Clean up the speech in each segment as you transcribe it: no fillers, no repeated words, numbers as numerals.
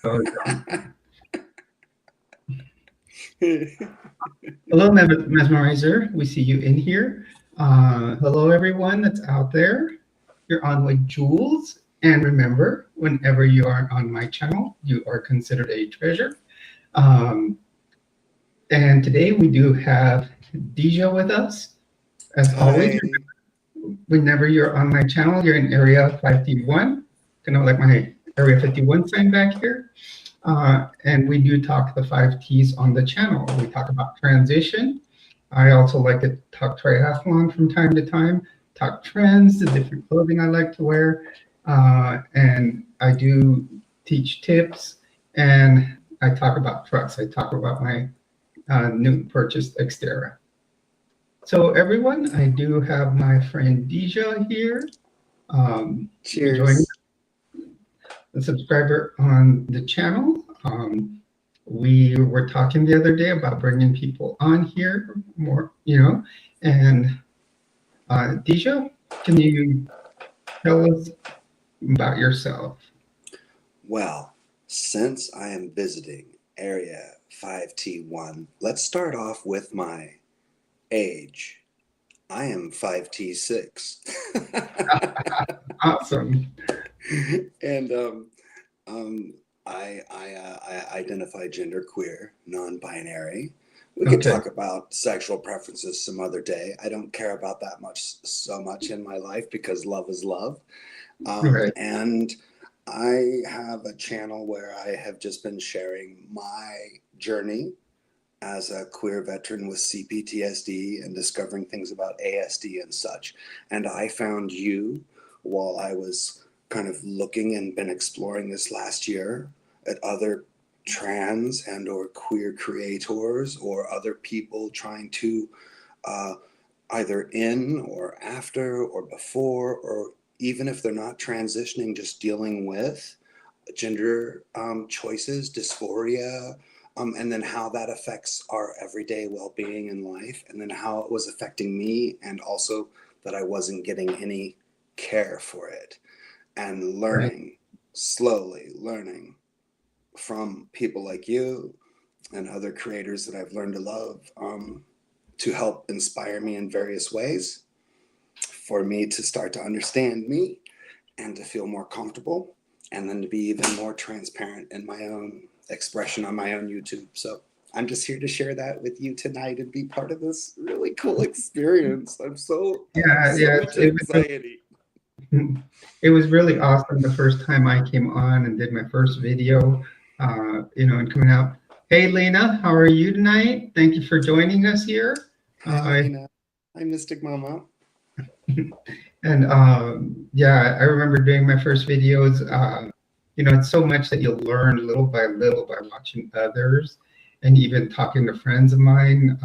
So, hello, Mesmerizer. We see you in here. Hello, everyone that's out there. You're on with Jules. And remember, whenever you are on my channel, you are considered a treasure. Um, and today we do have Deeja with us. As always, Hi. whenever you're on my channel, you're in area 5T1, kind of like my area 51 sign back here. And we do talk the 5Ts on the channel. We talk about transition. I also like to talk triathlon from time to time, talk trends, the different clothing I like to wear. And I do teach tips, and I talk about trucks. I talk about my new purchased Xterra. So everyone, I do have my friend Deeja here, joining Cheers. a subscriber on the channel. We were talking the other day about bringing people on here more, and Deeja, can you tell us about yourself? Well, since I am visiting Area 5T1, let's start off with my age. I am 5T6. Awesome. and um, I identify genderqueer, non-binary. We could Okay. talk about sexual preferences some other day. I don't care about that so much in my life because love is love. Right. And I have a channel where I have just been sharing my journey as a queer veteran with CPTSD and discovering things about ASD and such. And I found you while I was kind of looking and been exploring this last year at other trans and or queer creators or other people trying to uh, either in or after or before, or even if they're not transitioning, just dealing with gender choices, dysphoria, and then how that affects our everyday well-being in life, and then how it was affecting me, and also that I wasn't getting any care for it, and Right. slowly learning from people like you and other creators that I've learned to love, to help inspire me in various ways, for me to start to understand me and to feel more comfortable, and then to be even more transparent in my own expression on my own YouTube. So I'm just here to share that with you tonight and be part of this really cool experience. I have Yeah, so yeah. much anxiety. It was really awesome the first time I came on and did my first video, and coming out. Hey, Lena, how are you tonight? Thank you for joining us here. Hi, Uh, Lena. Hi, Mystic Mama. and yeah, I remember doing my first videos. It's so much that you learn little by little by watching others, and even talking to friends of mine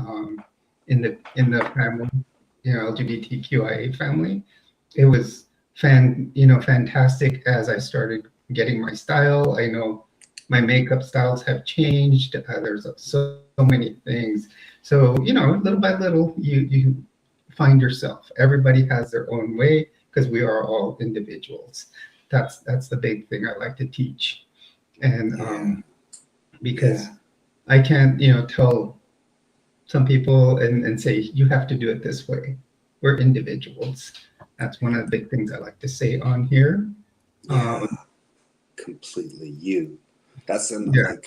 in the family, LGBTQIA family. It was fantastic as I started getting my style. I know my makeup styles have changed. There's so many things. So, little by little, you find yourself. Everybody has their own way because we are all individuals. That's the big thing I like to teach. And Yeah, because yeah, I can't, tell some people and say, you have to do it this way. We're individuals. That's one of the big things I like to say on here. yeah. Um, Completely you. That's in yeah, like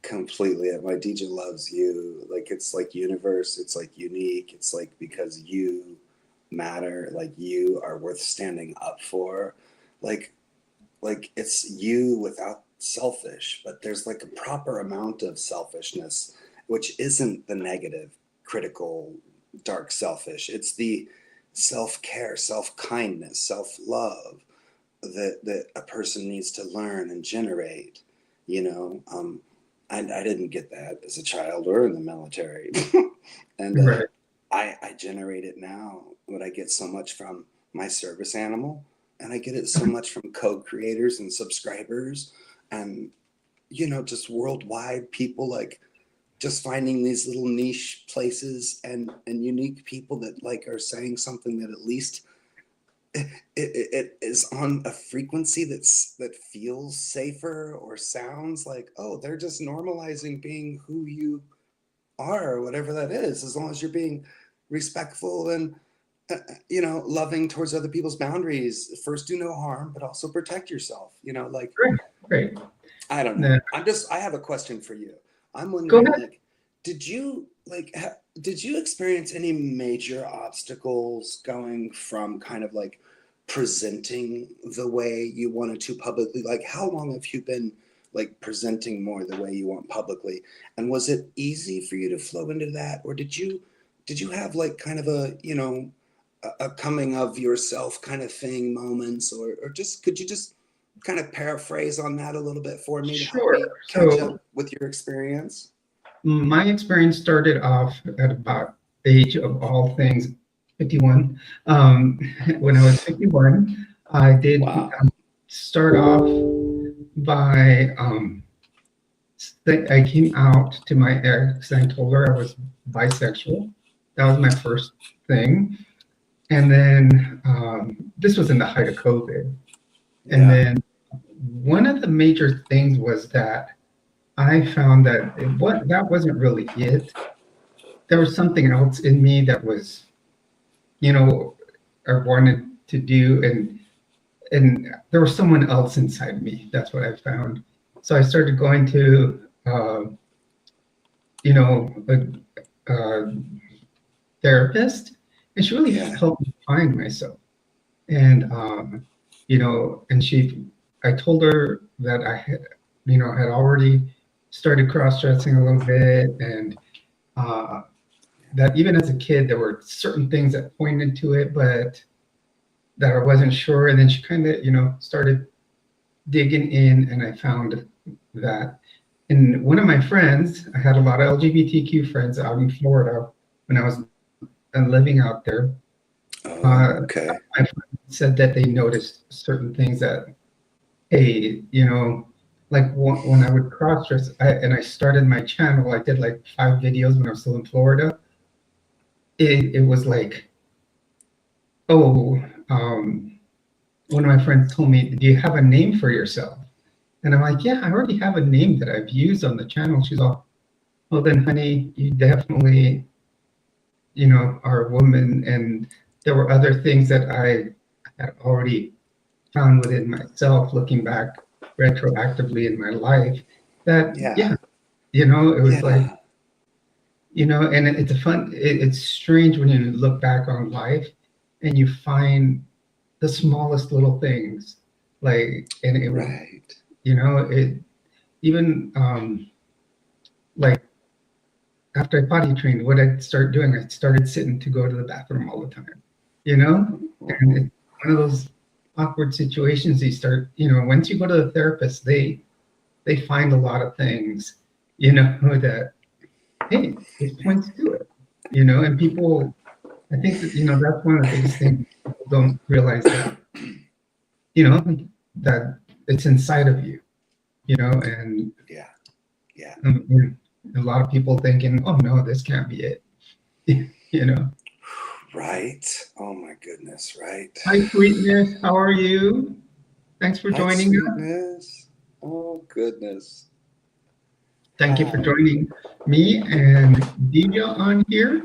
completely. My DJ loves you. Like it's like universe. It's like unique. It's like because you matter. Like you are worth standing up for. Like it's you without selfish. But there's like a proper amount of selfishness, which isn't the negative, critical, dark selfish. It's the self care, self kindness, self love that a person needs to learn and generate, you know. I didn't get that as a child or in the military. And right. I generate it now, but I get so much from my service animal, and I get it so much from co-creators and subscribers, and just worldwide people, like just finding these little niche places and unique people that like are saying something that at least it is on a frequency that feels safer, or sounds like, oh, they're just normalizing being who you are, or whatever that is, as long as you're being respectful and loving towards other people's boundaries. First, do no harm, but also protect yourself. Like, Great, great. I don't know. Yeah. I have a question for you. I'm Go wondering, ahead. like, did you experience any major obstacles going from kind of like presenting the way you wanted to publicly? Like, how long have you been like presenting more the way you want publicly? And was it easy for you to flow into that? Or did you have like kind of a coming of yourself kind of thing moments, or just, could you just kind of paraphrase on that a little bit for me to help Sure. me catch So up with your experience? my experience started off at about age of all things 51. When I was 51, I did Wow. start off by I came out to my ex and I told her I was bisexual. That was my first thing. And then this was in the height of COVID. And Yeah. then one of the major things was that I found that that wasn't really it. There was something else in me that was, you know, I wanted to do, and there was someone else inside me. That's what I found. So I started going to, you know, a therapist, and she really Yeah. helped me find myself. And and I told her that I had, had already started cross dressing a little bit, and uh, that even as a kid there were certain things that pointed to it, but that I wasn't sure. And then she kind of, started digging in, and I found that. And one of my friends, I had a lot of LGBTQ friends out in Florida when I was living out there. Oh, okay. My friend said that they noticed certain things that, hey, like when I would cross dress, and I started my channel, I did like 5 videos when I was still in Florida. It was like, oh, one of my friends told me, do you have a name for yourself? And I'm like, yeah, I already have a name that I've used on the channel. She's all, well, then, honey, you definitely, are a woman. And there were other things that I had already found within myself, looking back retroactively in my life, that, Yeah. yeah, it was like, Yeah. and it's it's strange when you look back on life and you find the smallest little things, like, and it would, Right. it even, like, after I potty trained, what I'd start doing, I started sitting to go to the bathroom all the time, and Oh, it's one of those awkward situations. You start, once you go to the therapist, they find a lot of things, that, hey, this points to it, and people, I think that, that's one of the biggest things people don't realize, that, you know, that it's inside of you, and yeah. Yeah. a lot of people thinking, oh no, this can't be it, you know. Right. Oh my goodness. Right. Hi, sweetness, how are you? Thanks for Hi, joining us. sweetness. Oh goodness. Thank you for Hi. joining me and Deeja on here.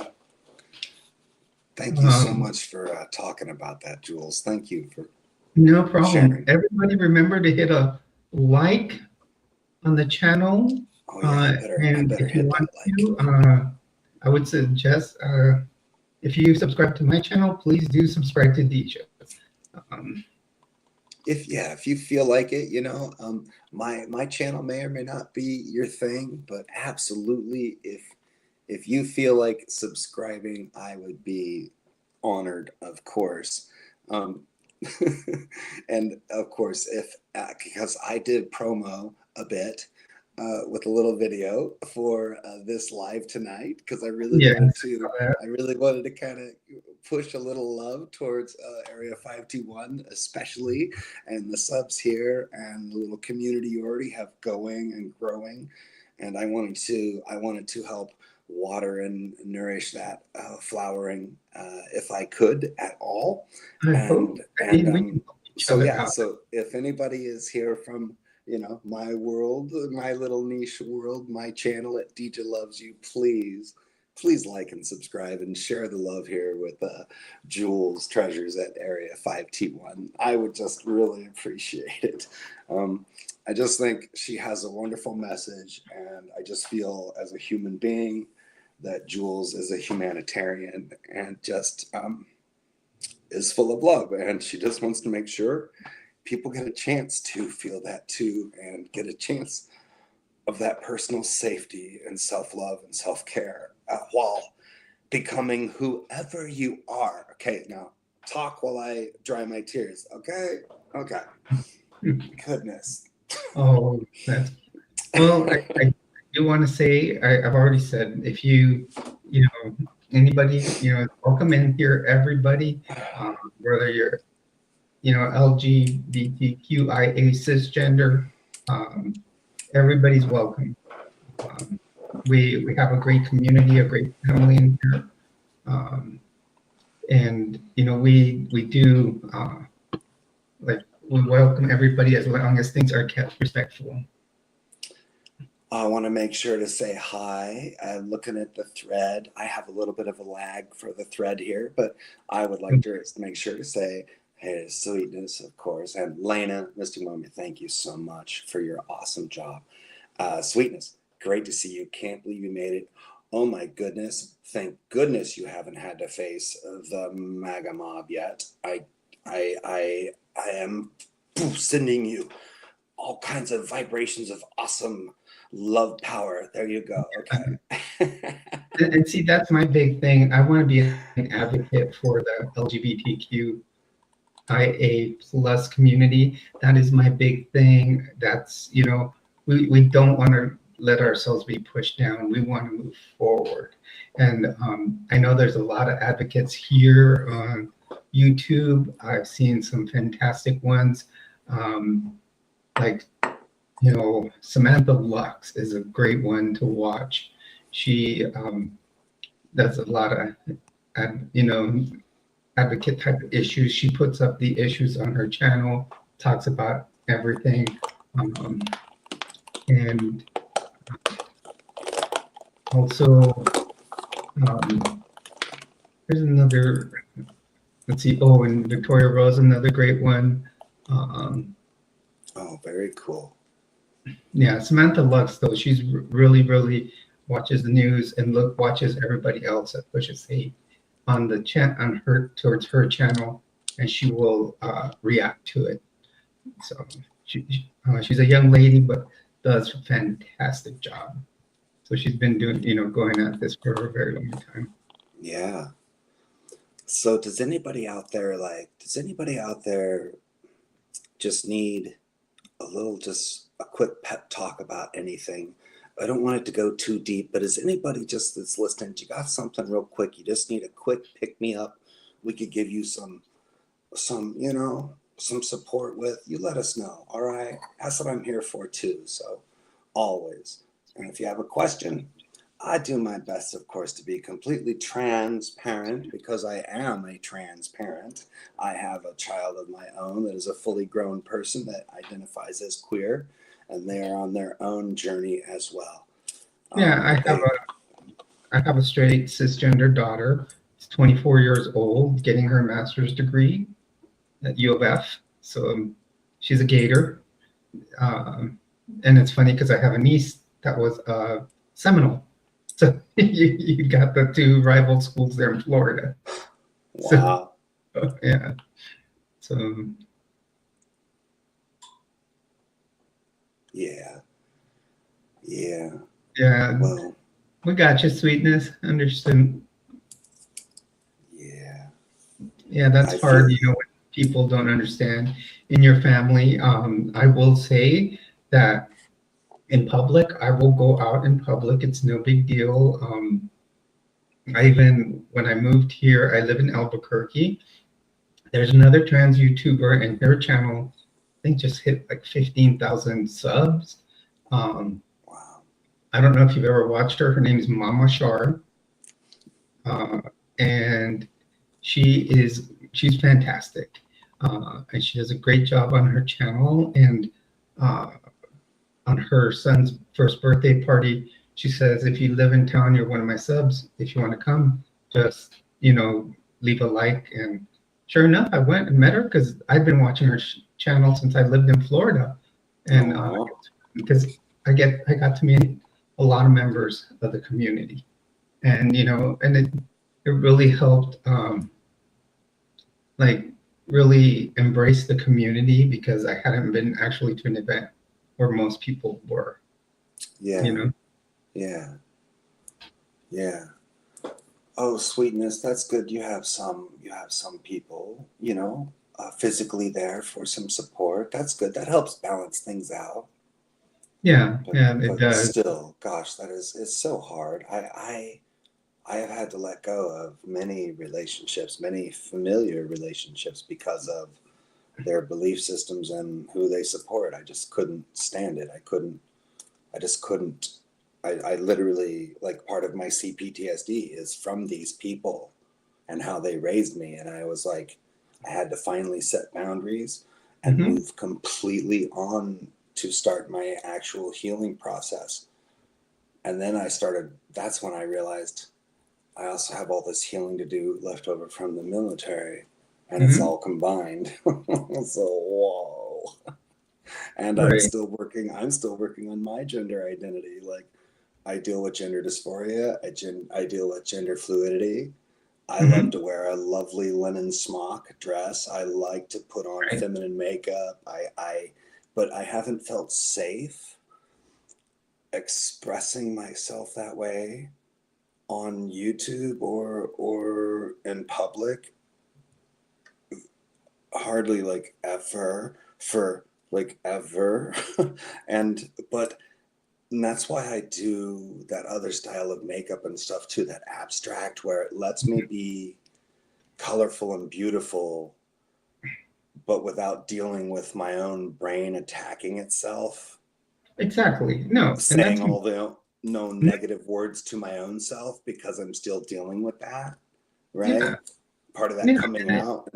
Thank you so Um, much for talking about that, Jules. Thank you for no problem. sharing. Everybody remember to hit a like on the channel. Oh yeah, I And better if you hit that want like. to, I would suggest, if you subscribe to my channel, please do subscribe to Deeja. Um, If you feel like it, my channel may or may not be your thing, but absolutely, if you feel like subscribing, I would be honored, of course. Um, and of course, if because I did promo a bit with a little video for this live tonight, because yeah, I really wanted to kind of push a little love towards Area 521, especially, and the subs here and the little community you already have going and growing. And I wanted to help water and nourish that flowering if I could at all. I hope. And I mean, we can help each so other yeah, out. so if anybody is here from my world, my little niche world, my channel at Deeja Loves You, please like and subscribe and share the love here with Jules Treasures at Area 5T1. I would just really appreciate it. I just think she has a wonderful message, and I just feel as a human being that Jules is a humanitarian and just is full of love, and she just wants to make sure people get a chance to feel that too, and get a chance of that personal safety and self-love and self-care while becoming whoever you are. Okay, now talk while I dry my tears. Okay. Goodness. Oh, that's well. I do want to say I've already said if anybody welcome in here, everybody, whether you're LGBTQIA cisgender, everybody's welcome. We have a great community, a great family in here, and we do we welcome everybody as long as things are kept respectful. I want to make sure to say hi. I'm looking at the thread. I have a little bit of a lag for the thread here, but I would like to make sure to say, hey, Sweetness, of course, and Lena, Mystic Moment, thank you so much for your awesome job. Sweetness, great to see you. Can't believe you made it. Oh my goodness. Thank goodness you haven't had to face the MAGA mob yet. I am sending you all kinds of vibrations of awesome love power. There you go. Okay. And see, that's my big thing. I want to be an advocate for the LGBTQIA plus community. That is my big thing. That's, we don't want to let ourselves be pushed down. We want to move forward. And I know there's a lot of advocates here on YouTube. I've seen some fantastic ones. Samantha Lux is a great one to watch. She does a lot of, advocate type of issues. She puts up the issues on her channel, talks about everything. And also, there's another, let's see, and Victoria Rose, another great one. Oh, very cool. Yeah, Samantha Lux, though, she's really watches the news and watches everybody else that pushes hate on the towards her channel, and she will react to it. So she's a young lady, but does a fantastic job. So she's been doing, going at this for a very long time. Yeah. So does anybody out there just need a quick pep talk about anything? I don't want it to go too deep, but is anybody just that's listening, you got something real quick, you just need a quick pick me up, we could give you some support with, you let us know. All right, that's what I'm here for too. So always. And if you have a question, I do my best, of course, to be completely transparent, because I am a transparent. I have a child of my own that is a fully grown person that identifies as queer, and they are on their own journey as well. Yeah, I have a straight cisgender daughter. She's 24 years old, getting her master's degree at U of F. So she's a Gator. And it's funny because I have a niece that was Seminole. So you got the two rival schools there in Florida. Wow. So, yeah. So. Yeah. Yeah. Well, we got you, Sweetness. Understood. Yeah. Yeah, that's hard, when people don't understand in your family. I will say that in public, I will go out in public. It's no big deal. When I moved here, I live in Albuquerque. There's another trans YouTuber, and her channel, I think, just hit like 15,000 subs. Wow. I don't know if you've ever watched her. Her name is Mama Shar, uh, and she's fantastic, and she does a great job on her channel. And uh, on her son's first birthday party, she says, "If you live in town, you're one of my subs. If you want to come, just leave a like." And sure enough, I went and met her because I've been watching her channel since I lived in Florida, and Oh, because I got to meet a lot of members of the community, and it really helped, like really embrace the community because I hadn't been actually to an event where most people were, you yeah, know. yeah, yeah. Oh, sweetness, that's good. You have some people, physically there for some support. That's good. That helps balance things out. Yeah, But yeah, it but does. still, gosh, it's so hard. I have had to let go of many relationships, many familiar relationships because of their belief systems and who they support. I just couldn't stand it. I just couldn't. I literally, like, part of my CPTSD is from these people and how they raised me. And I was like, I had to finally set boundaries and Hmm. move completely on to start my actual healing process. And then that's when I realized I also have all this healing to do left over from the military, and it's Hmm. all combined. So, whoa. And Right. I'm still working on my gender identity. Like, I deal with gender dysphoria, I deal with gender fluidity. I love Hmm. to wear a lovely linen smock dress. I like to put on Right. feminine makeup. But I haven't felt safe expressing myself that way on YouTube or in public, hardly, like, ever, for like ever. and but and that's why I do that other style of makeup and stuff too, that abstract, where it lets me be colorful and beautiful, but without dealing with my own brain attacking itself, Exactly. No, and saying that's all the no negative words to my own self because I'm still dealing with that, yeah, right? Part of that yeah, coming out.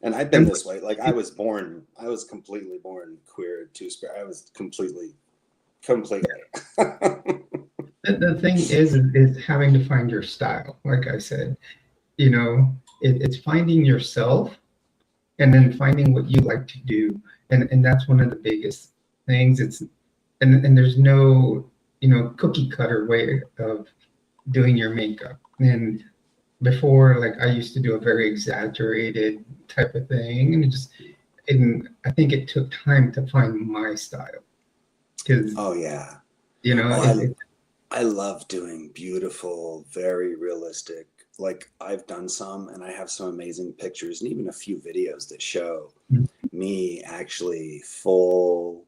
And I've been and this way. Like, I was completely born queer, two-spirit. I was completely. the thing is having to find your style. Like I said, it's finding yourself and then finding what you like to do, and that's one of the biggest things. And there's no cookie cutter way of doing your makeup. And before, like I used to do a very exaggerated type of thing, and I think it took time to find my style because Oh yeah. you know Oh, it, I love doing beautiful, very realistic. Like, I've done some, and I have some amazing pictures and even a few videos that show me actually full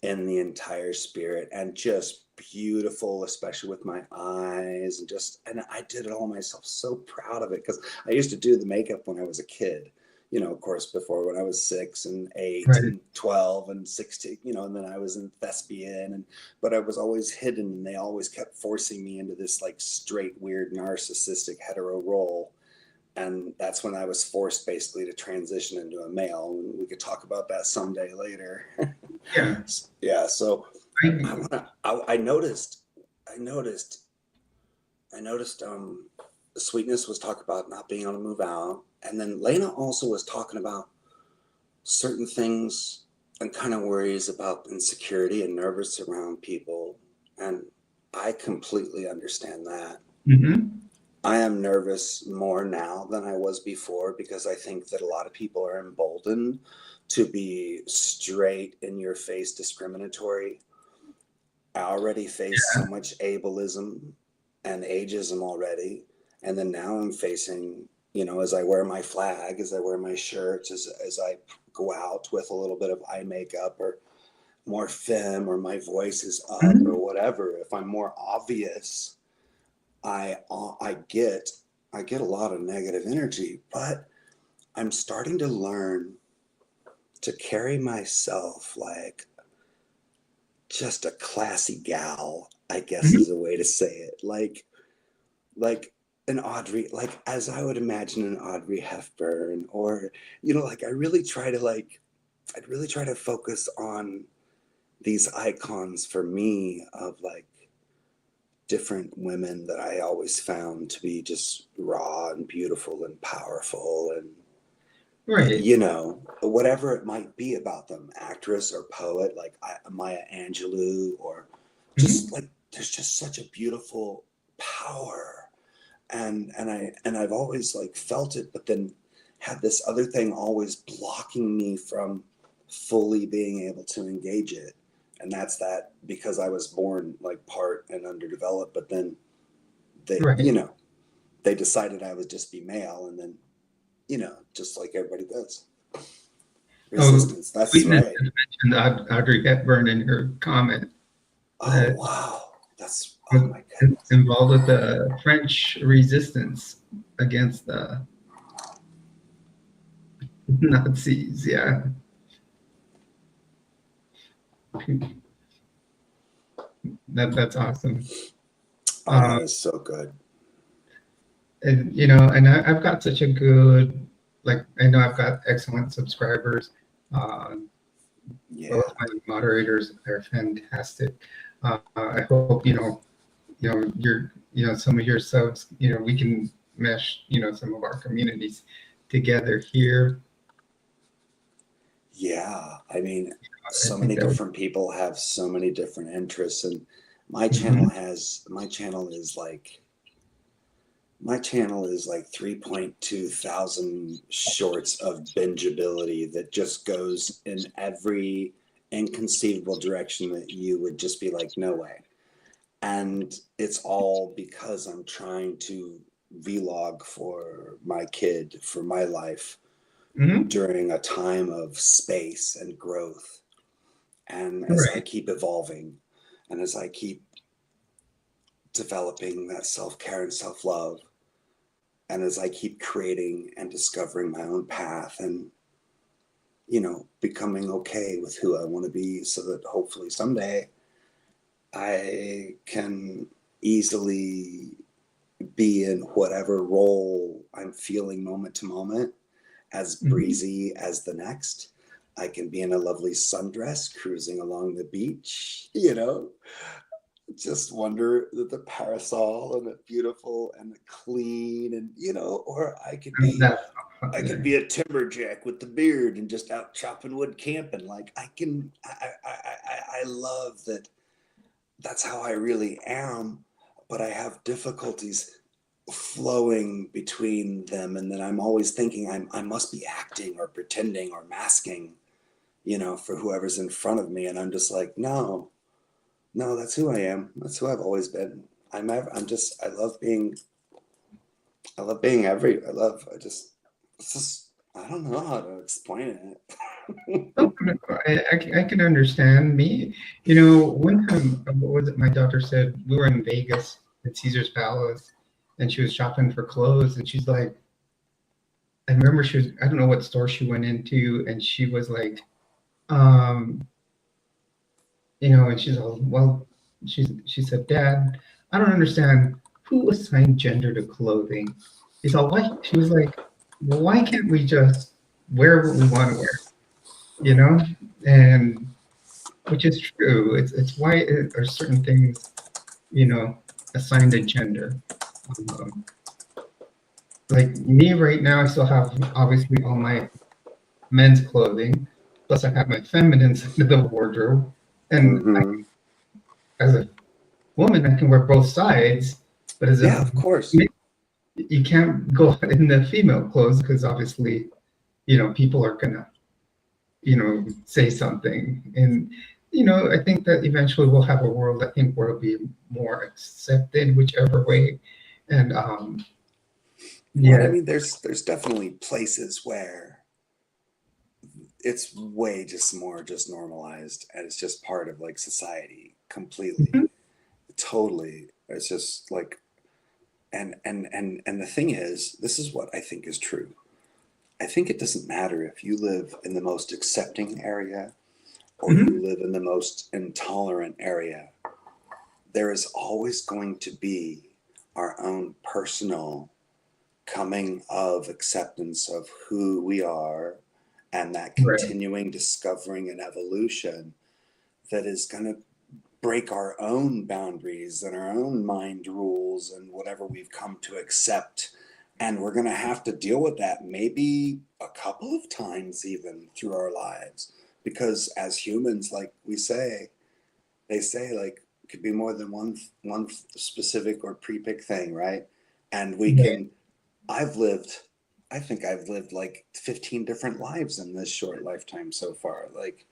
in the entire spirit and just beautiful, especially with my eyes, and I did it all myself. So proud of it, because I used to do the makeup when I was a kid. Of course, before, when I was 6 and 8 right. and 12 and 16, and then I was in thespian, but I was always hidden, and they always kept forcing me into this, like, straight, weird, narcissistic hetero role. And that's when I was forced basically to transition into a male. And we could talk about that someday later. Yeah. Yeah. So I I, want to. I noticed. I noticed. Sweetness was talking about not being able to move out, and then Lena also was talking about certain things and kind of worries about insecurity and nervous around people, and I completely understand that. mhm. I am nervous more now than I was before because I think that a lot of people are emboldened to be straight in your face discriminatory. I already face so much ableism and ageism already. And then now I'm facing, as I wear my flag, as I wear my shirts, as I go out with a little bit of eye makeup or more femme, or my voice is up or Mhm. whatever. If I'm more obvious, I get a lot of negative energy, but I'm starting to learn to carry myself, like, just a classy gal, I guess Mhm. is a way to say it. Like an Audrey, like as I would imagine an Audrey Hepburn, or like I'd really try to focus on these icons for me of like different women that I always found to be just raw and beautiful and powerful, and Right. whatever it might be about them, actress or poet, like Maya Angelou, or just Mhm. like there's just such a beautiful power, and I've always like felt it, but then had this other thing always blocking me from fully being able to engage it. And that's that because I was born like part and underdeveloped, but then they Right. they decided I would just be male, and then just like everybody does. Oh, Resistance, that's Sweetness right. had mentioned Audrey Hepburn in her comment Oh that wow, that's, oh was my goodness. involved with the French resistance against the Nazis. Yeah. That's awesome. Oh, Uh, that is so good. and I've got such a good, like, I know I've got excellent subscribers. Uh, Yeah. both my moderators are fantastic. I hope some of your subs, we can mesh, some of our communities together here. Yeah, I mean, I so think many that would. different people have so many different interests, and my channel Mhm. has my channel is like 3.2 thousand shorts of bingeability that just goes in every inconceivable direction that you would just be like, no way. And it's all because I'm trying to vlog for my kid, for my life, Mhm. during a time of space and growth. And as I Right. keep evolving, and as I keep developing that self-care and self-love, and as I keep creating and discovering my own path, and becoming okay with who I want to be, so that hopefully someday I can easily be in whatever role I'm feeling moment to moment, as Mhm. breezy as the next. I can be in a lovely sundress cruising along the beach, just wonder that the parasol and the beautiful and the clean, and or And that's I could be a timberjack with the beard and just out chopping wood camping. Like I love that. That's how I really am, but I have difficulties flowing between them, and then I'm always thinking I must be acting or pretending or masking, for whoever's in front of me, and I'm just like, no, no, that's who I am. That's who I've always been. I'm just, I love being it's just, I don't know how to explain it. Oh, no, I can understand me. One time, what was it? My daughter said we were in Vegas at Caesar's Palace, and she was shopping for clothes, and she's like, I remember I don't know what store she went into, and she was like, um, and she's all, well, she said, Dad, I don't understand who assigned gender to clothing. He's all, why? She was like, well, why can't we just wear what we want to wear? You know, and which is true. It's why are certain things, assigned a gender. Um, like me right now, I still have obviously all my men's clothing, plus I have my feminine side of the wardrobe, and Hmm. as a woman, I can wear both sides, but as Yeah, a of course. you can't go in the female clothes because obviously, people are gonna, say something. And, I think that eventually we'll have a world, I think, where it'll be more accepted, whichever way. And Well, and I yeah. mean, there's definitely places where it's way just more just normalized, and it's just part of like society completely, Mhm. totally. It's just like, and the thing is, this is what I think is true. I think it doesn't matter if you live in the most accepting area or you live in the most intolerant area, there is always going to be our own personal coming of acceptance of who we are, and that continuing discovering and evolution that is going to break our own boundaries and our own mind rules and whatever we've come to accept. And we're going to have to deal with that maybe a couple of times even through our lives, because as humans, like they say like it could be more than one specific or pre-picked thing, right? And we can, I think I've lived like 15 different lives in this short lifetime so far, like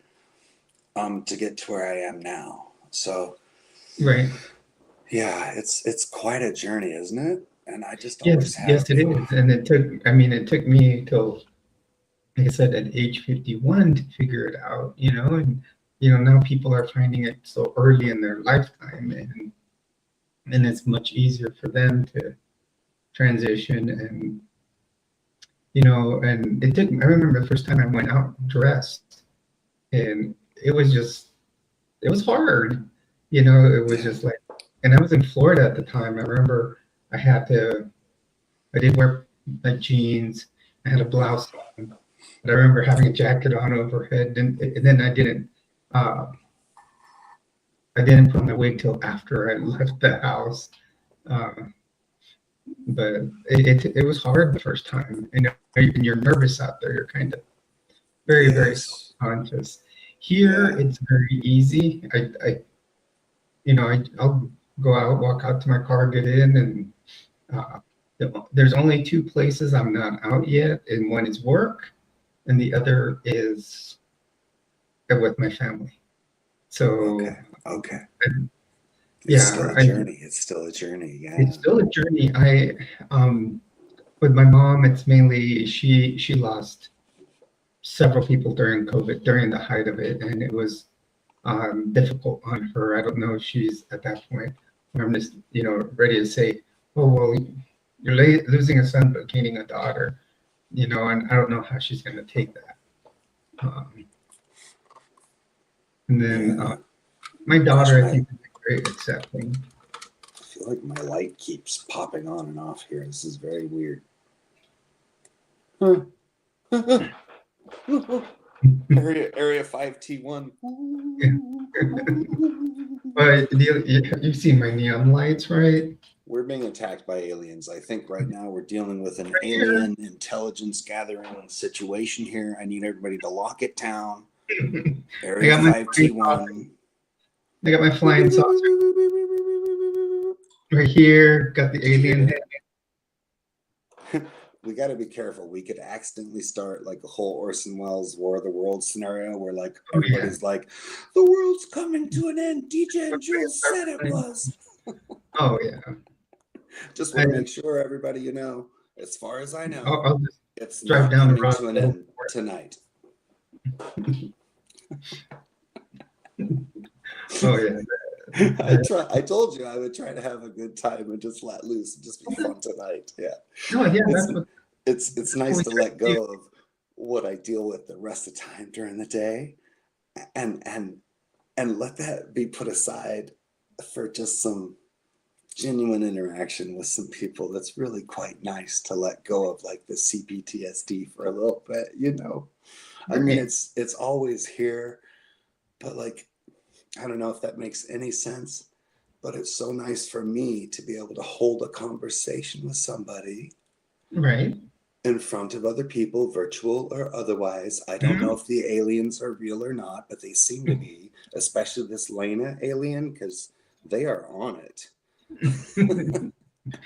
to get to where I am now. So yeah, it's quite a journey, isn't it? And I just always have. Yes, it is. And it took me till, like I said, at age 51 to figure it out, and now people are finding it so early in their lifetime, and it's much easier for them to transition. And and I remember the first time I went out dressed, and it was hard. It was just like, and I was in Florida at the time. I remember I did wear like jeans. I had a blouse on, but I remember having a jacket on overhead, and then I didn't put on the wig till after I left the house. But it was hard the first time, and you're nervous out there. You're kind of very, very self-conscious. Here, it's very easy. I'll go out, walk out to my car, get in, and there's only two places I'm not out yet, and one is work, and the other is with my family. So okay. It's still a journey. It's still a journey. Yeah. It's still a journey. With my mom, it's mainly she lost several people during COVID, during the height of it, and it was difficult on her. I don't know if she's at that point where I'm just, ready to say, oh, well, you're losing a son but gaining a daughter, and I don't know how she's going to take that. And then my daughter, I think, is very accepting. I feel like my light keeps popping on and off here. This is very weird. Area 5T1. But you've seen my neon lights, right? We're being attacked by aliens. I think right now we're dealing with an alien intelligence gathering situation here. I need everybody to lock it down. Area 5T1. I got my flying saucer right here. Got the alien head. We got to be careful. We could accidentally start like a whole Orson Welles War of the Worlds scenario where like everybody's like, the world's coming to an end. DJ and Jules said it was. Oh yeah. Just want to make sure everybody, as far as I know, I'll just it's drive not down the coming road to an end tonight. Oh yeah. I told you I would try to have a good time and just let loose and just be fun tonight. Yeah. No, yeah, it's nice to let go of what I deal with the rest of the time during the day, and let that be put aside for just some genuine interaction with some people. That's really quite nice to let go of, like the CPTSD for a little bit. I mean, it's always here, but like, I don't know if that makes any sense, but it's so nice for me to be able to hold a conversation with somebody in front of other people, virtual or otherwise. I don't know if the aliens are real or not, but they seem to be, especially this Lena alien, because they are on it.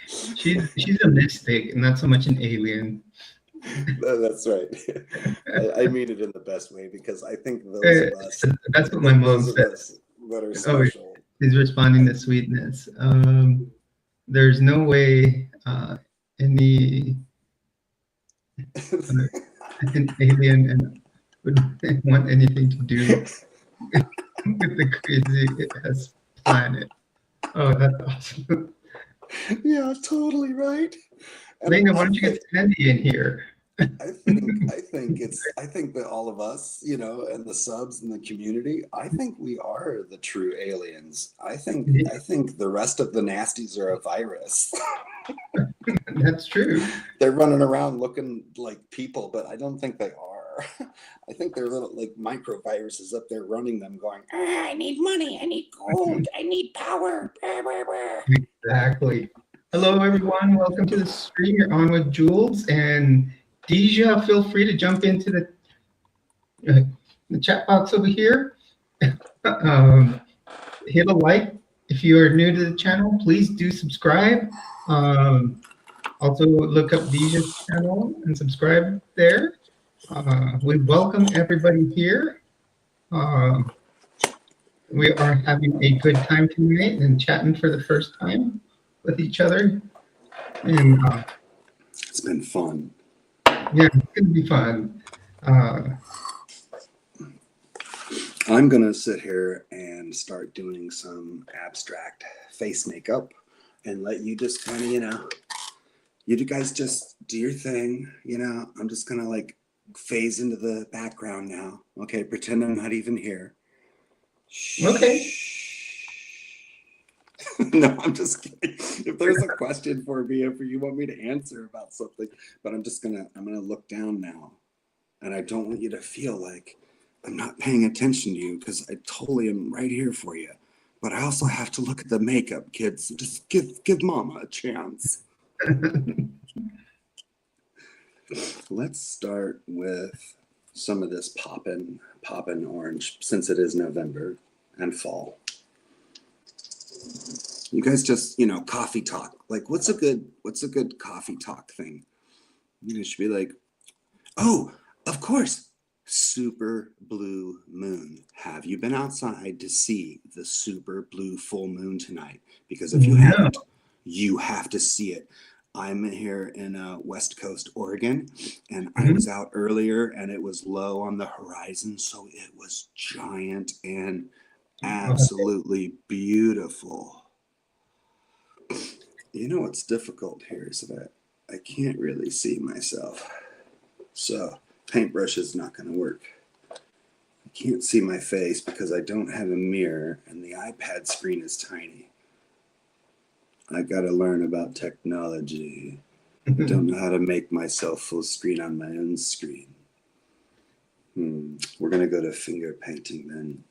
She's a mystic, not so much an alien. That's right. I mean it in the best way, because I think those of us. That's what my mom says. That are special. He's responding to sweetness. There's no way any an alien would want anything to do with the crazy ass planet. Oh, that's awesome. Yeah, totally right. Lena, why don't you get Sandy in here? I think that all of us, you know, and the subs and the community, I think we are the true aliens. I think the rest of the nasties are a virus. That's true. They're running around looking like people, but I don't think they are. I think they're little like microviruses up there running them, going, "Ah, I need money, I need gold, I need power." Exactly. Hello, everyone. Welcome to the stream. You're on with Jules and Deeja. Feel free to jump into the chat box over here. um, Hit a like. If you are new to the channel, please do subscribe. Also, look up Deeja's channel and subscribe there. We welcome everybody here. We are having a good time tonight and chatting for the first time with each other. And It's been fun. yeah, it's going to be fun. I'm going to sit here and start doing some abstract face makeup and let you just kind of, you know, you guys just do your thing. You know, I'm just going to like phase into the background now. Okay, pretend I'm not even here. Okay. No, I'm just kidding. If there's a question for me, if you want me to answer about something, but I'm gonna look down now, and I don't want you to feel like I'm not paying attention to you, because I totally am right here for you. But I also have to look at the makeup, kids. So just give Mama a chance. Let's start with some of this poppin' orange, since it is November and fall. You guys just, you know, coffee talk. Like, what's a good coffee talk thing? You should be like, oh, of course, super blue moon. Have you been outside to see the super blue full moon tonight? Because if you haven't, you have to see it. I'm here in West Coast, Oregon, and I was out earlier, and it was low on the horizon, so it was giant and absolutely beautiful. You know what's difficult here is that I can't really see myself, so paintbrush is not going to work. I can't see my face because I don't have a mirror, and the iPad screen is tiny. I got to learn about technology. I don't know how to make myself full screen on my own screen. We're going to go to finger painting then.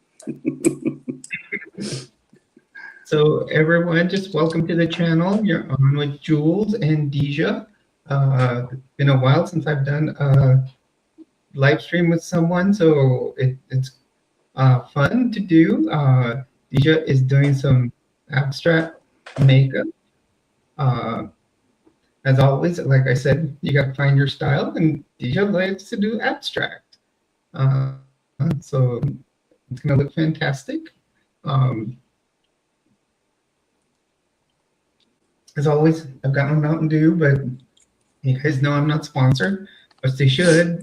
So everyone, just welcome to the channel. You're on with Jules and Deeja. It's been a while since I've done a live stream with someone, so it's fun to do. Deeja is doing some abstract makeup. As always, like I said, you got to find your style, and Deeja likes to do abstract. So it's going to look fantastic. As always, I've got my Mountain Dew, but you guys know I'm not sponsored, but they should,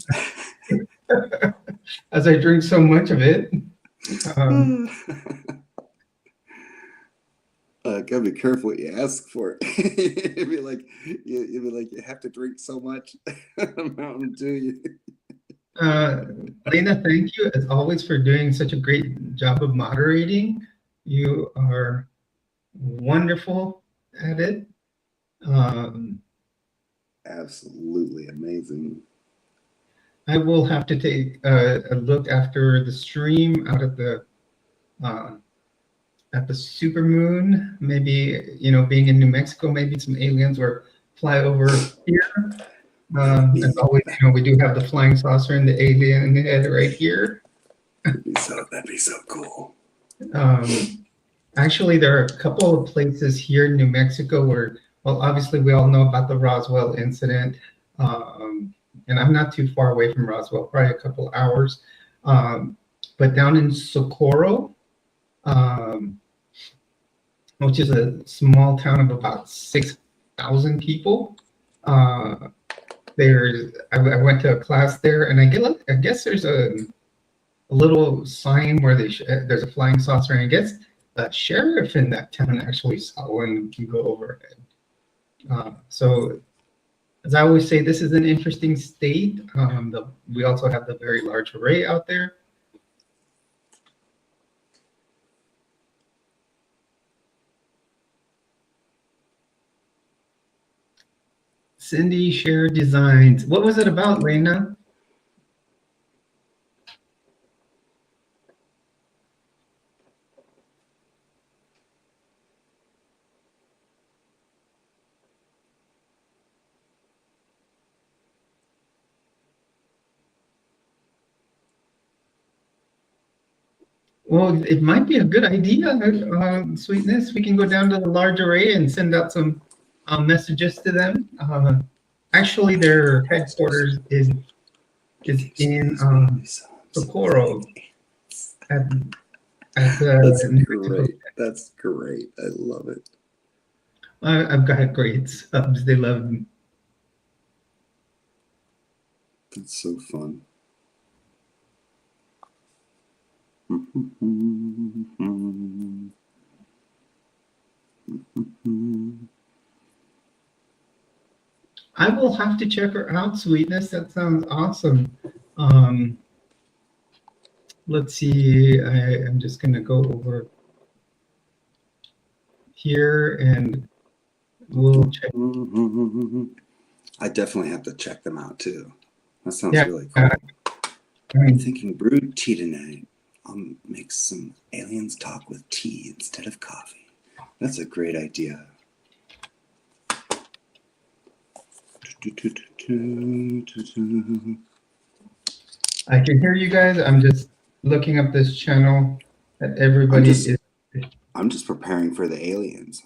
as I drink so much of it. Gotta be careful what you ask for. You'd be like, you have to drink so much Mountain Dew. Lena, thank you as always for doing such a great job of moderating. You are wonderful at it. Absolutely amazing. I will have to take a look after the stream out at the supermoon. Maybe, you know, being in New Mexico, maybe some aliens will fly over here. As always, you know, we do have the flying saucer and the alien head right here. That'd be so cool. Actually, there are a couple of places here in New Mexico where, well, obviously we all know about the Roswell incident, and I'm not too far away from Roswell, probably a couple hours. But down in Socorro, which is a small town of about 6,000 people, I went to a class there, and I guess there's a little sign where there's a flying saucer, and I guess the sheriff in that town actually saw one go overhead. So as I always say, this is an interesting state. We also have the very large array out there. Cindy shared designs. What was it about, Lena? Well, it might be a good idea, Sweetness. We can go down to the large array and send out some messages to them. Actually, their headquarters is in Socorro at That's New Mexico. great. That's great. I love it. I've got great subs. They love them. That's so fun. I will have to check her out, Sweetness. That sounds awesome. Let's see. I'm just going to go over here and we'll check. I definitely have to check them out too. That sounds really cool. I'm I'm thinking brewed tea tonight. I'll make some aliens talk with tea instead of coffee. That's a great idea. I can hear you guys. I'm just looking up this channel that everybody is. I'm just preparing for the aliens.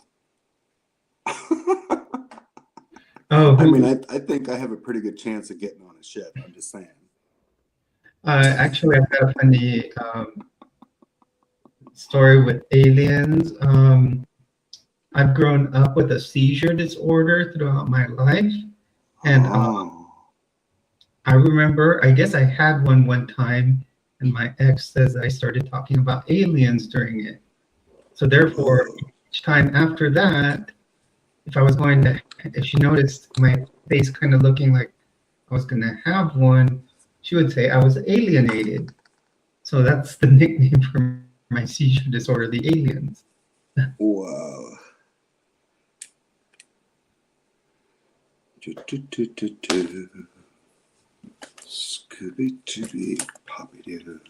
Oh, I mean, I think I have a pretty good chance of getting on a ship. I'm just saying. Actually, I've got a funny story with aliens. I've grown up with a seizure disorder throughout my life. And I remember, I guess I had one time, and my ex says I started talking about aliens during it. So therefore, each time after that, if she noticed my face kind of looking like I was going to have one, she would say I was alienated. So that's the nickname for my seizure disorder, the aliens. Whoa. Scooby-Dooby, Poppy-Doo.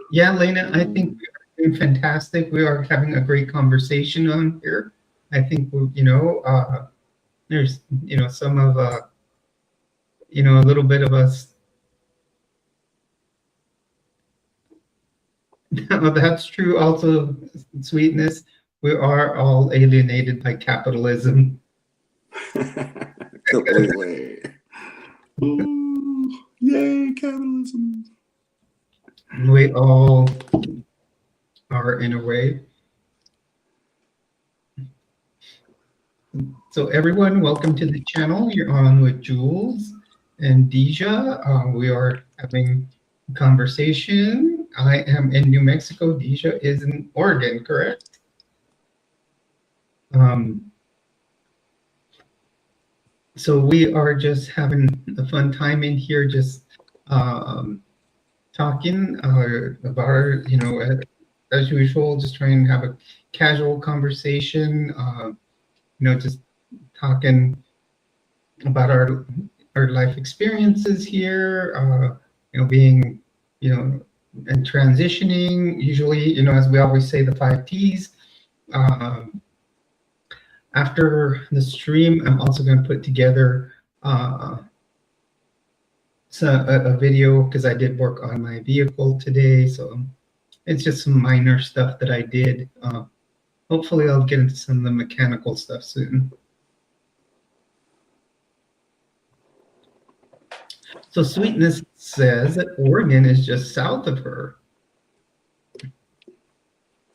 Yeah, Lena, I think we are doing fantastic. We are having a great conversation on here. I think, there's, some of, a little bit of us. That's true. Also, Sweetness, we are all alienated by capitalism. Completely. Ooh, yay, capitalism. We all are in a way. So everyone, welcome to the channel. You're on with Jules and Deeja. We are having a conversation. I am in New Mexico. Deeja is in Oregon, correct? So we are just having a fun time in here, just talking about, as usual, just trying to have a casual conversation, just talking about our life experiences here, being, and transitioning, usually, as we always say, the 5 T's. After the stream, I'm also going to put together a video because I did work on my vehicle today. So it's just some minor stuff that I did. Hopefully I'll get into some of the mechanical stuff soon. So Sweetness says that Oregon is just south of her.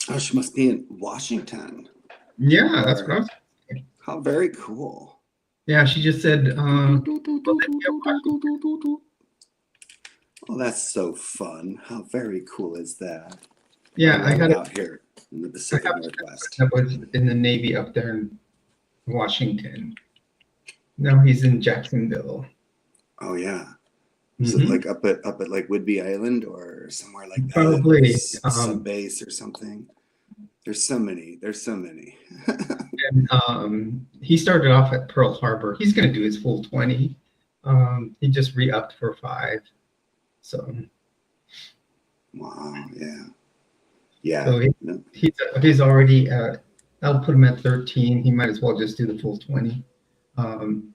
Oh, she must be in Washington. Yeah, that's what I was saying. How very cool. Yeah, she just said, Oh, that's so fun. How very cool is that? I Yeah, love it out here in the Pacific Northwest. that was in the Navy up there in Washington. Now he's in Jacksonville. Oh yeah. Is it Hmm. like up at like Whidbey Island or somewhere like that, or Probably. sub base or something? There's so many. There's so many. And he started off at Pearl Harbor. He's going to do his full 20. He just re-upped for 5. So, Wow. Yeah. Yeah. so No. he's already at, I'll put him at 13. He might as well just do the full 20. Um,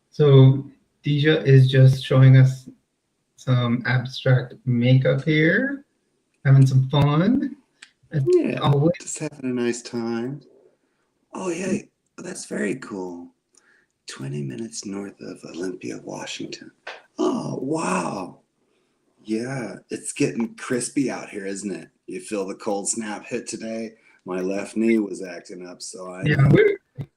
so Deeja is just showing us some abstract makeup here, having some fun. As Yeah. always. Just having a nice time. Oh yeah. That's very cool. 20 minutes north of Olympia, Washington. Oh wow. Yeah, it's getting crispy out here, isn't it? You feel the cold snap hit today. My left knee was acting up, so I Yeah, know.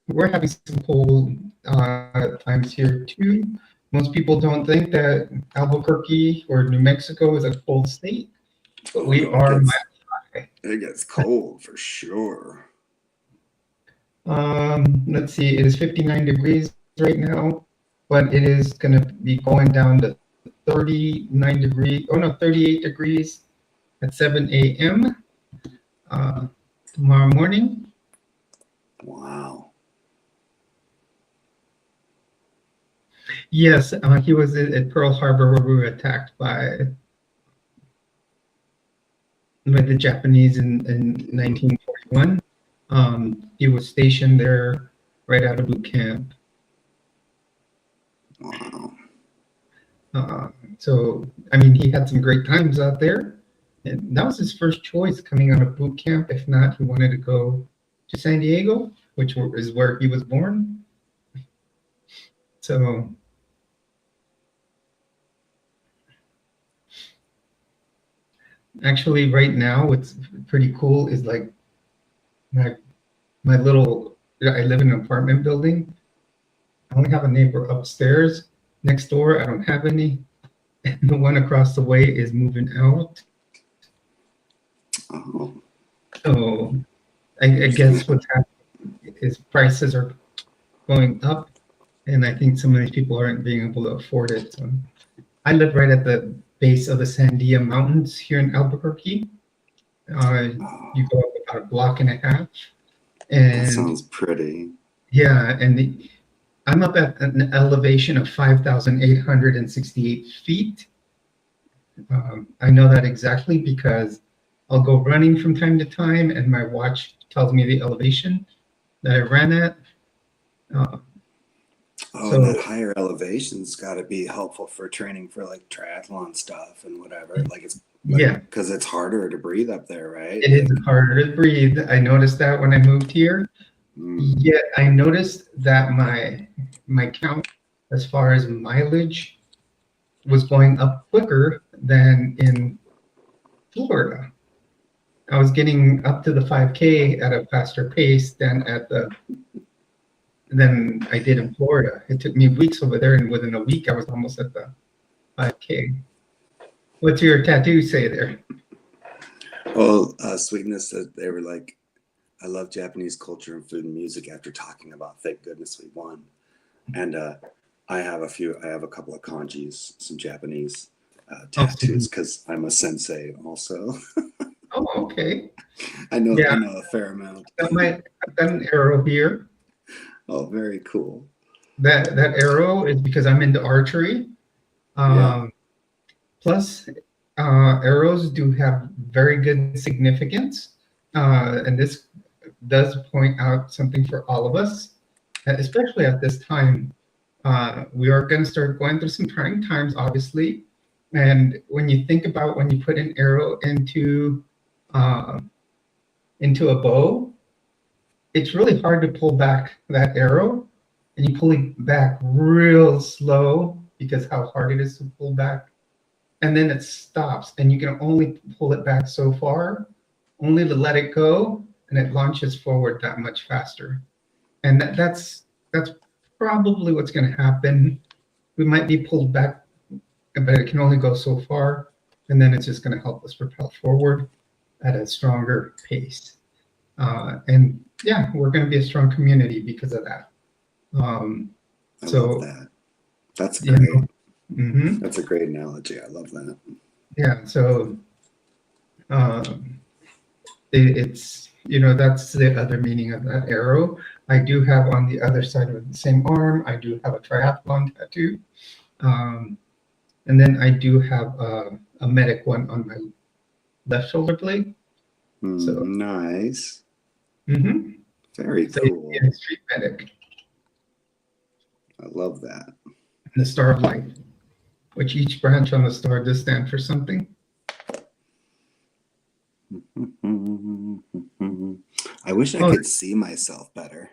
we're having some cold times here too. Most people don't think that Albuquerque or New Mexico is a cold state, but Oh we no, are. it gets cold for sure. Let's see, it is 59 degrees right now, but it is going to be going down to 39 degrees. Oh no, 38 degrees at 7 a.m. Tomorrow morning. Wow. Yes, he was at Pearl Harbor where we were attacked by the Japanese in 1941. He was stationed there right out of boot camp. Wow. So, I mean, he had some great times out there. And that was his first choice coming out of boot camp. If not, he wanted to go to San Diego, which is where he was born. So, actually, right now, what's pretty cool is like my little. I live in an apartment building. I only have a neighbor upstairs. Next door, I don't have any. And the one across the way is moving out. Oh. So, I guess what's happening is prices are going up, and I think some of these people aren't being able to afford it. So I live right at the base of the Sandia Mountains here in Albuquerque. You go up about a block and a half, That and sounds pretty. yeah, and I'm up at an elevation of 5,868 feet. I know that exactly because I'll go running from time to time, and my watch tells me the elevation that I ran at. Oh, and that higher elevation's got to be helpful for training for like triathlon stuff and whatever. Like Yeah, because it's harder to breathe up there, right? it is harder to breathe. I noticed that when I moved here. Yet I noticed that my count as far as mileage was going up quicker than in Florida. I was getting up to the 5K at a faster pace than I did in Florida. It took me weeks over there, and within a week I was almost at the 5K. What's your tattoo say there? Well, Sweetness said they were like, I love Japanese culture and food and music after talking about Thank Goodness We Won. And I have a couple of kanjis, some Japanese tattoos because I'm a sensei also. Oh, okay. I know a fair amount. I've got an arrow here. Oh, very cool. That arrow is because I'm into archery. Plus, arrows do have very good significance, and this does point out something for all of us, especially at this time. We are going to start going through some trying times, obviously. And when you think about when you put an arrow into a bow, it's really hard to pull back that arrow, and you pull it back real slow because how hard it is to pull back. And then it stops, and you can only pull it back so far, only to let it go, and it launches forward that much faster. And that's probably what's going to happen we might be pulled back, but it can only go so far, and then it's just going to help us propel forward at a stronger pace. And yeah, we're going to be a strong community because of that. I so love that. That's great. Mm-hmm. That's a great analogy. I love that. Yeah. So it's, that's the other meaning of that arrow. I do have on the other side of the same arm, I do have a triathlon tattoo. And then I do have a medic one on my left shoulder blade. So nice. Mm-hmm. Very so cool. Yeah, street medic. I love that. And the Star of Light, which each branch on the star does stand for something. I wish I could see myself better.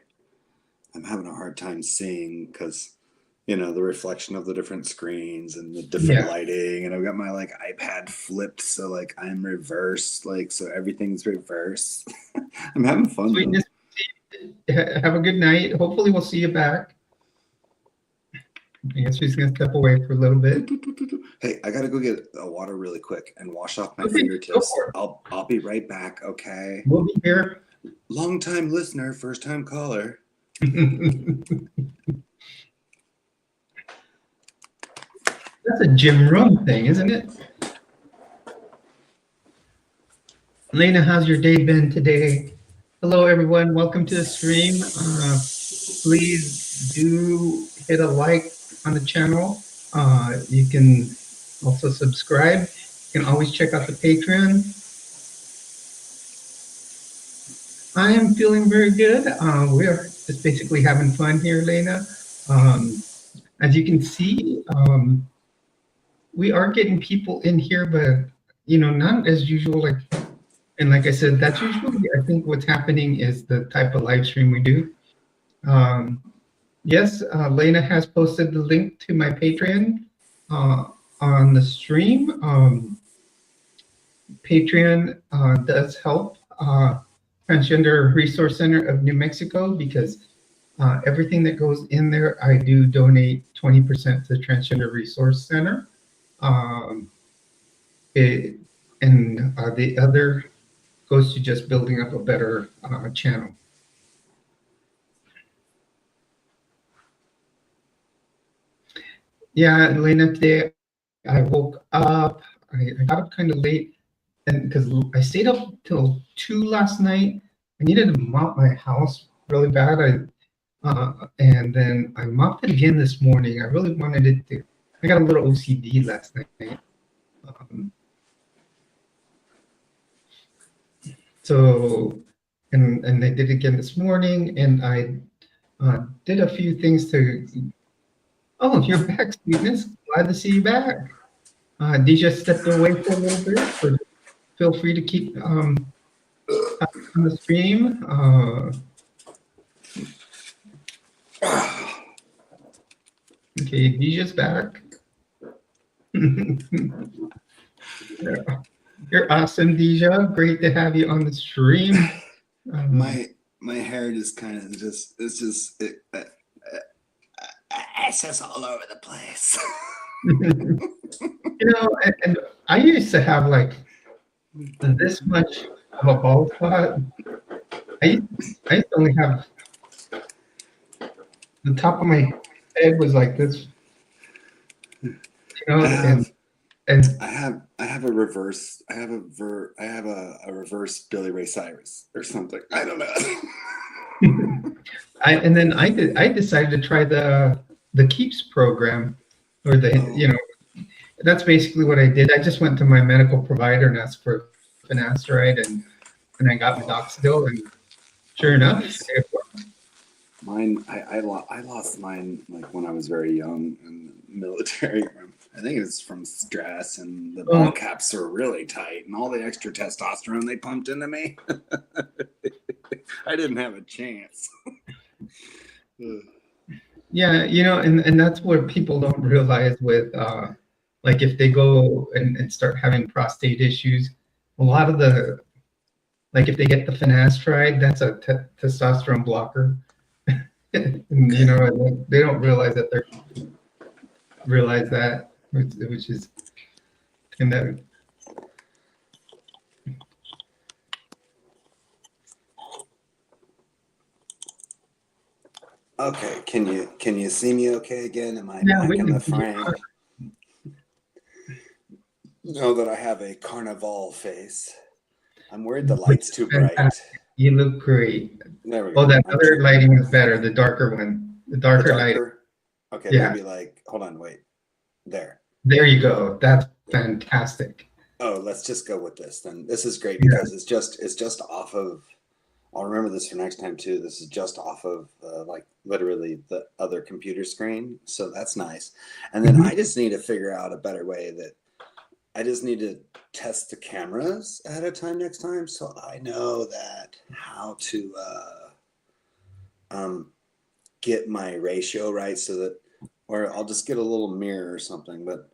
I'm having a hard time seeing because, the reflection of the different screens and the different lighting, and I've got my iPad flipped, so I'm reversed, so everything's reversed. I'm having fun. Sweetness. Have a good night. Hopefully we'll see you back. I guess she's gonna step away for a little bit. Hey, I gotta go get a water really quick and wash off my fingertips. I'll be right back. Okay. We'll be here. Long time listener, first time caller. That's a Jim Rome thing, isn't it? Lena, how's your day been today? Hello, everyone. Welcome to the stream. Please do hit a like on the channel. You can also subscribe. You can always check out the Patreon. I am feeling very good. We are just basically having fun here, Lena. As you can see, we are getting people in here, but not as usual. And like I said, that's usually, I think what's happening is the type of live stream we do. Yes, Lena has posted the link to my Patreon on the stream. Patreon does help Transgender Resource Center of New Mexico, because everything that goes in there, I do donate 20% to the Transgender Resource Center. The other goes to just building up a better channel. Yeah, Elena, today I woke up, I got up kind of late, and because I stayed up till 2 last night. I needed to mop my house really bad. And then I mopped it again this morning. I really wanted it to, I got a little OCD last night. And I did it again this morning, and I did a few things to. Oh, you're back, Sweetness. Glad to see you back. Deeja stepped away for a little bit, but feel free to keep on the stream. Okay, Deeja's back. You're awesome, Deeja. Great to have you on the stream. My hair just kind of it's just all over the place. And I used to have this much of a bald spot. I used to only have the top of my head was like this. I have a reverse. I have a reverse Billy Ray Cyrus or something. I don't know. I decided to try the Keeps program, or that's basically what I did. I just went to my medical provider and asked for finasteride, and I got minoxidil, and sure enough, it worked. Mine, I lost mine when I was very young in the military. I think it was from stress, and the ball caps were really tight, and all the extra testosterone they pumped into me. I didn't have a chance. Yeah, and that's what people don't realize with if they go and start having prostate issues, a lot of the if they get the finasteride, that's a testosterone blocker. And, they don't realize that they're realize that, which is kind of. Okay, can you see me okay again? Am I Yeah, back we in the can. frame? Know that I have a carnival face. I'm worried the Which light's is too bright. fantastic. You look great. There we Oh, go. that other lighting is better. The darker one. The The darker lighting. darker. Okay, Yeah. maybe like, hold on, wait. There. There you go. That's fantastic. Oh, let's just go with this then. This is great Yeah. because it's just off of. I'll remember this for next time too. This is just off of like literally the other computer screen, so that's nice. And then Mhm. I just need to figure out a better way that I just need to test the cameras ahead of time next time, so I know that how to um, get my ratio right, so that, or I'll just get a little mirror or something, but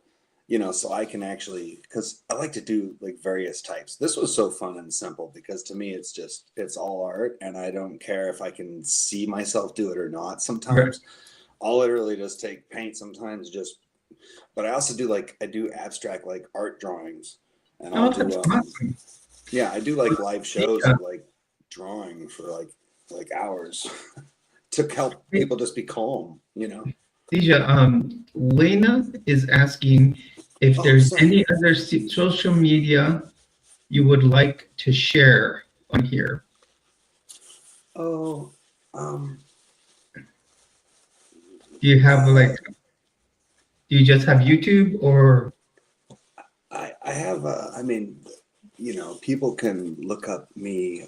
so I can actually, because I like to do like various types. This was so fun and simple because to me it's all art, and I don't care if I can see myself do it or not. Right. Sometimes I'll literally just take paint. Sometimes just, but I also do like I do abstract like art drawings, and I'll Oh, that's do awesome. yeah, I do like live shows Yeah. of like drawing for like hours to help people just be calm. Deja, Lena is asking if Oh, there's sorry. any other social media you would like to share on here. Oh, um, Do you have uh, like, do you just have YouTube or? I have I mean, people can look up me,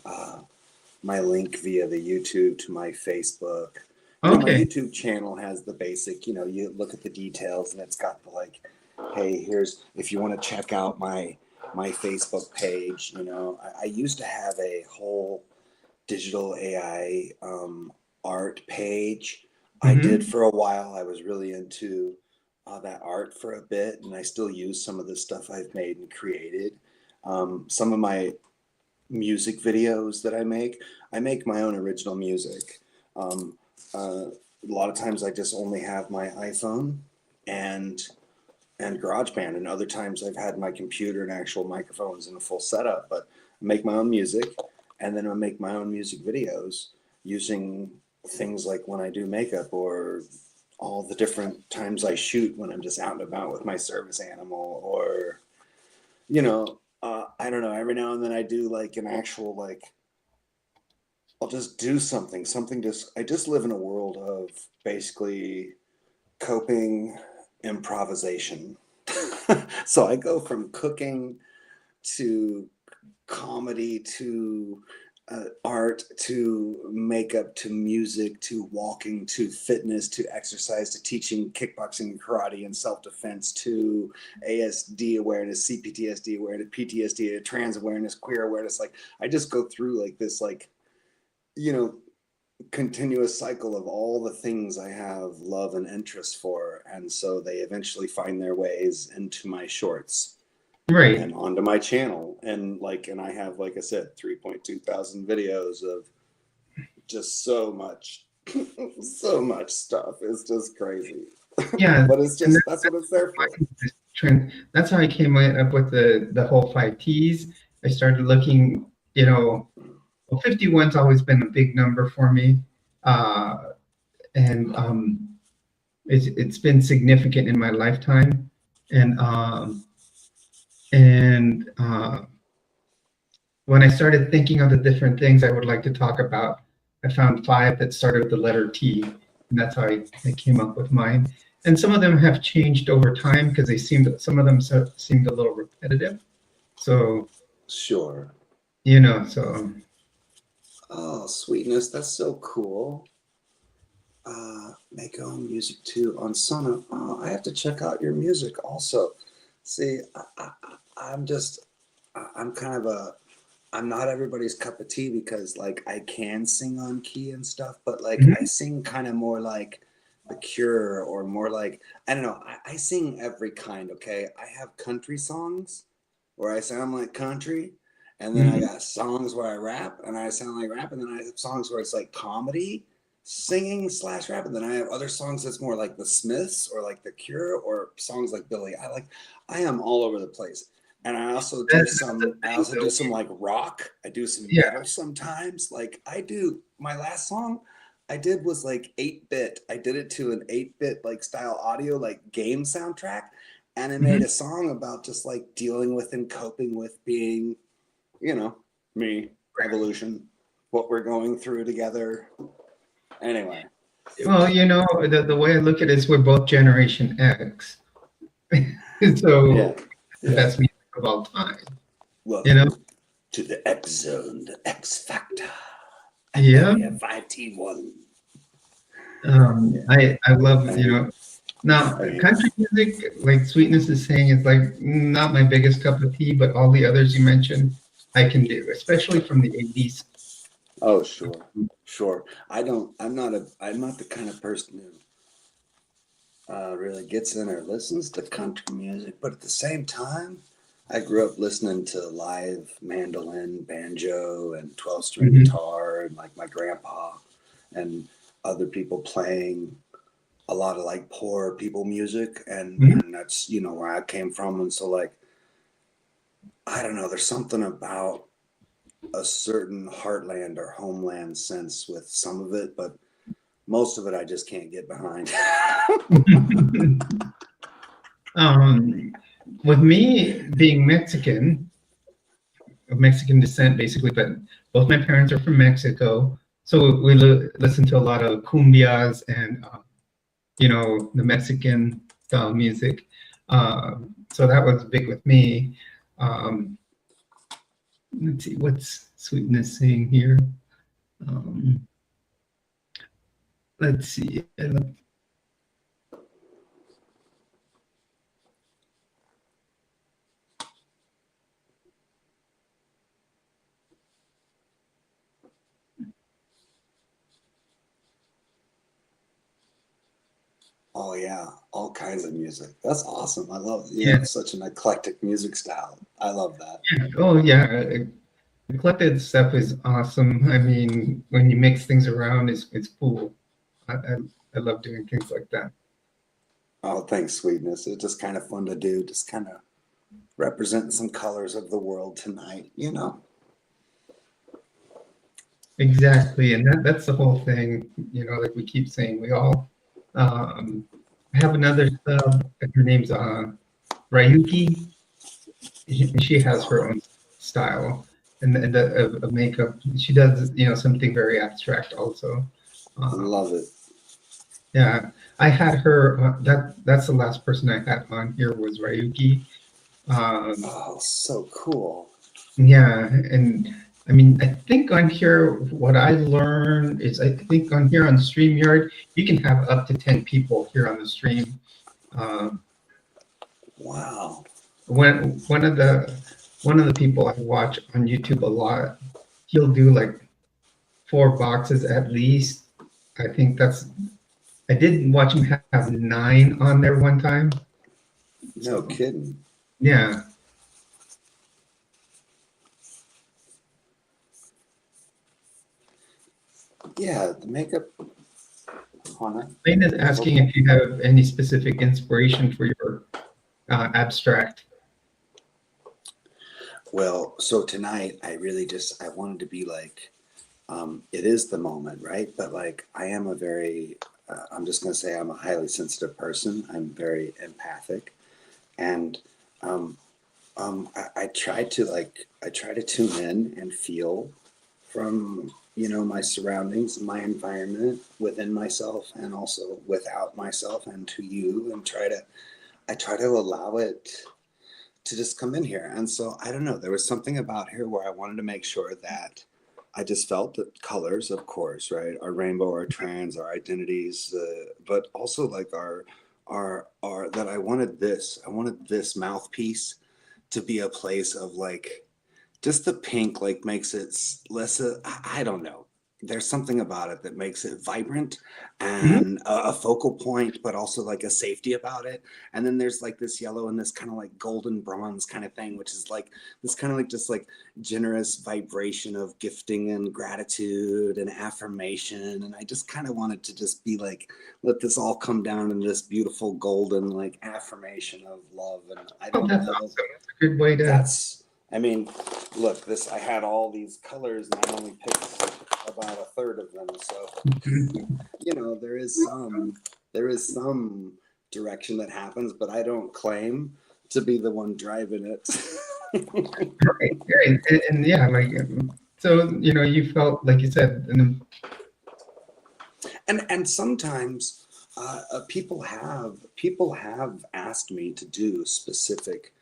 my link via the YouTube to my Facebook. My Okay. YouTube channel has the basic, you look at the details and it's got the like, hey, here's if you want to check out my Facebook page. I used to have a whole digital AI art page. I did Mm-hmm. for a while. I was really into that art for a bit, and I still use some of the stuff I've made and created. Some of my music videos that I make my own original music. Um, a lot of times I just only have my iPhone and GarageBand, and other times I've had my computer and actual microphones and a full setup. But I make my own music, and then I make my own music videos using things like when I do makeup or all the different times I shoot when I'm just out and about with my service animal, or I don't know. Every now and then I do like an actual like I'll just do something. Just I just live in a world of basically coping improvisation. So I go from cooking to comedy to art to makeup to music to walking to fitness to exercise to teaching kickboxing and karate and self-defense to ASD awareness, CPTSD awareness, PTSD, trans awareness, queer awareness. Like I just go through like this like you know continuous cycle of all the things I have love and interest for, and so they eventually find their ways into my shorts Right. and onto my channel, and I have, like I said, 3.2 thousand videos of just so much so much stuff. It's just crazy. Yeah. But it's And just that's what it's there for. that's how I came up with the whole 5 Ts. I started looking, well, 51's always been a big number for me. Uh, and it's been significant in my lifetime. And and when I started thinking of the different things I would like to talk about, I found 5 that started with the letter T, and that's how I came up with mine. And some of them have changed over time because some of them seemed a little repetitive. So, Sure. so Oh, sweetness, that's so cool. Make own music too on Sono. Oh, I have to check out your music also. See, I'm just, I'm kind of I'm not everybody's cup of tea because like I can sing on key and stuff, but like I mhm, sing kind of more like The Cure or more like, I don't know. I sing every kind, okay? I have country songs where I sound like country, and then I mhm, got songs where I rap and I sound like rap, and then I have songs where it's like comedy. singing / rap, and then I have other songs that's more like the Smiths or like the Cure or songs like Billy. I am all over the place. And I also do That's the some thing, though. like rock. I do some Yeah. metal sometimes. Like I do my last song I did was like 8-bit. I did it to an 8-bit like style audio like game soundtrack, and I made Mhm. a song about just like dealing with and coping with being, you know, me, evolution, what we're going through together. Anyway. Well, the way I look at it is we're both Generation X. So Yeah. the Yeah. best music of all time. Welcome to the X Zone, the X Factor. Yeah. Area 5T1. I love, now country music, like Sweetness is saying, is like not my biggest cup of tea, but all the others you mentioned, I can do, especially from the 80s. Oh, sure. I'm not the kind of person who really gets in or listens to country music, but at the same time, I grew up listening to live mandolin, banjo, and 12-string guitar, and like my grandpa and other people playing a lot of like poor people music, and that's where I came from, and so like I don't know, there's something about a certain heartland or homeland sense with some of it, but most of it I just can't get behind. With me being Mexican, of Mexican descent, basically, but both my parents are from Mexico. So we listen to a lot of cumbias and, the Mexican style music. So that was big with me. Um, let's see, what's Sweetness saying here? Um, let's see. Oh yeah, all kinds of music. That's awesome. I love Yeah. such an eclectic music style. I love that. Oh yeah. Eclectic stuff is awesome. I mean, when you mix things around, it's cool. I love doing things like that. Oh, thanks, Sweetness. It's just kind of fun to do. Just kind of representing some colors of the world tonight. Exactly, and that's the whole thing. Like we keep saying, we all have another sub. Her name's Ryuki. She has her own style and of makeup. She does something very abstract also. Love it. Yeah, I had her. That's the last person I had on here was Ryuki. Oh, so cool. Yeah, and I mean, I think on here, what I learned is I think on here on StreamYard, you can have up to 10 people here on the stream. Wow. When one of the people I watch on YouTube a lot, he'll do like 4 boxes at least. I think I did watch him have 9 on there one time. No kidding. Yeah. Yeah, the makeup on it. Lane is asking if you have any specific inspiration for your abstract. Well, so tonight I wanted to be like, it is the moment, right? But like, I am I'm just going to say I'm a highly sensitive person. I'm very empathic. And I try to tune in and feel from, my surroundings, my environment within myself and also without myself and to you, and I try to allow it to just come in here. And so I don't know, there was something about here where I wanted to make sure that I just felt that colors, of course, right, our rainbow, our trans, our identities, but also like our that I wanted this mouthpiece to be a place of like just the pink, like makes it less I don't know, there's something about it that makes it vibrant Mhm. and a focal point, but also like a safety about it. And then there's like this yellow and this kind of like golden bronze kind of thing, which is like this kind of like just like generous vibration of gifting and gratitude and affirmation. And I just kind of wanted to just be like, let this all come down in this beautiful golden like affirmation of love. And I Oh, don't that's know, awesome. That's a good way to. that's, I mean, look, this, I had all these colors and I only picked about a third of them. So, you know, there is some direction that happens, but I don't claim to be the one driving it. Right, right. And yeah, like, so, you felt, like you said, and And sometimes people have asked me to do specific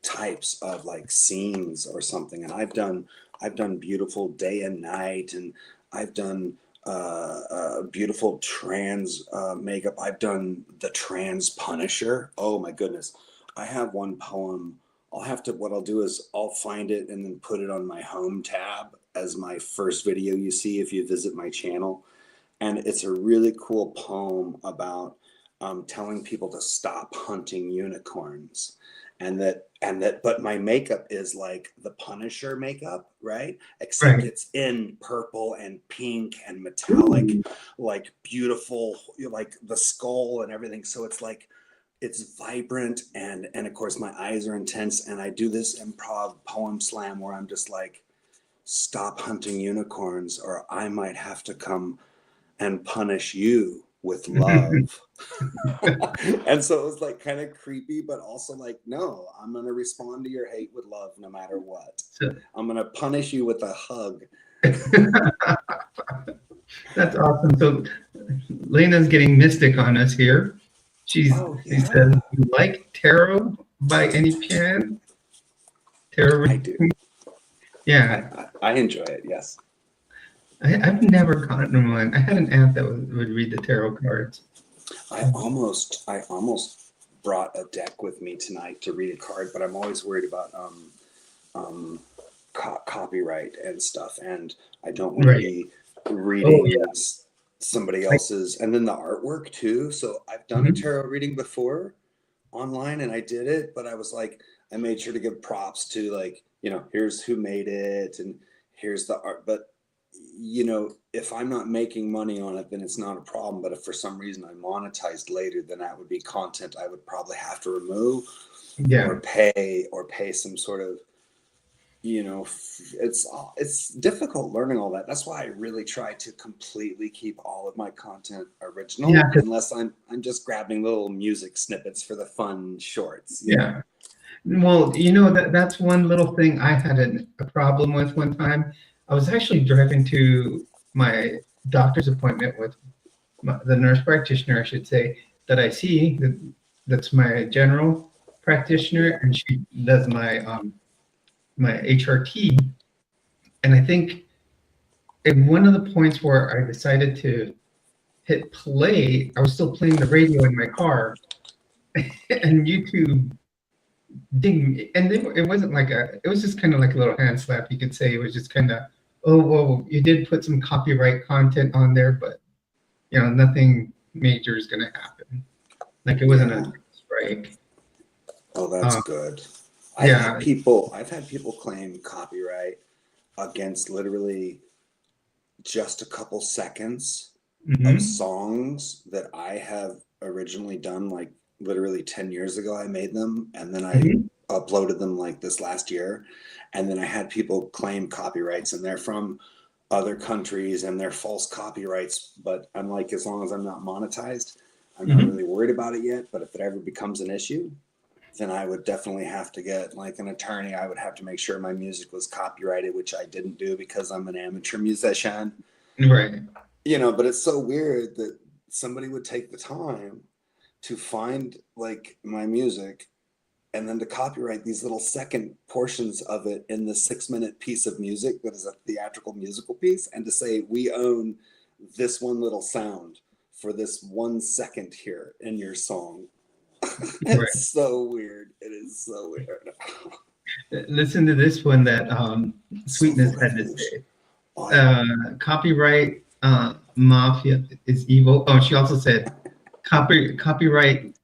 types of like scenes or something, and I've done beautiful day and night, and I've done beautiful trans makeup. I've done the trans Punisher. Oh my goodness, I have one poem. I'll have to, what I'll do is I'll find it and then put it on my home tab as my first video you see if you visit my channel. And it's a really cool poem about telling people to stop hunting unicorns, but my makeup is like the Punisher makeup, right? Except right. it's in purple and pink and metallic, like beautiful, like the skull and everything. So it's like it's vibrant, and of course my eyes are intense, and I do this improv poem slam where I'm just like, stop hunting unicorns or I might have to come and punish you with love. And so it was like kind of creepy, but also like, no, I'm going to respond to your hate with love no matter what. So I'm going to punish you with a hug. that's awesome. So Lena's getting mystic on us here. Oh, She says, yeah, "You like tarot by any chance?" Tarot. I do. Yeah, I enjoy it. Yes. I've never gotten one. I had an aunt that would read the tarot cards. I almost brought a deck with me tonight to read a card, but I'm always worried about um, copyright and stuff, and I don't want to Right. be Oh reading yeah. somebody Like, else's, and then the artwork too. So I've done a mhm. tarot reading before online, and I did it, but I was like, I made sure to give props to, like, here's who made it, and here's the art. But if I'm not making money on it, then it's not a problem. But if for some reason I monetized later, then that would be content I would probably have to remove Yeah. or pay some sort of, it's difficult learning all that. That's why I really try to completely keep all of my content Yeah. original, unless I'm just grabbing little music snippets for the fun shorts. Yeah. Well, that's one little thing I had a problem with one time. I was actually driving to my doctor's appointment with the nurse practitioner, I should say, that I see. That's my general practitioner, Yeah. and she does my HRT. And I think at one of the points where I decided to hit play, I was still playing the radio in my car, and YouTube ding, and it wasn't like it was just kind of like a little hand slap, you could say. It was just kind of, oh, whoa, you did put some copyright content on there, but nothing major is gonna happen. Like it wasn't a Yeah. strike. Oh, that's Um, good. yeah. I've had people claim copyright against literally just a couple seconds of Hmm. songs that I have originally done, like literally 10 years ago. I made them, and then I Hmm. uploaded them like this last year. And then I had people claim copyrights, and they're from other countries and they're false copyrights. But I'm like, as long as I'm not monetized, I'm not Hmm. really worried about it yet. But if it ever becomes an issue, then I would definitely have to get like an attorney. I would have to make sure my music was copyrighted, which I didn't do because I'm an amateur musician. Right. But it's so weird that somebody would take the time to find like my music and then to copyright these little second portions of it in the 6-minute piece of music that is a theatrical musical piece, and to say we own this one little sound for this 1 second here in your song. Right. It's so weird. It is so weird. Listen to this one that So Sweetness full had to revolution. say. Copyright mafia is evil. Oh, she also said copyright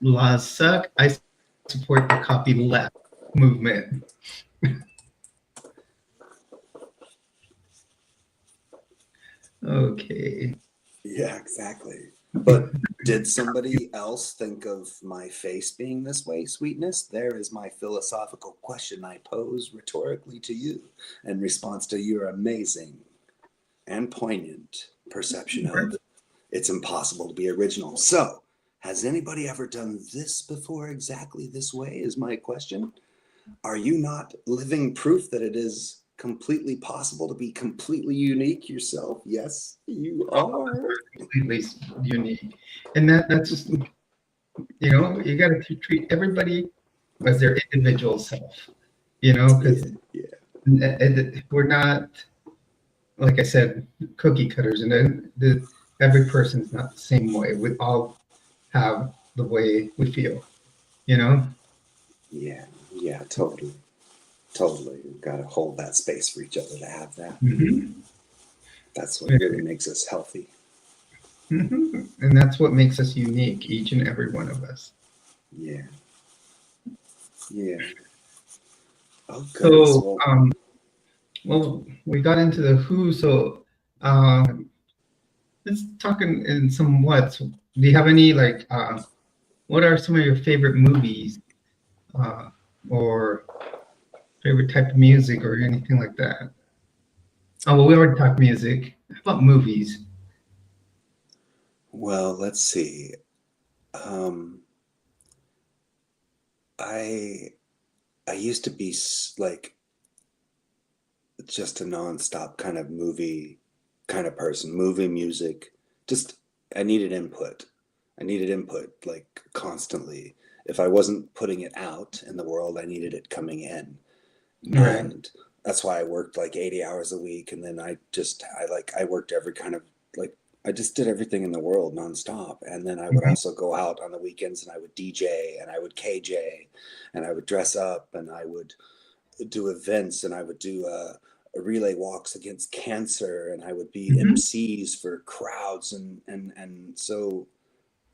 laws suck. I support the copy left movement. Okay. Yeah, exactly. But did somebody else think of my face being this way, Sweetness? There is my philosophical question I pose rhetorically to you in response to your amazing and poignant perception of it's impossible to be original. So, has anybody ever done this before exactly this way? Is my question. Are you not living proof that it is completely possible to be completely unique yourself? Yes, you are. Completely unique, and that's just, you know, you got to treat everybody as their individual self, you know, because Yeah, yeah. we're not, like I said, cookie cutters, and then every person's not the same way. We all have the way we feel, you know. Yeah, yeah, totally. Totally. We've got to hold that space for each other to have that. Hmm. That's what really makes us healthy. Hmm. And that's what makes us unique, each and every one of us. Yeah. Yeah. Oh, goodness. So, Well, well, we got into the who, so um, let's talk in some what. So do you have any like what are some of your favorite movies uh, or favorite type of music or anything like that? Oh, well, we already talked music. How about movies? well, let's see. Um, I I used to be like just a nonstop kind of movie kind of person. Movie music. Just I needed input. I needed input like constantly. If I wasn't putting it out in the world, I needed it coming in. Right. And that's why I worked like 80 hours a week. And then I worked every kind of like, I just did everything in the world nonstop. And then I would Mhm. also go out on the weekends and I would DJ and I would KJ and I would dress up and I would do events and I would do relay walks against cancer and I would be Mhm. MCs for crowds and so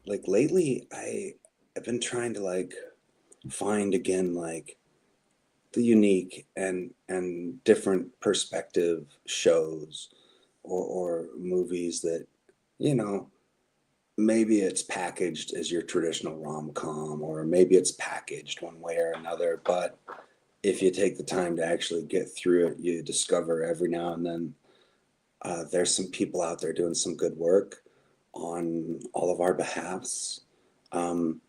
like lately I've been trying to like find again like the unique and different perspective shows or movies that you know maybe it's packaged as your traditional rom-com or maybe it's packaged one way or another, but if you take the time to actually get through it you discover every now and then there's some people out there doing some good work on all of our behalfs, um,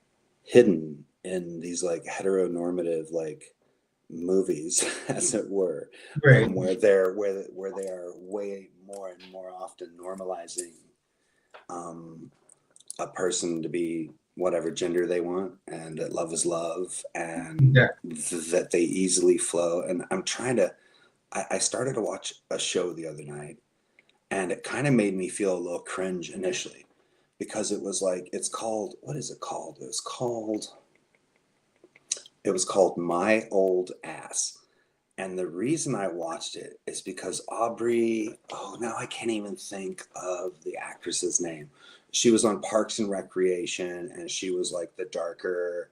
hidden in these like heteronormative like movies, as it were, Right. where they are way more and more often normalizing um, a person to be whatever gender they want, and that love is love, and Yeah. that they easily flow. And I'm trying to. I started to watch a show the other night, and it kind of made me feel a little cringe initially because it was like it's called what is it called? It was called My Old Ass. And the reason I watched it is because Aubrey, oh, now I can't even think of the actress's name. She was on Parks and Recreation and she was like the darker,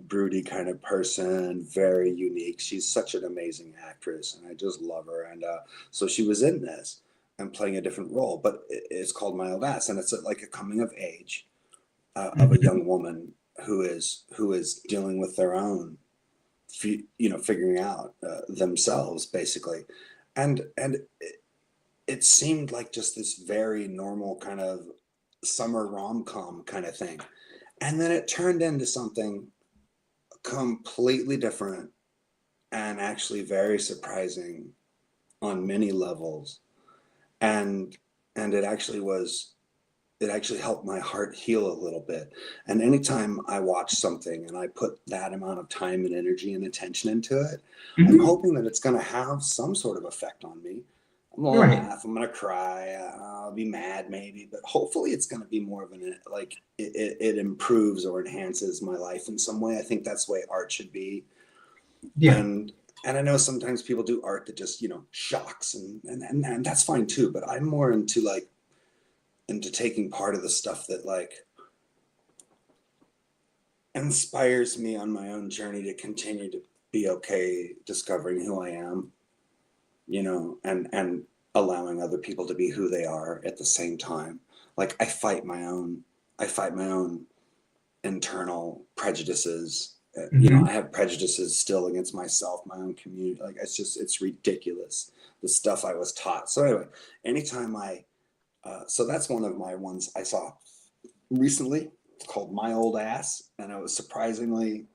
broody kind of person, very unique. She's such an amazing actress and I just love her. And so she was in this and playing a different role, but it's called My Old Ass. And it's like a coming of age of a Mhm. young woman who is dealing with their own figuring out themselves basically, and it seemed like just this very normal kind of summer rom-com kind of thing, and then it turned into something completely different and actually very surprising on many levels, and it actually helped my heart heal a little bit. And anytime I watch something and I put that amount of time and energy and attention into it, I'm Mhm. hoping that it's going to have some sort of effect on me. I'm going to Right. laugh, I'm going to cry, I'll be mad maybe, but hopefully it's going to be more of like it improves or enhances my life in some way. I think that's the way art should be. Yeah. And And I know sometimes people do art that just, shocks and that's fine too, but I'm more into taking part of the stuff that like inspires me on my own journey to continue to be okay discovering who I am, and allowing other people to be who they are at the same time. Like I fight my own internal prejudices. I have prejudices still against myself, my own community. Like it's ridiculous, the stuff I was taught. So anyway, anytime so that's one of my ones I saw recently. It's called My Old Ass, and it was surprisingly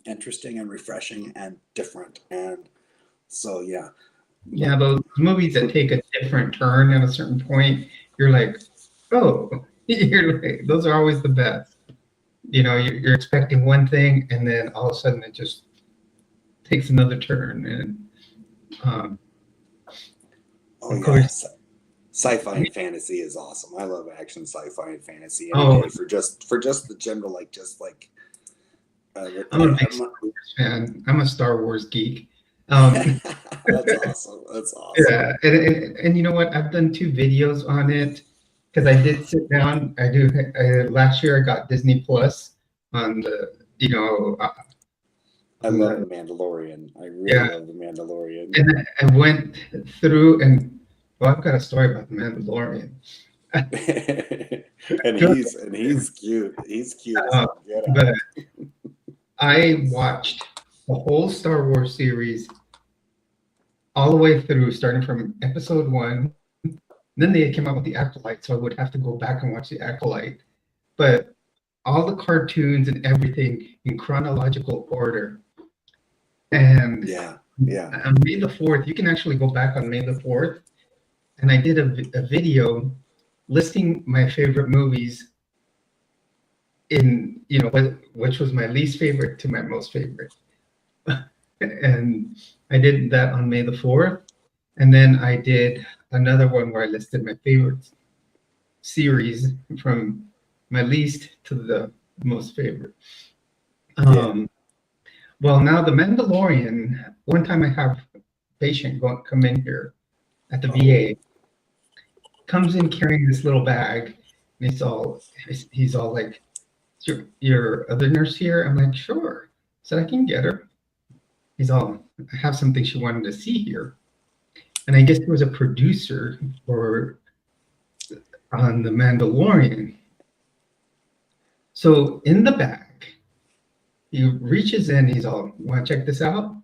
interesting and refreshing and different. And so yeah. Yeah, those movies that take a different turn at a certain point, you're like, oh, you're like, those are always the best. You're expecting one thing, and then all of a sudden it just takes another turn. And Oh of yeah, course, sci-fi and fantasy is awesome. I love action, sci-fi, and fantasy any oh, day for just the general I'm a big Star Wars fan. I'm a Star Wars geek. That's awesome. That's awesome. Yeah, and you know what? I've done 2 videos on it because I did sit down. Last year I got Disney Plus on I love The Mandalorian. I really love The Mandalorian. and I went through I've got a story about the Mandalorian. and he's cute. He's cute as hell. But I watched the whole Star Wars series all the way through, starting from episode 1. Then they came out with the Acolyte, so I would have to go back and watch the Acolyte. But all the cartoons and everything in chronological order. And on May the 4th, you can actually go back on May the 4th, and I did a video listing my favorite movies in, which was my least favorite to my most favorite. And I did that on May the 4th. And then I did another one where I listed my favorite series from my least to the most favorite. Well, now The Mandalorian, one time I have a patient come in here at the VA, comes in carrying this little bag, and he's all like, your other nurse here? I'm like, sure. So I can get her. He's all, I have something she wanted to see here. And I guess there was a producer on The Mandalorian. So in the bag, he reaches in, he's all, want to check this out?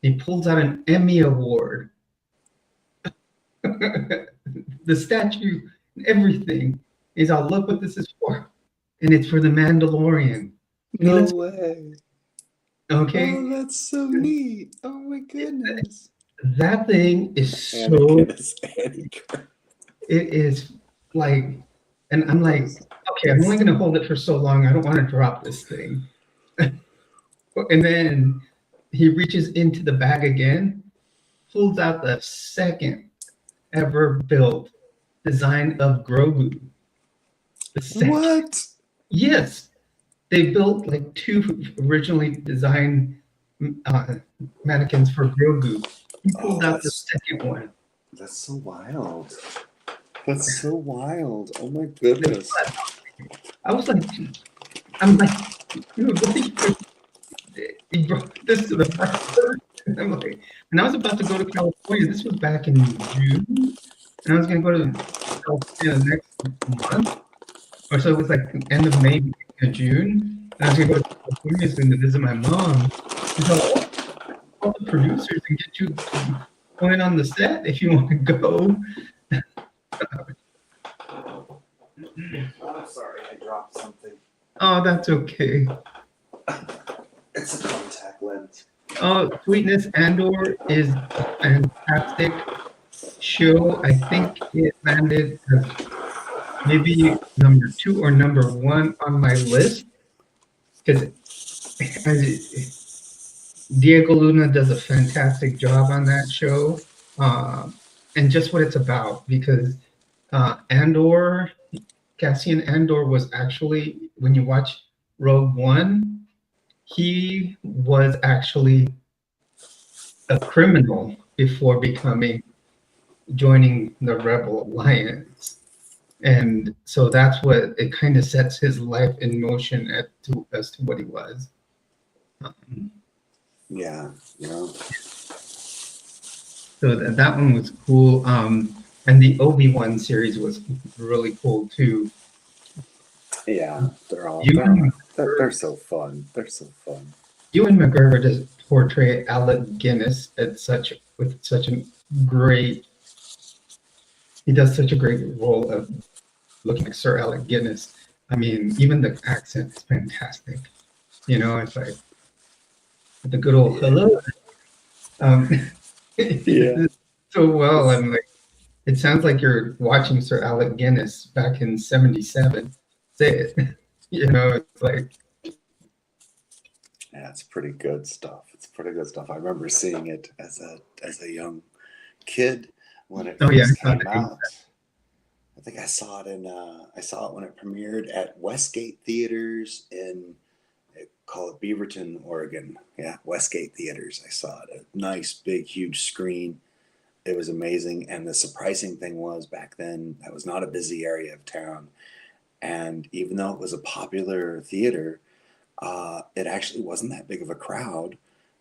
He pulls out an Emmy Award. The statue, everything. He's all, look what this is for. And it's for The Mandalorian. No way. Okay. Oh, that's so neat. Oh my goodness. That thing is it is like, and I'm like, okay, I'm only going to hold it for so long. I don't want to drop this thing. And then he reaches into the bag again, pulls out the second ever built design of Grogu. What? Yes. They built like 2 originally designed mannequins for Grogu. He pulled out the second one. That's so wild. That's so wild. Oh my goodness. I'm like, he brought this to the park. I'm like, and I was about to go to California. This was back in June. And I was going to go to California next month. Or so it was like the end of May, June. And I was going to go to California soon to visit my mom. So all the producers and get you going on the set if you want to go. I'm sorry, I dropped something. Oh, that's okay. It's a contact lens. Oh, Sweetness Andor is a fantastic show. I think it landed maybe number 2 or number 1 on my list because Diego Luna does a fantastic job on that show, and just what it's about. Because Cassian Andor was actually, when you watch Rogue One, he was actually a criminal before joining the Rebel Alliance. And so that's what it kind of sets his life in motion as to what he was. Um, Yeah, yeah, so that one was cool. And the Obi-Wan series was really cool too. yeah. They're all Ewan they're McGregor, so fun. They're so fun. Ewan McGregor does portray Alec Guinness at such a great. He does such a great role of looking like Sir Alec Guinness. I mean, even the accent is fantastic. You know, it's like the good old hello. Yeah, Um, he did yeah. it so well. It's I'm like, it sounds like you're watching Sir Alec Guinness back in '77. Say it. You know, it's like, yeah, it's pretty good stuff. It's pretty good stuff. I remember seeing it as a young kid when it oh yeah, first I found came it. out. I think I saw it when it premiered at Westgate Theaters in call it Beaverton, Oregon. Yeah, Westgate Theaters. I saw it. A nice, big, huge screen. It was amazing. And the surprising thing was back then that was not a busy area of town. And even though it was a popular theater, it actually wasn't that big of a crowd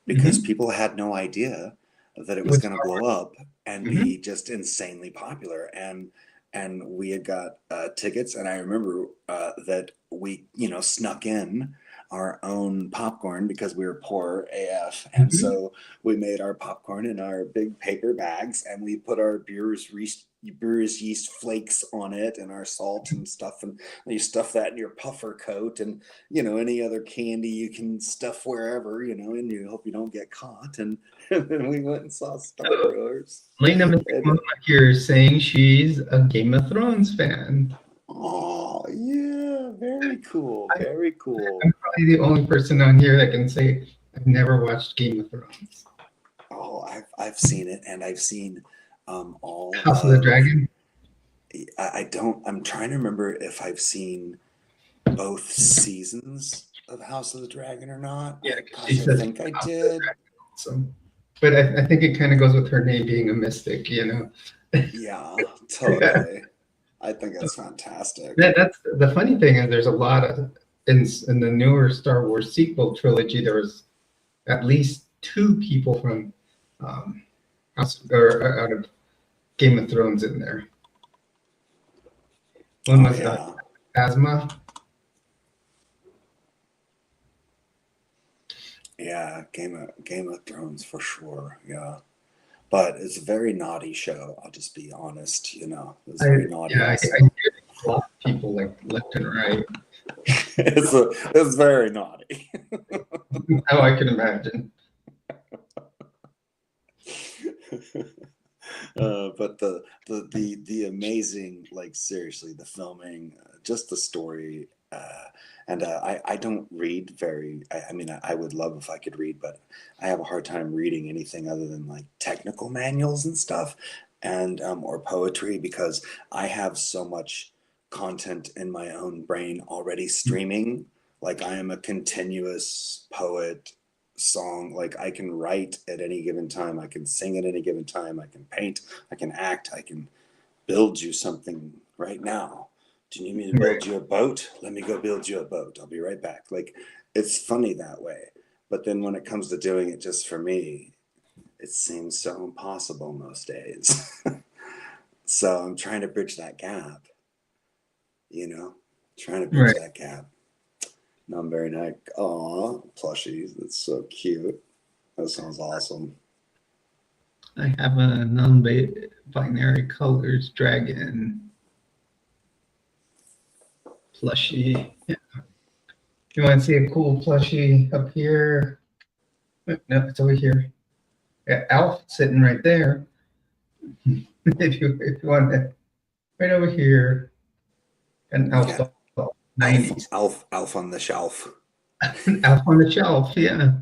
because Mm-hmm. people had no idea that it It was was going to blow up and mm-hmm. be just insanely popular. And we had got tickets, and I remember that we snuck in our own popcorn because we were poor AF, and Mm-hmm. so we made our popcorn in our big paper bags, and we put our brewer's yeast flakes on it, and our salt and stuff, and you stuff that in your puffer coat, and any other candy you can stuff wherever, and you hope you don't get caught, and, and then we went and saw Star So, Wars. Lena And McMahon here is saying she's a Game of Thrones fan. oh, yeah, very cool, very cool. I'm probably the only person on here that can say I've never watched Game of Thrones. Oh, I've seen it, and I've seen all House of the of. Dragon. I don't. I'm trying to remember if I've seen both seasons of House of the Dragon or not. Yeah, because she Gosh, I says think I House of the did. Dragon. So, but I think it kind of goes with her name being a mystic. You know. Yeah, totally. I think that's fantastic. That's the funny thing is there's a lot of in the newer Star Wars sequel trilogy. There was at least two people from House or out of Game of Thrones in there. One Oh was yeah, Asma. yeah. Game of Thrones for sure. Yeah. But it's a very naughty show. I'll just be honest. It's I very naughty yeah, I also. hear a lot of people like left and right. It's very naughty. How I can imagine. But the amazing, like seriously, the filming, just the story, and I don't read very. I mean, I would love if I could read, but I have a hard time reading anything other than like technical manuals and stuff, and or poetry because I have so much content in my own brain already streaming. Like I am a continuous poet song. Like I can write at any given time, I can sing at any given time, I can paint, I can act, I can build you something right now. Do you need me to Right. build you a boat? Let me go build you a boat. I'll be right back. Like it's funny that way, but then when it comes to doing it just for me, it seems so impossible most days. So I'm trying to bridge that gap, you know trying to bridge Right. that gap. No, I'm very nice. Aw, plushies, that's so cute. That sounds awesome. I have a non-binary colors dragon plushie. Yeah. You want to see a cool plushie up here? No, it's over here. Yeah, Alf sitting right there. If you want that, right over here, an You Alf got doll, Alf, 90s. Alf on the shelf. Alf on the shelf, yeah.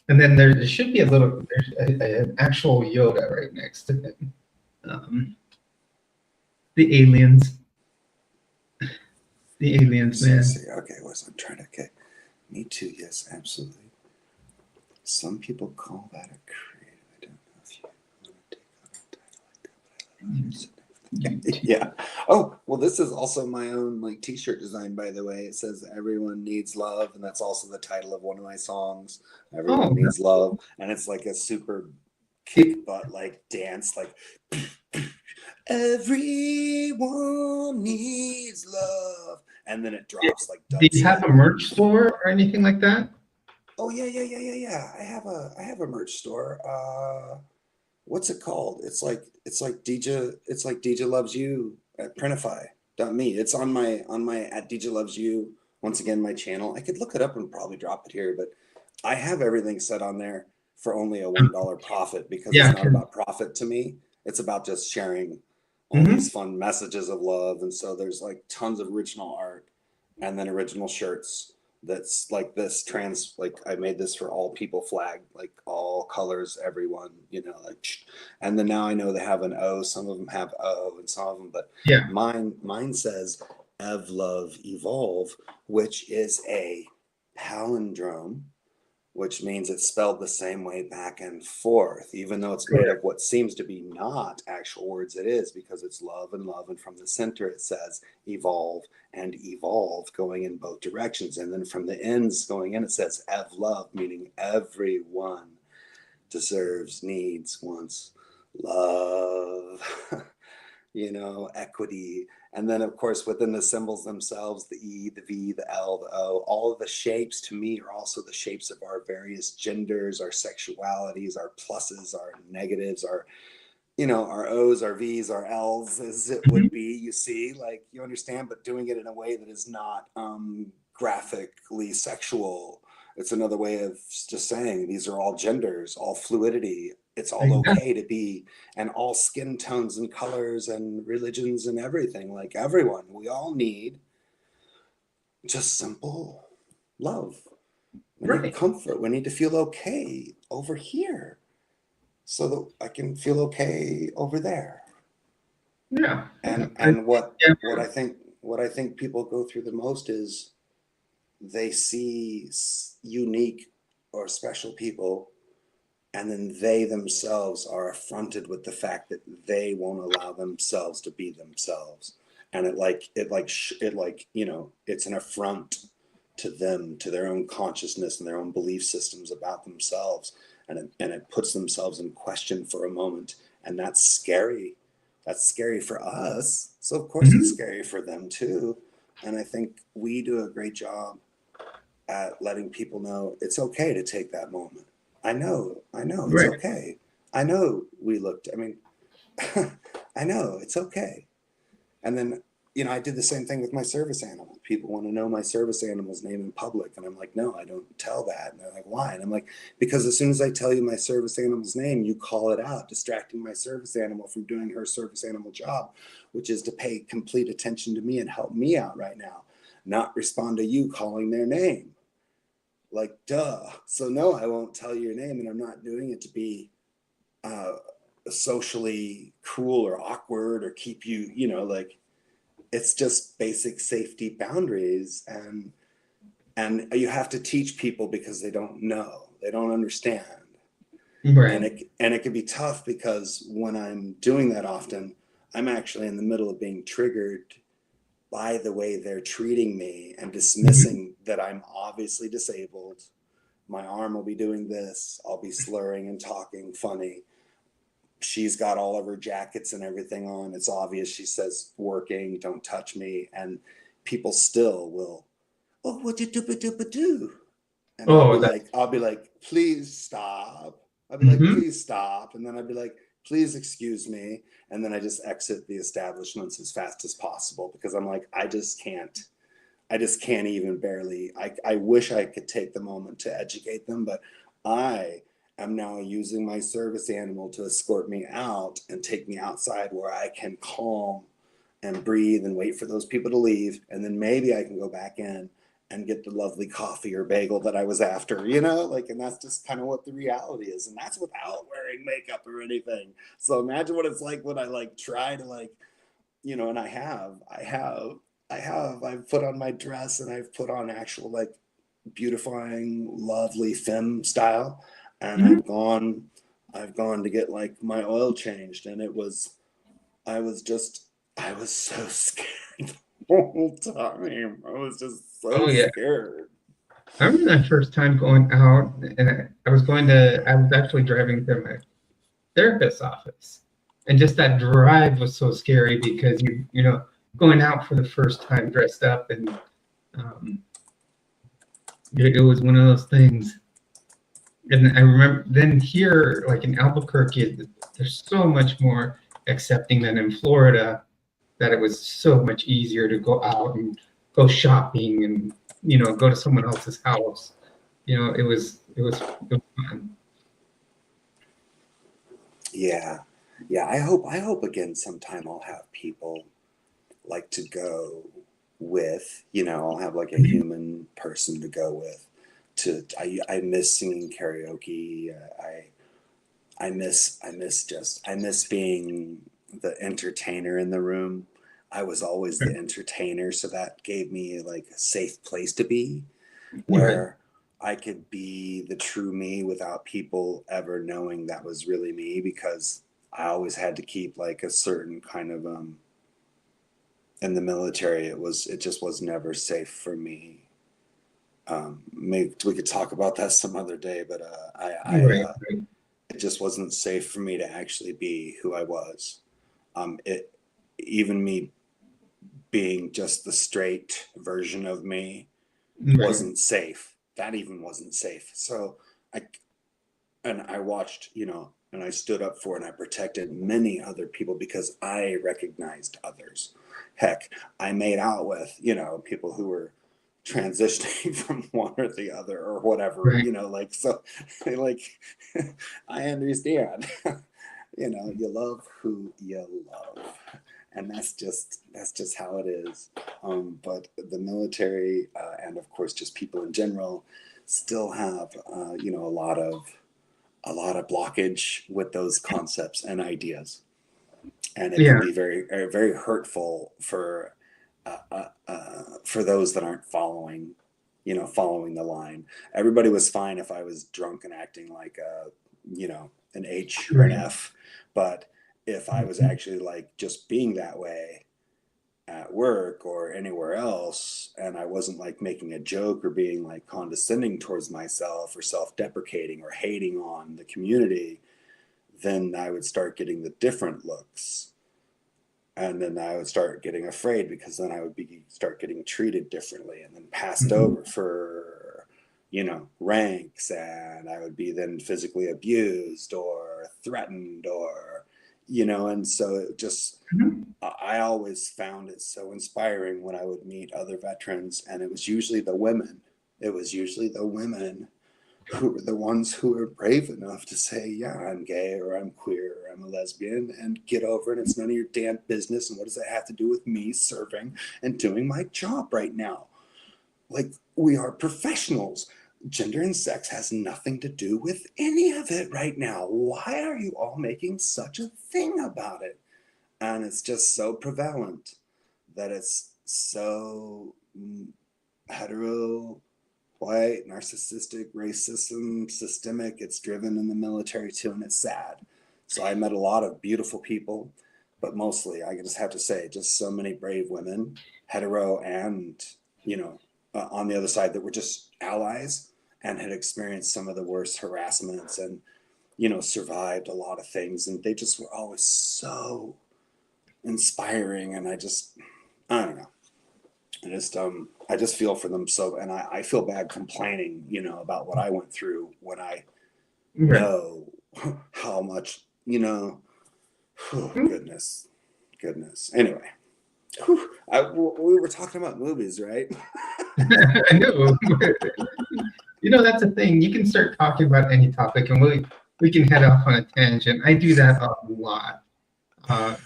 And then there should be an actual Yoda right next to him. The aliens, the aliens, See, man. okay, I'm trying to get Me too. Yes, absolutely. Some people call that a creative. I don't know if you want to take on a title like that, but I love it. Yeah. Oh, well, this is also my own like t-shirt design, by the way. It says "Everyone Needs Love," and that's also the title of one of my songs. Everyone Oh, needs love, and it's like a super kick butt like dance, like everyone needs love, and then it drops like do you have dubstep. a merch store or anything like that? Oh yeah. I have a merch store. What's it called? It's like Deeja Loves You at Printify.me. It's on my at Deeja Loves You. Once again, my channel. I could look it up and probably drop it here, but I have everything set on there for only a $1 profit because it's Yeah. not about profit to me. It's about just sharing all Mm-hmm. these fun messages of love. And so there's like tons of original art and then original shirts that's like this trans, like I made this for all people flag, like all colors, everyone, you know, like, and then now I know they have an O, some of them have O and some of them, but Yeah. mine says Ev Love Evolve, which is a palindrome, which means it's spelled the same way back and forth, even though it's made of what seems to be not actual words. It is, because it's love and love. And from the center, it says evolve and evolve, going in both directions. And then from the ends going in, it says ev love, meaning everyone deserves, needs, wants love. You know, equity. And then, of course, within the symbols themselves, the E, the V, the L, the O, all of the shapes to me are also the shapes of our various genders, our sexualities, our pluses, our negatives, our, you know, our O's, our V's, our L's, as it Mm-hmm. would be, you see, like, you understand, but doing it in a way that is not graphically sexual. It's another way of just saying these are all genders, all fluidity. It's all Exactly. okay to be, and all skin tones and colors and religions and everything. Like everyone, we all need just simple love. We need Right. comfort. We need to feel okay over here so that I can feel okay over there. Yeah. Yeah. And Yeah. what I think people go through the most is they see unique or special people, and then they themselves are affronted with the fact that they won't allow themselves to be themselves, and you know, it's an affront to them, to their own consciousness and their own belief systems about themselves, and it puts themselves in question for a moment, and that's scary. That's scary for us, so of course it's Mm-hmm. scary for them too. And I think we do a great job at letting people know it's okay to take that moment. I know, it's Right. okay. I know we looked, I mean, I know it's okay. And then, you know, I did the same thing with my service animal. People want to know my service animal's name in public. And I'm like, no, I don't tell that. And they're like, why? And I'm like, because as soon as I tell you my service animal's name, you call it out, distracting my service animal from doing her service animal job, which is to pay complete attention to me and help me out right now, not respond to you calling their name. Like, duh. So no, I won't tell you your name, and I'm not doing it to be uh, socially cruel or awkward or keep you, you know, like, it's just basic safety boundaries. And you have to teach people because they don't know, they don't understand. Right. And it can be tough because when I'm doing that often, I'm actually in the middle of being triggered by the way they're treating me and Mm-hmm. dismissing that I'm obviously disabled. My arm will be doing this, I'll be slurring and talking funny. She's got all of her jackets and everything on. It's obvious she says working, don't touch me. And people still will, oh, what you do? And Oh, that. I'll be like, please stop. I'll be like, Mm-hmm. please stop. And then I'd be like, please excuse me. And then I just exit the establishments as fast as possible because I'm like, I just can't even barely. I wish I could take the moment to educate them, but I am now using my service animal to escort me out and take me outside where I can calm and breathe and wait for those people to leave. And then maybe I can go back in and get the lovely coffee or bagel that I was after, you know, like, and that's just kind of what the reality is. And that's without wearing makeup or anything. So imagine what it's like when I like try to like, you know, and I've put on my dress and I've put on actual like beautifying, lovely femme style, and Mhm. I've gone to get like my oil changed, and I was so scared the whole time. I was just so Oh yeah. scared. I remember that first time going out, and I was actually driving to my therapist's office, and just that drive was so scary because you know, going out for the first time dressed up, and um, it was one of those things. And I remember then here, like in Albuquerque, there's so much more accepting than in Florida, that it was so much easier to go out and go shopping and, you know, go to someone else's house. You know, it was fun. Yeah, yeah. I hope again sometime I'll have people like to go with. You know, I'll have like a Mhm. human person to go with. I miss singing karaoke. I miss being the entertainer in the room. I was always the entertainer, so that gave me like a safe place to be Right. where I could be the true me without people ever knowing that was really me, because I always had to keep like a certain kind of in the military it just was never safe for me. Maybe we could talk about that some other day, but Right. Right. it just wasn't safe for me to actually be who I was. It even me being just the straight version of me Right. wasn't safe. That even wasn't safe. So I I watched, you know, and I stood up for and I protected many other people because I recognized others. Heck, I made out with, you know, people who were transitioning from one or the other or whatever, Right. you know, like so like I understand. You know, you love who you love. And that's just how it is. But the military and of course just people in general still have you know, a lot of blockage with those concepts and ideas, and it can Yeah. be very hurtful for those that aren't following, you know, following the line. Everybody was fine if I was drunk and acting like a, you know, an H or an Right. F, but if I was Mhm. actually like just being that way at work or anywhere else, and I wasn't like making a joke or being like condescending towards myself or self-deprecating or hating on the community, then I would start getting the different looks, and then I would start getting afraid because then I would be start getting treated differently and then passed Mhm. over for, you know, ranks, and I would be then physically abused or threatened or, you know, and so it just Mhm. I always found it so inspiring when I would meet other veterans, and it was usually the women. It was usually the women who were the ones who were brave enough to say, "Yeah, I'm gay or I'm queer or I'm a lesbian," and get over it. It's none of your damn business. And what does that have to do with me serving and doing my job right now? Like, we are professionals. Gender and sex has nothing to do with any of it right now. Why are you all making such a thing about it? And it's just so prevalent that it's so hetero, white, narcissistic, racism, systemic. It's driven in the military too, and it's sad. So I met a lot of beautiful people, but mostly I just have to say, just so many brave women, hetero and, you know, on the other side, that were just allies and had experienced some of the worst harassments and, you know, survived a lot of things, and they just were always so inspiring. And I don't know, I just feel for them. So, and I feel bad complaining, you know, about what I went through when I Right. know how much, you know. Mhm. Goodness, anyway. We were talking about movies, right? I know. You know, that's the thing. You can start talking about any topic, and we can head off on a tangent. I do that a lot.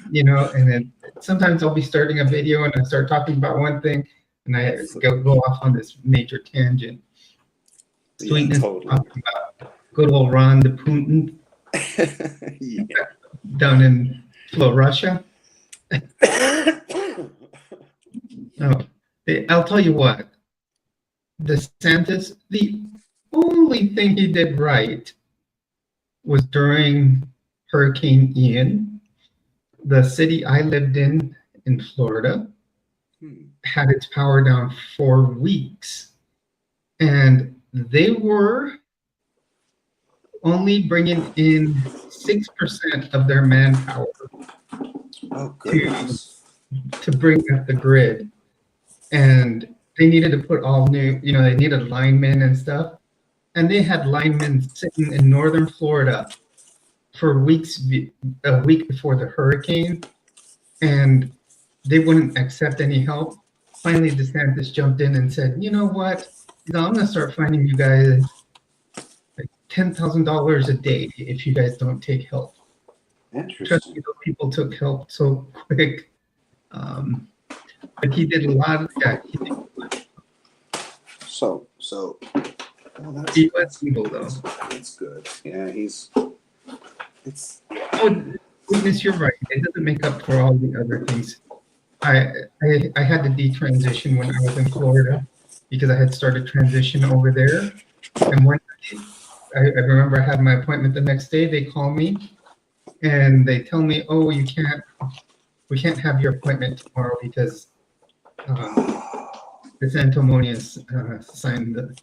You know, and then sometimes I'll be starting a video and I start talking about one thing, and I go off on this major tangent. Yeah, Sweetness, totally. talking about good old Ron de Putin Yeah. down in Russia. Oh, I'll tell you what. DeSantis, the only thing he did right was during Hurricane Ian. The city I lived in Florida, had its power down for weeks. And they were only bringing in 6% of their manpower Oh, goodness. to bring up the grid. And they needed to put all new, they needed linemen and stuff. And they had linemen sitting in northern Florida for weeks, a week before the hurricane, and they wouldn't accept any help. Finally, DeSantis jumped in and said, you know what? I'm going to start finding you guys like $10,000 a day if you guys don't take help. Trust me, those people took help so quick. But he did a lot of, he did. He was evil, though. That's good. Yeah, Goodness, you're right. It doesn't make up for all the other things. I had to detransition when I was in Florida because I had started transition over there. And when I remember I had my appointment the next day, they call me and they tell me, oh, we can't have your appointment tomorrow because the Santomonians signed the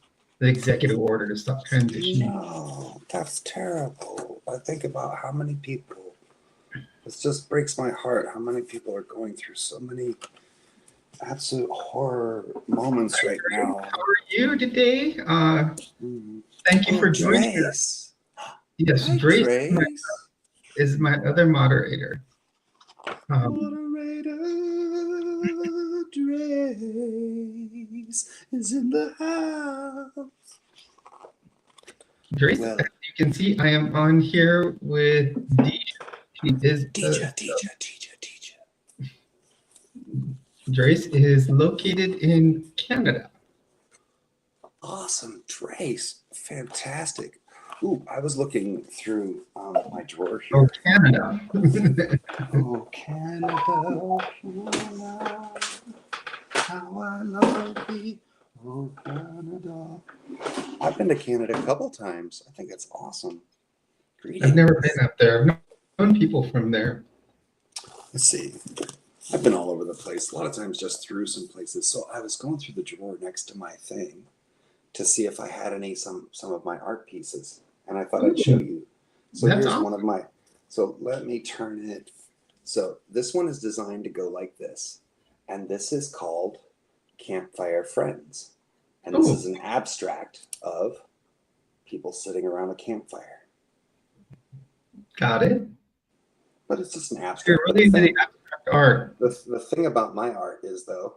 executive order to stop transitioning. No, that's terrible. I think about how many people, it just breaks my heart how many people are going through so many absolute horror moments right now. How are you today? Thank you for joining us. Yes, Hi, Drace is my other moderator. Moderator Drace is in the house. Drace, as you can see, I am on here with Deeja. She is Deeja. Drace is located in Canada. Awesome, Drace. Fantastic. Ooh, I was looking through my drawer here. Oh, Canada. Oh, Canada, oh, Canada, how I love thee. Oh, Canada. I've been to Canada a couple times. I think it's awesome. Greetings. I've never been up there. I've known people from there. Let's see. I've been all over the place. A lot of times just through some places. So I was going through the drawer next to my thing to see if I had some of my art pieces. And I thought I'd show you. So here's awesome. One of my, so let me turn it. So this one is designed to go like this. And this is called Campfire Friends. And this is an abstract of people sitting around a campfire. Got it. But it's just an abstract. You're really the abstract art. The thing about my art is, though,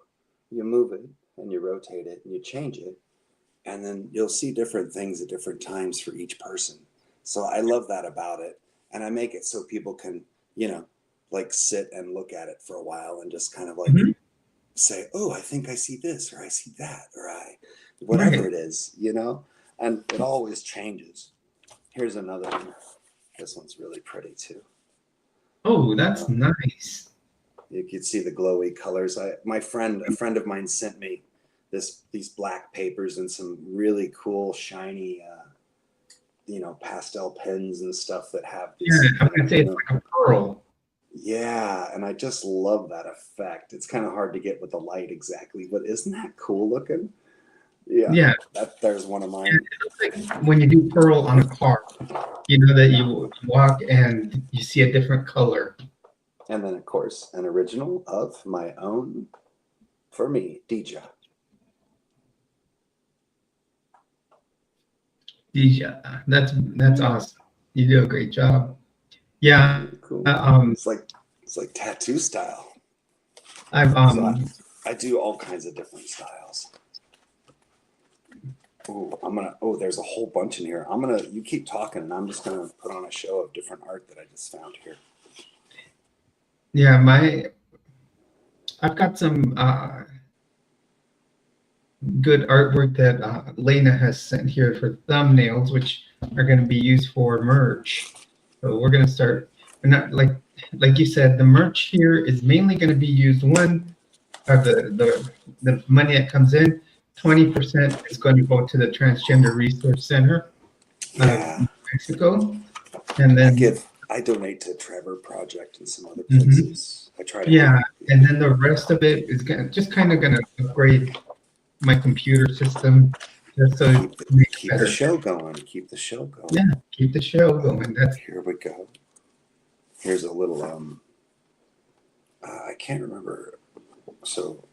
you move it and you rotate it and you change it. And then you'll see different things at different times for each person. So I love that about it. And I make it so people can, like sit and look at it for a while and just kind of like say, oh, I think I see this, or I see that, or whatever it is, and it always changes. Here's another one. This one's really pretty too. Oh, that's nice. You can see the glowy colors. A friend of mine sent me these black papers and some really cool shiny pastel pens and stuff that have these. Yeah, I'm gonna say it's like a pearl. Yeah, and I just love that effect. It's kind of hard to get with the light exactly, but isn't that cool looking? Yeah. There's one of mine. It looks like when you do pearl on a car, that you walk and you see a different color. And then, of course, an original of my own, for me, Deeja. Deeja, that's awesome. You do a great job. Yeah, cool. It's like tattoo style. I do all kinds of different styles. There's a whole bunch in here. You keep talking and I'm just gonna put on a show of different art that I just found here. Yeah, I've got some good artwork that Lena has sent here for thumbnails, which are going to be used for merch. So we're going to start. We're not like you said, the merch here is mainly going to be used the money that comes in 20% is going to go to the Transgender Resource Center of Yeah. Mexico. And then I donate to Trevor Project and some other Mhm. places. I try to Yeah, help. and then the rest of it is just kind of going to upgrade my computer system just so it makes Keep better. the show going. Keep the show going. Yeah, keep the show going. That's Here we go. Here's a little I can't remember. So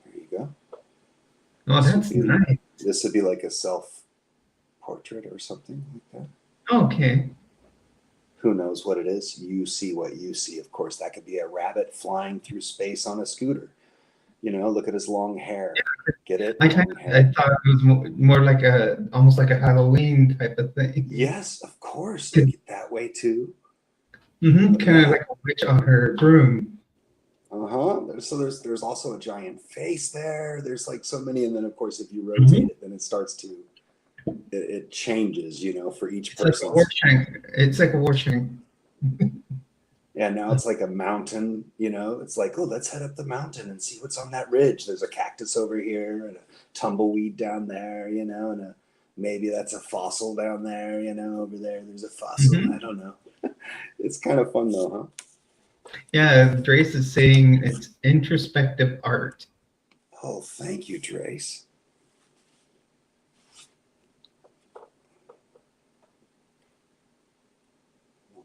here you go. oh, This that's would be nice. this would be like a self portrait or something like that. Okay. Who knows what it is? You see what you see. Of course, that could be a rabbit flying through space on a scooter. You know, look at his long hair. Get it? I Long thought hair. it was more like almost like a Halloween type of thing. Yes, of course. Like that way too. Kind of like a witch on her broom. So there's also a giant face there. There's like so many, and then of course if you rotate it, then it starts to it changes, you know, for each person. It's like a war shank. Yeah, now it's like a mountain, you know. It's like, oh, let's head up the mountain and see what's on that ridge. There's a cactus over here and a tumbleweed down there, you know, and maybe that's a fossil down there, you know, over there. There's a fossil. I don't know. It's kind of fun though, huh? Yeah, Drace is saying it's introspective art. Oh, thank you, Drace.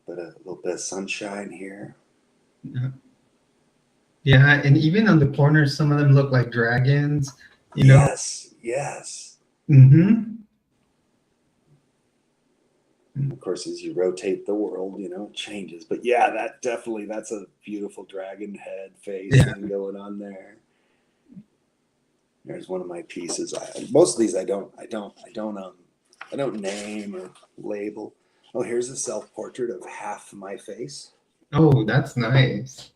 A little bit of sunshine here. Yeah, and even on the corners, some of them look like dragons. You know? Yes. Mm-hmm. Of course, as you rotate the world, you know, it changes. But yeah, that's a beautiful dragon head face thing going on there. There's one of my pieces. Most of these I don't name or label. Oh, here's a self-portrait of half my face. Oh, that's nice.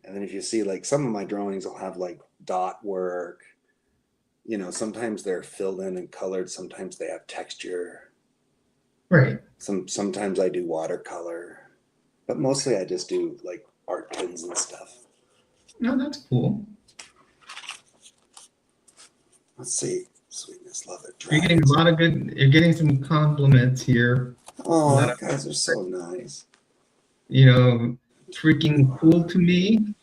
And then if you see, like, some of my drawings will have like dot work. You know, sometimes they're filled in and colored. Sometimes they have texture. Right. Sometimes I do watercolor, but mostly I just do like art pins and stuff. No, that's cool. Let's see. Sweetness, love it. You're getting a lot of you're getting some compliments here. Oh, you guys are so nice. You know, freaking cool to me.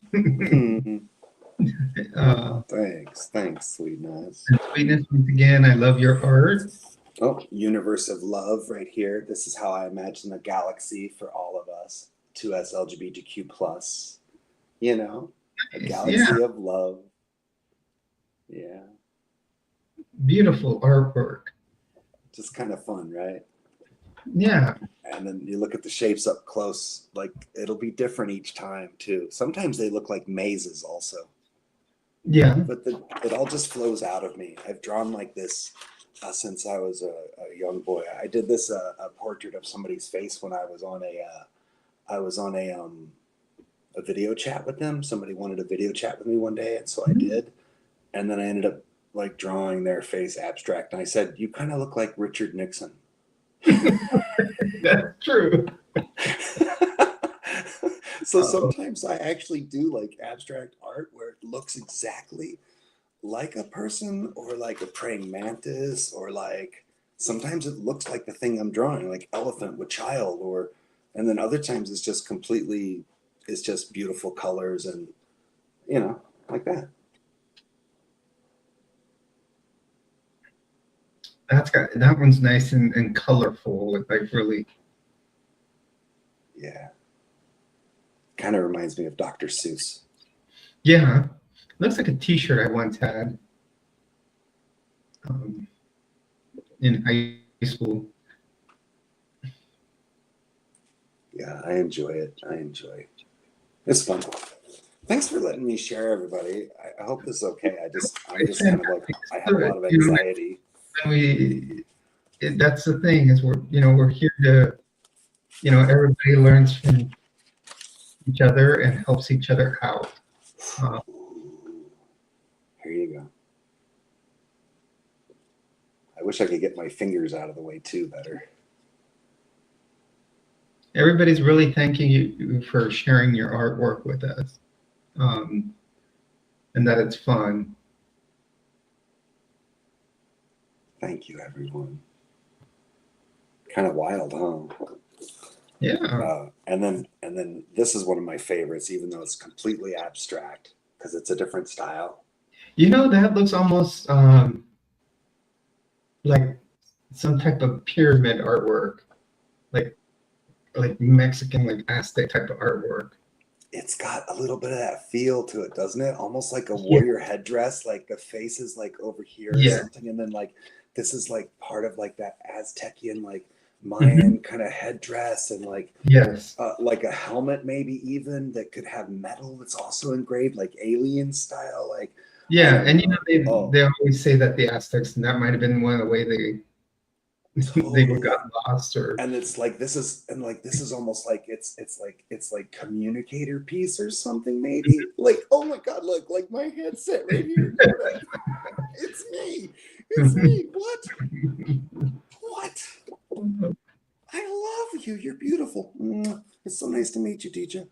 Thanks, Sweetness. And Sweetness, once again, I love your art. Oh, universe of love right here. This is how I imagine the galaxy for all of us, 2S LGBTQ plus. You know, a galaxy of love. Yeah. Beautiful artwork. Just kind of fun, right? Yeah. And then you look at the shapes up close, like it'll be different each time too. Sometimes they look like mazes also. Yeah. But it all just flows out of me. I've drawn like this since I was a young boy. I did this a portrait of somebody's face when I was on a video chat with them. Somebody wanted a video chat with me one day, and so I did. And then I ended up like drawing their face abstract, and I said, "You kind of look like Richard Nixon." That's true. So sometimes I actually do like abstract art where it looks exactly like a person or like a praying mantis, or like sometimes it looks like the thing I'm drawing, like elephant with child, and then other times it's just beautiful colors and, you know, like that. That one's nice and colorful with like really. Yeah. Kind of reminds me of Dr. Seuss. Yeah. Looks like a t-shirt I once had in high school. Yeah, I enjoy it. It's fun. Thanks for letting me share, everybody. I hope this is okay. I'm just kind of like, I have a lot of anxiety. That's the thing, is we're here to, everybody learns from each other and helps each other out. Here you go. I wish I could get my fingers out of the way too better. Everybody's really thanking you for sharing your artwork with us, and that it's fun. Thank you, everyone. Kind of wild, huh? Yeah. And then this is one of my favorites, even though it's completely abstract because it's a different style. You know, that looks almost like some type of pyramid artwork, like Mexican, like Aztec type of artwork. It's got a little bit of that feel to it, doesn't it? Almost like a Yeah. warrior headdress, like the face is like over here or Yeah. something, and then like this is like part of like that Aztecian like Mhm. Mayan kind of headdress, and Yes. like a helmet maybe even that could have metal that's also engraved like alien style. Like I Yeah, don't and you know. know they Oh, they always say that the Aztecs, and that might have been one of the way they totally. got lost, or And it's like this is almost like it's like communicator piece or something maybe. Like oh my god, look, like my headset right here. It's me. It's me. What? I love you. You're beautiful. It's so nice to meet you, Deeja.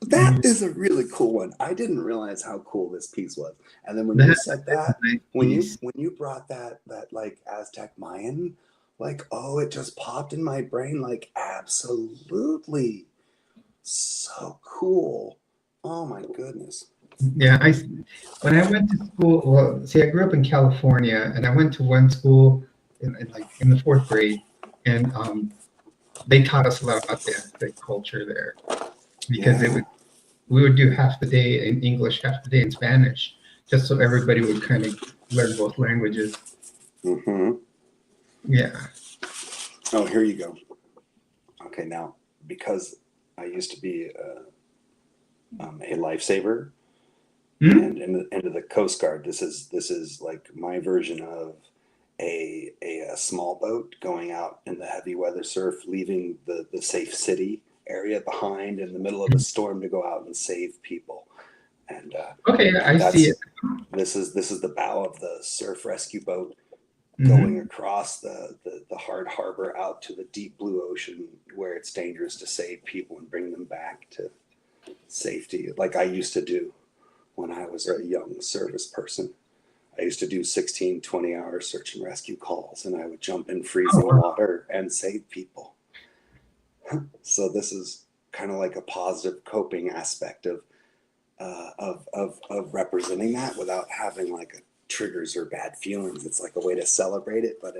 That is a really cool one. I didn't realize how cool this piece was. And then when you said that, nice when piece. you brought that like Aztec Mayan, like oh, it just popped in my brain. Like absolutely, so cool. Oh my goodness. Yeah, when I went to school, well, see, I grew up in California, and I went to one school in the fourth grade, and they taught us a lot about the Aztec culture there, because Yeah. we would do half the day in English, half the day in Spanish, just so everybody would kind of learn both languages. Mm-hmm. Yeah. Oh, here you go. Okay, now because I used to be a lifesaver Hmm? and into the Coast Guard, this is like my version of a small boat going out in the heavy weather surf, leaving the safe city area behind in the middle of a storm to go out and save people. And Okay, I see it. this is the bow of the surf rescue boat going Hmm. across the hard harbor out to the deep blue ocean where it's dangerous to save people and bring them back to safety, like I used to do when I was a young service person. I used to do 16, 20-hour search and rescue calls, and I would jump in Oh, freezing wow. water and save people. So this is kind of like a positive coping aspect of representing that without having like a triggers or bad feelings. It's like a way to celebrate it, but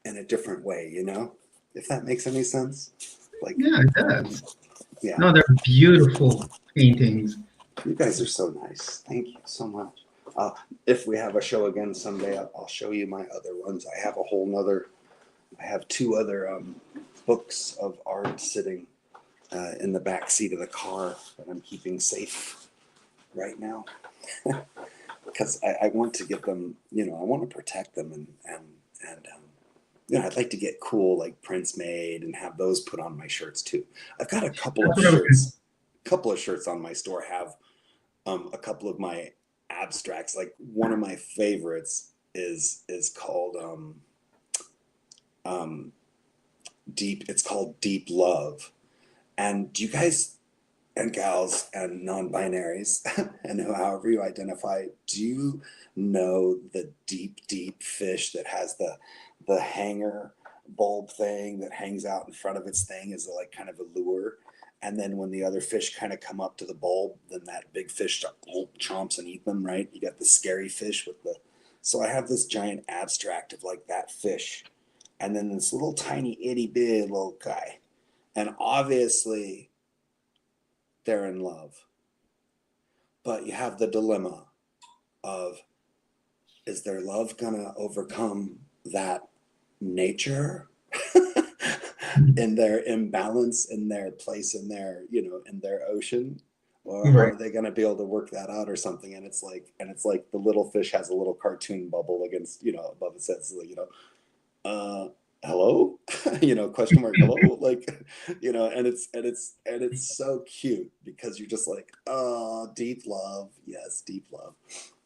in a different way, you know? If that makes any sense. Like Yeah, it does. yeah. No, they're beautiful paintings. You guys are so nice. Thank you so much. If we have a show again someday, I'll show you my other ones. I have two other books of art sitting in the back seat of the car that I'm keeping safe right now. Because I want to get them, I want to protect them and I'd like to get cool like prints made and have those put on my shirts too. I've got a couple That's of what I was gonna. shirts on my store have a couple of my abstracts. Like one of my favorites is called um, Deep. It's called Deep Love. And do you guys and gals and non-binaries and however you identify, do you know the deep fish that has the hanger bulb thing that hangs out in front of its thing is like kind of a lure, and then when the other fish kind of come up to the bulb, then that big fish chomps and eat them, right? You got the scary fish with the, so I have this giant abstract of like that fish, and then this little tiny itty bitty little guy, and obviously they're in love. But you have the dilemma of, is their love gonna overcome that nature and their imbalance in their place in their, in their ocean? Or Right. are they gonna be able to work that out or something? And it's like the little fish has a little cartoon bubble against, above its head, so, hello, question mark, hello, like, and it's so cute because you're just like, oh, deep love, yes, deep love.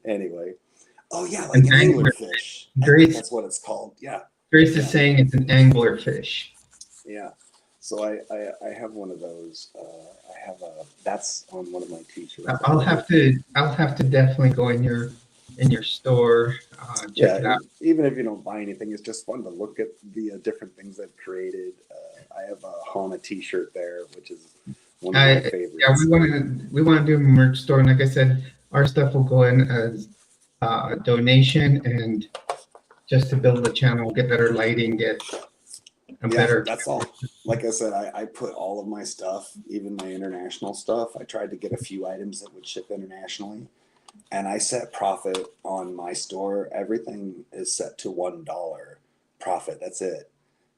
Anyway, oh yeah, like An an angler. anglerfish, I think Grace that's what it's called. Yeah, Grace is yeah, saying it's an anglerfish. yeah. So I have one of those. I have a that's on one of my t-shirts. I'll have to definitely go in your store, check Yeah, it out. even if you don't buy anything, it's just fun to look at the different things I've created. I have a Hana t-shirt there, which is one of my Yeah, favorites. we want to do a merch store, and like I said, our stuff will go in as a donation and just to build the channel, get better lighting, get a Yeah, better. that's all. Like I said, I put all of my stuff, even my international stuff. I tried to get a few items that would ship internationally, and I set profit on my store. Everything is set to $1 profit. That's it,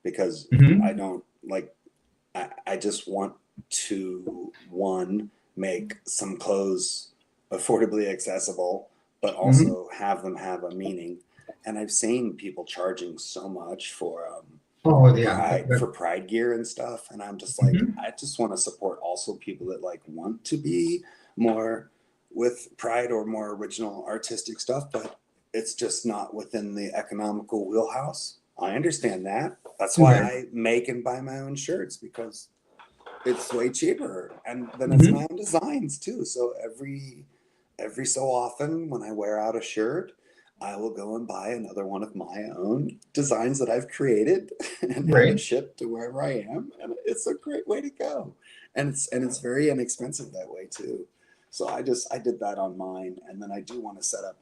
because Mhm, I don't like. I just want to one make some clothes affordably accessible, but mhm. also have them have a meaning. And I've seen people charging so much for Oh yeah, pride gear and stuff, and I'm just like, mhm. I just want to support also people that like want to be more with pride or more original artistic stuff, but it's just not within the economical wheelhouse. I understand that. That's why Right. I make and buy my own shirts, because it's way cheaper, and then it's Mhm. my own designs too. So every so often when I wear out a shirt, I will go and buy another one of my own designs that I've created and have it Right. shipped to wherever I am. And it's a great way to go. And it's very inexpensive that way too. So I did that on mine, and then I do want to set up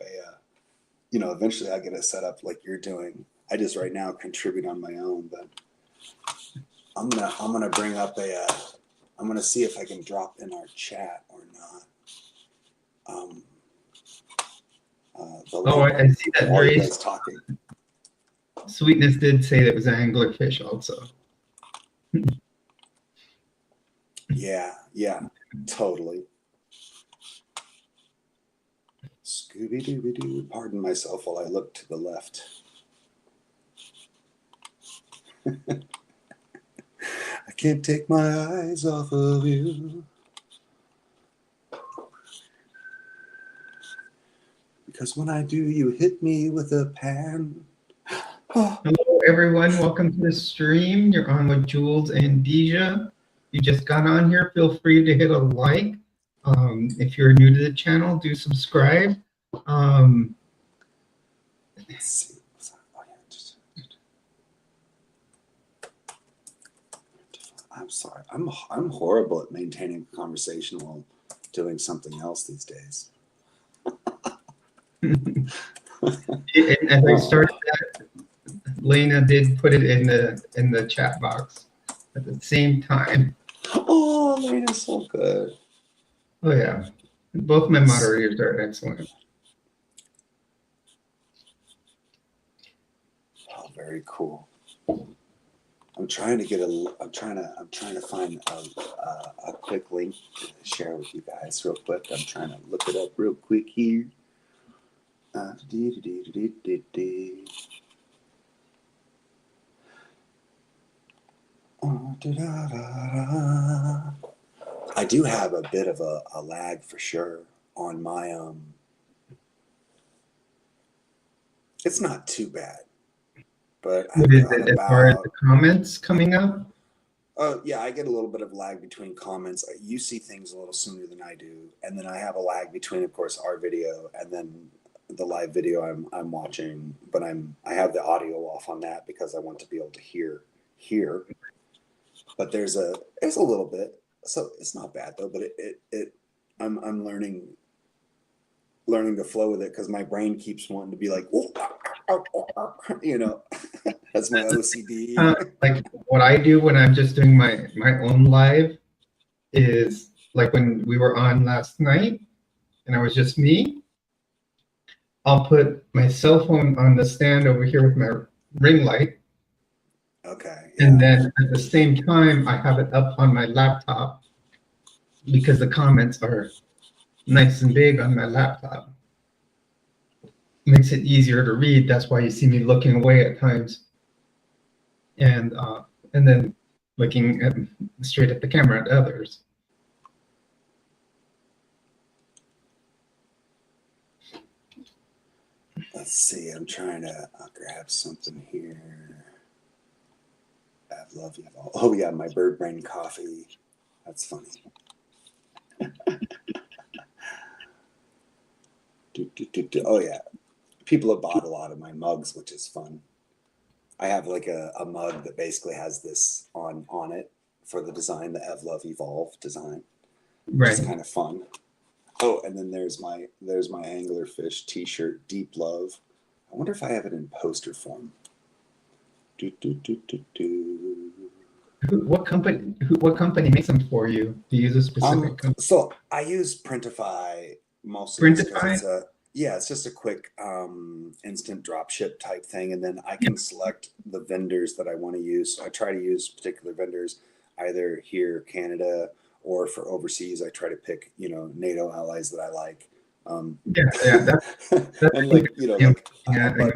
eventually I get it set up like you're doing. I just right now contribute on my own, but I'm gonna bring up I'm gonna see if I can drop in our chat or not. Um, the Oh, link I see that while you Dre's guys talking. Sweetness did say that it was anglerfish also. Yeah, totally. Scooby Dooby Doo. Pardon myself while I look to the left. I can't take my eyes off of you, because when I do, you hit me with a pan. Oh, Hello, everyone. Welcome to the stream. You're on with Jules and Deeja. You just got on here. Feel free to hit a like. If you're new to the channel, do subscribe. Um, let's see. Oh, yeah, I'm sorry. I'm horrible at maintaining a conversation while doing something else these days. and as I Oh, started that, Lena did put it in the chat box at the same time. oh, Lena's so good. Oh yeah, both my moderators are excellent. Oh, very cool. I'm trying to find a quick link to share with you guys real quick. I'm trying to look it up real quick here. I do have a bit of a lag for sure on my it's not too bad, but What I've is got it as far as about the comments coming up? yeah, I get a little bit of lag between comments. You see things a little sooner than I do, and then I have a lag between, of course, our video and then the live video I'm watching. But I have the audio off on that because I want to be able to hear. But there's a little bit, so it's not bad though. But I'm learning to flow with it, because my brain keeps wanting to be like, oh, you know, that's my OCD. Like what I do when I'm just doing my own live is like when we were on last night and I was just me, I'll put my cell phone on the stand over here with my ring light, Okay, and yeah. then at the same time I have it up on my laptop because the comments are nice and big on my laptop. Makes it easier to read. That's why you see me looking away at times, and and then looking at, straight at the camera at others. Let's see. I'm trying to grab something here. Pavlov. Oh yeah, my bird brain coffee. That's funny. Oh yeah, people have bought a lot of my mugs, which is fun. I have like a mug that basically has this on it for the design, the Evlove Evolve design, which is Right. kind of fun. Oh, and then there's my anglerfish T-shirt, Deep Love. I wonder if I have it in poster form. Do, do, do, do, do. What company makes them for you? Do you use a specific company? So I use Printify mostly just because Printify? it's just a quick instant drop ship type thing, and then I can select the vendors that I want to use. So I try to use particular vendors either here, Canada, or for overseas. I try to pick NATO allies that I like. Yeah, that's And really like good. like Yeah, but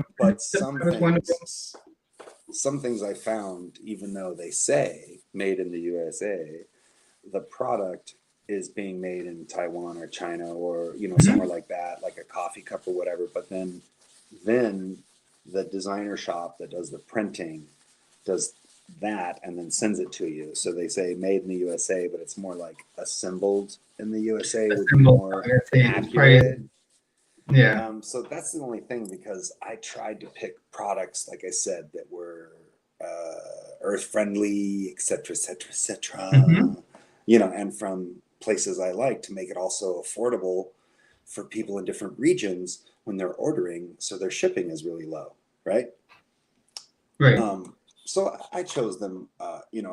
that was wonderful. some things I found, even though they say made in the USA, the product is being made in Taiwan or China or somewhere like that, like a coffee cup or whatever. But then the designer shop that does the printing does that and then sends it to you. So they say made in the USA, but it's more like assembled in the USA A would be symbol, more I'd say, it's accurate. yeah. So that's the only thing, because I tried to pick products, like I said, that were earth friendly, et cetera, et cetera, et cetera. Mhm. And from places I like, to make it also affordable for people in different regions when they're ordering, so their shipping is really low, right? Right. So I chose them,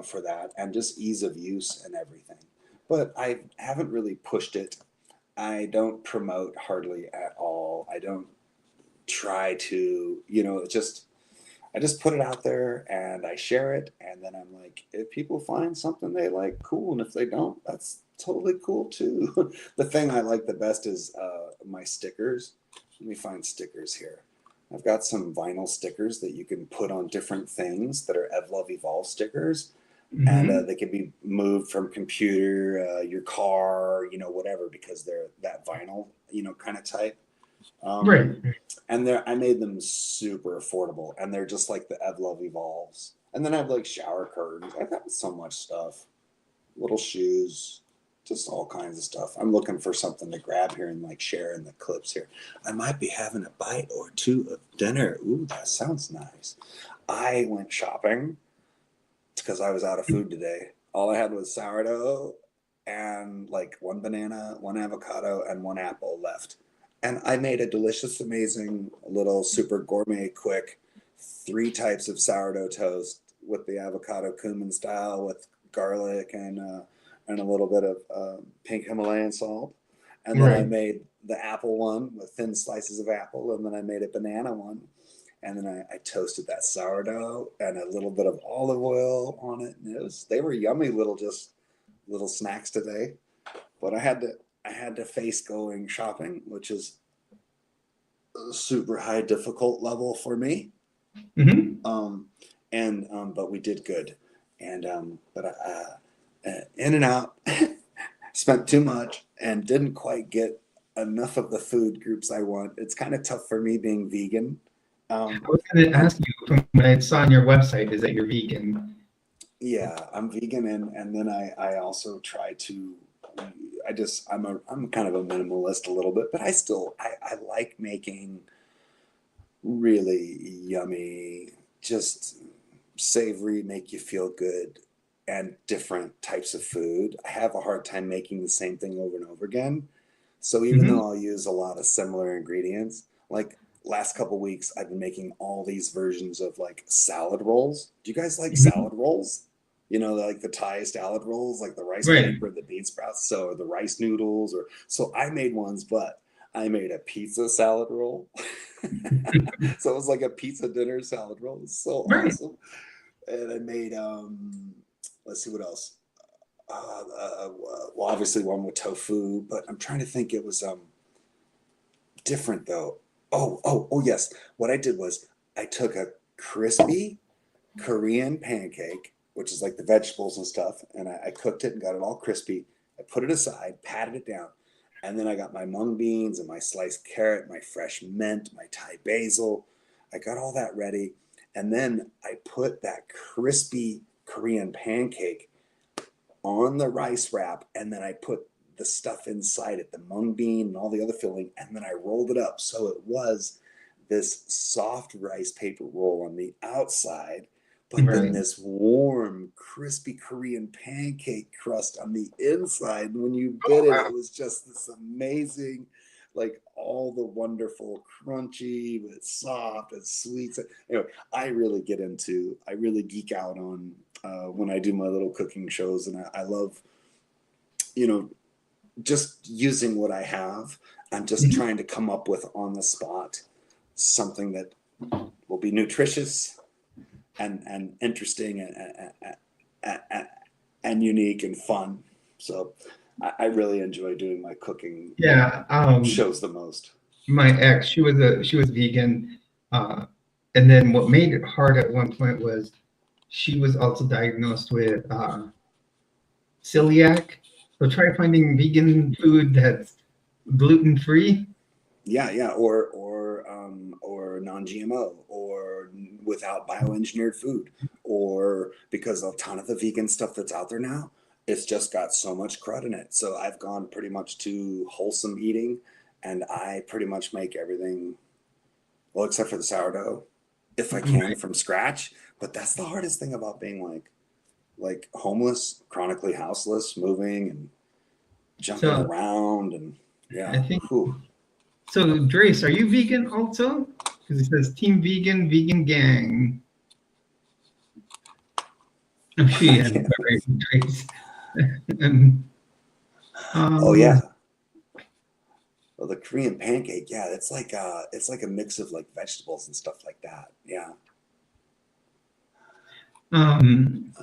for that, and just ease of use and everything. But I haven't really pushed it. I don't promote hardly at all. I don't try to, I just put it out there and I share it. And then I'm like, if people find something they like, cool. And if they don't, that's totally cool too. The thing I like the best is my stickers. Let me find stickers here. I've got some vinyl stickers that you can put on different things that are Evlove Evolve stickers. And Hmm. they can be moved from computer, your car, whatever, because they're that vinyl, kind of type. Um, Right. and I made them super affordable, and they're just like the Evlove Evolves. And then I have like shower curtains. I've got so much stuff, little shoes, just all kinds of stuff. I'm looking for something to grab here and like share in the clips here. I might be having a bite or two of dinner. Ooh, that sounds nice. I went shopping because I was out of food today. All I had was sourdough and like one banana, one avocado, and one apple left. And I made a delicious, amazing little super gourmet, quick 3 types of sourdough toast with the avocado cumin style with garlic and a little bit of pink Himalayan salt. And then I Right. made the apple one with thin slices of apple, and then I made a banana one, and then I toasted that sourdough and a little bit of olive oil on it, and they were yummy little snacks today. But I had to face going shopping, which is a super high difficult level for me. Hmm. Um, and but we did good, and but in and out, spent too much and didn't quite get enough of the food groups I want. It's kind of tough for me being vegan. Um, I was going to and ask you from what I saw on your website is that you're vegan. Yeah, I'm vegan, and then I also try to I'm kind of a minimalist a little bit, but I like making really yummy, just savory, make you feel good, and different types of food. I have a hard time making the same thing over and over again. So even Hmm. though I'll use a lot of similar ingredients, like last couple weeks I've been making all these versions of like salad rolls. Do you guys like Hmm. salad rolls? Like the Thai salad rolls, like the rice Right. paper, the bean sprouts, so the rice noodles, or so I made ones, but I made a pizza salad roll. So it was like a pizza dinner salad roll. It was so Right. awesome. And I made let's see what else. Well, obviously one with tofu, but I'm trying to think. It was different though. Oh yes. What I did was I took a crispy Korean pancake, which is like the vegetables and stuff, and I cooked it and got it all crispy. I put it aside, patted it down, and then I got my mung beans and my sliced carrot, my fresh mint, my Thai basil. I got all that ready, and then I put that crispy Korean pancake on the rice wrap, and then I put the stuff inside it, the mung bean and all the other filling, and then I rolled it up. So it was this soft rice paper roll on the outside, but then this warm, crispy Korean pancake crust on the inside. And when you bit it, it was just this amazing, like all the wonderful crunchy with soft and sweet. Anyway, I really geek out on when I do my little cooking shows, and I love, just using what I have and just trying to come up with on the spot something that will be nutritious and interesting and unique and fun. So I really enjoy doing my cooking shows the most. My ex, she was vegan, and then what made it hard at one point was she was also diagnosed with celiac. So try finding vegan food that's gluten-free. Yeah, or non-GMO, or without bioengineered food, or because a ton of the vegan stuff that's out there now, it's just got so much crud in it. So I've gone pretty much to wholesome eating, and I pretty much make everything, well, except for the sourdough, if I can, from scratch. But that's the hardest thing about being like homeless, chronically houseless, moving and jumping around, and I think. So, Drace, are you vegan also? Because it says Team Vegan, Vegan Gang. Oh, she has Drace. Oh yeah. Well, the Korean pancake, yeah, it's like a mix of like vegetables and stuff like that. Yeah. And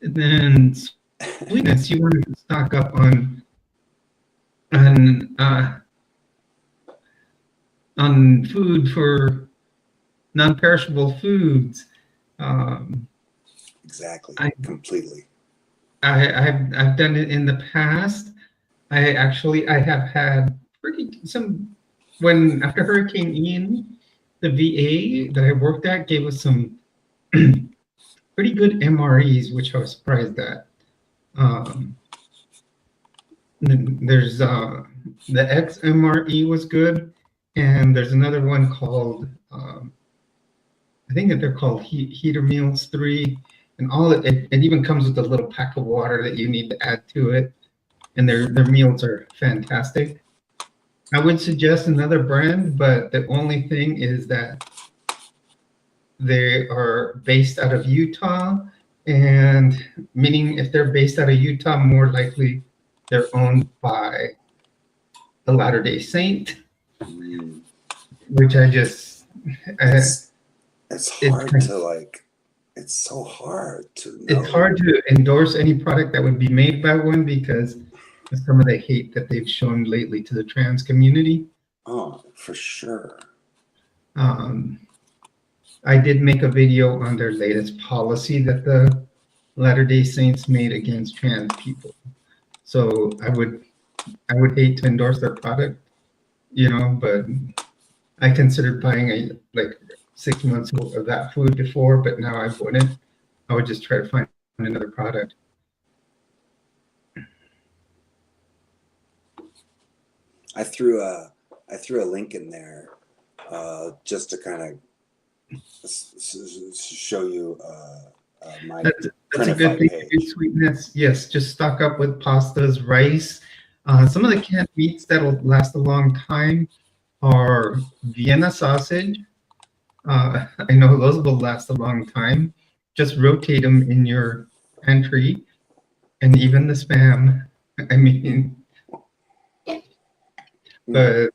then sweetness, you wanted to stock up on food for non-perishable foods. Exactly. Completely. I've done it in the past. I have had when after Hurricane Ian, the VA that I worked at gave us some pretty good MREs, which I was surprised at. There's the XMRE was good, and there's another one called I think that they're called Heater Meals 3, and it even comes with a little pack of water that you need to add to it, and their meals are fantastic. I would suggest another brand, but the only thing is that they are based out of Utah, and meaning if they're based out of Utah, more likely they're owned by a Latter-day Saint, which it's hard to it's so hard to know. It's hard to endorse any product that would be made by one because of some of the hate that they've shown lately to the trans community. Oh, for sure. I did make a video on their latest policy that the Latter-day Saints made against trans people. So I would hate to endorse their product, but I considered buying 6 months of that food before, but now I wouldn't. I would just try to find another product. I threw a link in there just to kind of show you my that's a good thing to do, Sweetness. Yes, just stock up with pastas, rice. Some of the canned meats that'll last a long time are Vienna sausage. I know those will last a long time. Just rotate them in your pantry, and even the Spam. I mean, but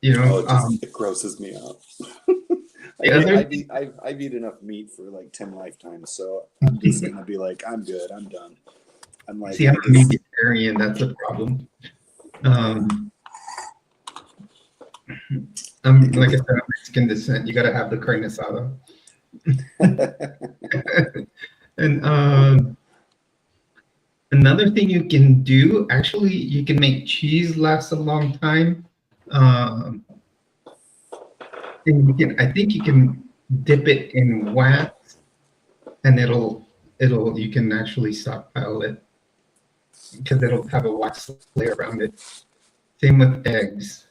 it grosses me out. I've eaten enough meat for like 10 lifetimes, so I'm just gonna be like, I'm good, I'm done. I'm like, see, I'm a vegetarian. That's a problem. Like I said, I'm Mexican descent. You got to have the carne asada. And another thing you can do, actually, you can make cheese last a long time. And I think you can dip it in wax, and it'll you can actually stockpile it because it'll have a wax layer around it. Same with eggs.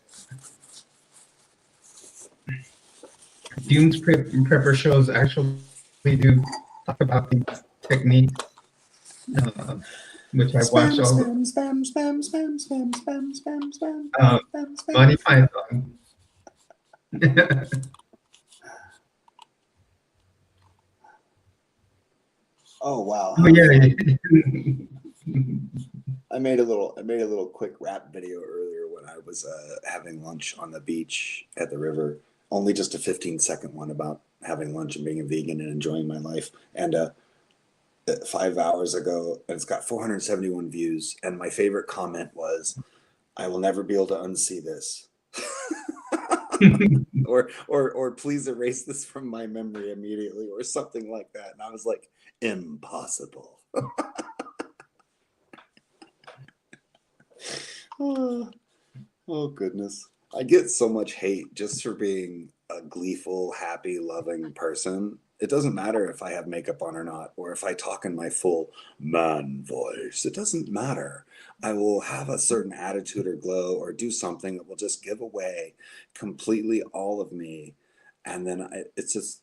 Dunes prepper shows actually do talk about these techniques, uh, which I watch Spam, all the spam, spam, spam, spam, spam, spam, spam, spam, uh, spam, spam. Monty Python. Oh wow! Oh How yeah. fun. I made a little quick rap video earlier when I was having lunch on the beach at the river. Only just a 15-second one about having lunch and being a vegan and enjoying my life. And 5 hours ago, and it's got 471 views. And my favorite comment was, "I will never be able to unsee this." or please erase this from my memory immediately, or something like that. And I was like, impossible. Oh goodness. I get so much hate just for being a gleeful, happy, loving person. It doesn't matter if I have makeup on or not, or if I talk in my full man voice. It doesn't matter. I will have a certain attitude or glow or do something that will just give away completely all of me. And then it's just,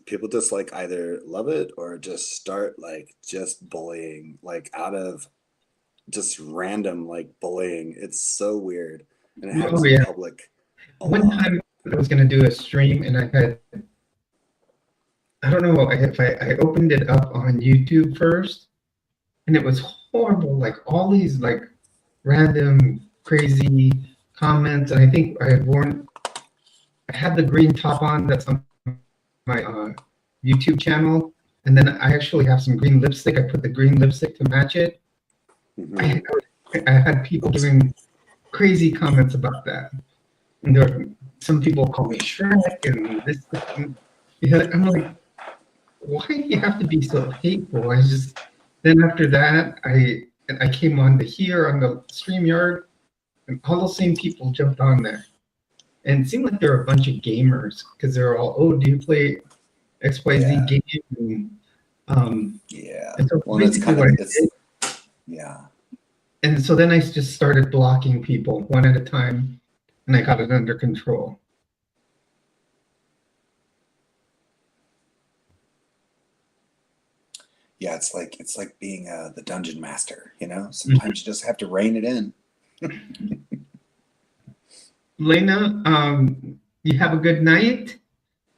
people just like either love it or just start like just bullying, like out of just random like bullying. It's so weird. And it happens Oh in yeah. public a One lot. time I was gonna do a stream and I don't know if I opened it up on YouTube first and it was horrible, like all these like random crazy comments. And I think I had the green top on that's on my YouTube channel, and then I actually have some green lipstick. I put the green lipstick to match it. Mm-hmm. I had people giving crazy comments about that. And some people call me Shrek and this. And, yeah, I'm like, why do you have to be so hateful? Then after that, I came on to here on the StreamYard, and all those same people jumped on there. And it seemed like they're a bunch of gamers because they're all, oh, do you play XYZ game? Yeah. And so Well, that's basically kind of what I it's did, yeah. and so then I just started blocking people one at a time, and I got it under control. Yeah, it's like being the dungeon master, you know? Sometimes you just have to rein it in. Lena, you have a good night.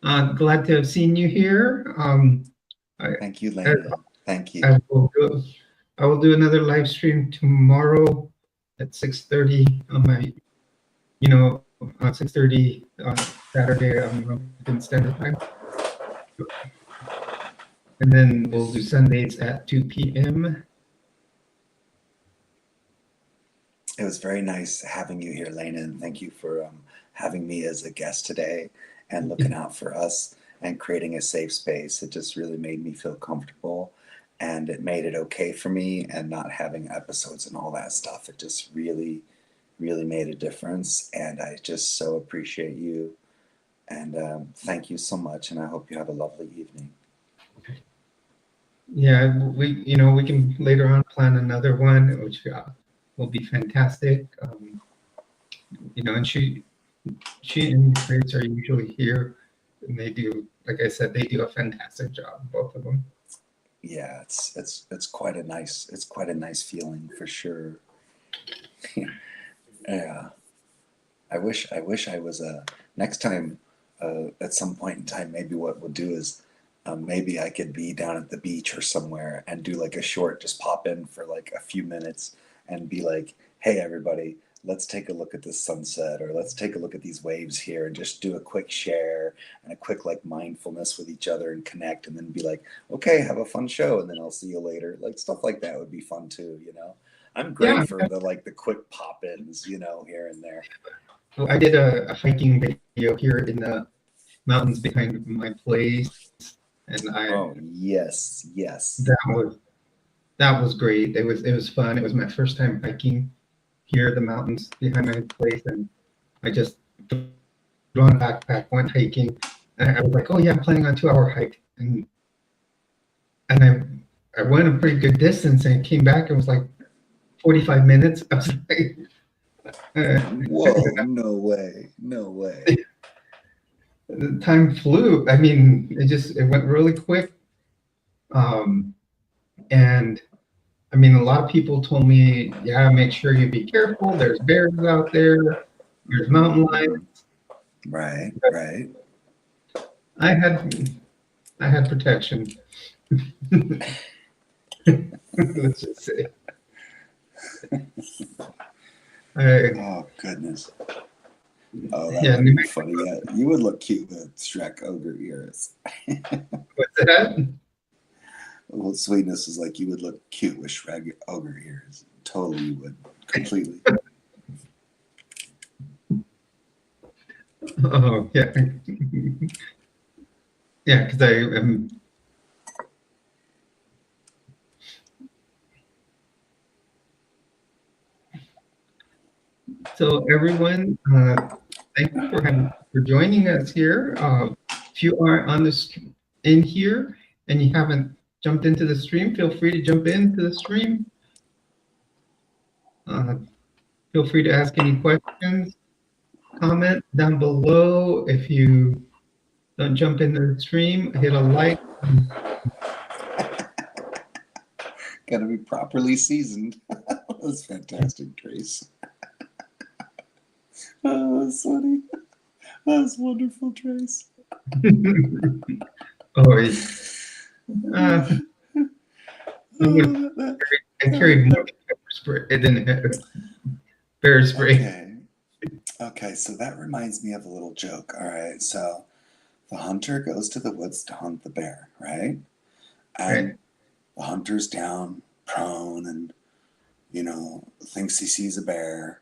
Glad to have seen you here. Thank you, Lena. Thank you. I will do another live stream tomorrow at 6:30 on my, 6:30 on Saturday on Mountain Standard Time. And then we'll do Sundays at 2 p.m. It was very nice having you here, Lena, and thank you for having me as a guest today and looking out for us and creating a safe space. It just really made me feel comfortable, and it made it okay for me, and not having episodes and all that stuff. It just really, really made a difference, and I just so appreciate you. And thank you so much, and I hope you have a lovely evening. Yeah, we can later on plan another one, which will be fantastic. And she and Grace are usually here, and they do, like I said, they do a fantastic job, both of them. Yeah, it's quite a nice feeling for sure. Yeah, I wish I was next time at some point in time. Maybe what we'll do is maybe I could be down at the beach or somewhere and do like a short, just pop in for like a few minutes and be like, hey everybody, let's take a look at this sunset, or let's take a look at these waves here, and just do a quick share and a quick like mindfulness with each other and connect, and then be like, okay, have a fun show, and then I'll see you later. Like stuff like that would be fun too, you know. I'm great for the quick pop-ins, you know, here and there. Well, I did a hiking video here in the mountains behind my place, and yes, that was great. It was fun. It was my first time hiking here, the mountains behind my place, and I just threw on a backpack, went hiking, and I was like, oh yeah, I'm planning on a 2-hour hike, and I went a pretty good distance and came back and was like 45 minutes. I was like, Whoa, no way. No way. the time flew. I mean, it went really quick. And I mean, a lot of people told me, yeah, make sure you be careful. There's bears out there. There's mountain lions. Right, right. I had protection. Let's just say. Oh, goodness. Oh, that Yeah, would be funny. Yeah, you would look cute with Shrek ogre ears. what's that? Well, sweetness is like you would look cute with Shrek ogre ears. Totally, you would. Completely. Oh, yeah. Yeah, because I am. So everyone, thank you for joining us here. If you are in here and you haven't jumped into the stream, feel free to jump into the stream. Feel free to ask any questions. Comment down below. If you don't jump into the stream, hit a like. Gotta be properly seasoned. That's fantastic, Trace. Oh, that's funny. That's wonderful, Trace. Oh, I carried more pepper spray than bear spray. Okay, so that reminds me of a little joke. All right, so the hunter goes to the woods to hunt the bear, right? And Right. the hunter's down, prone, and, thinks he sees a bear,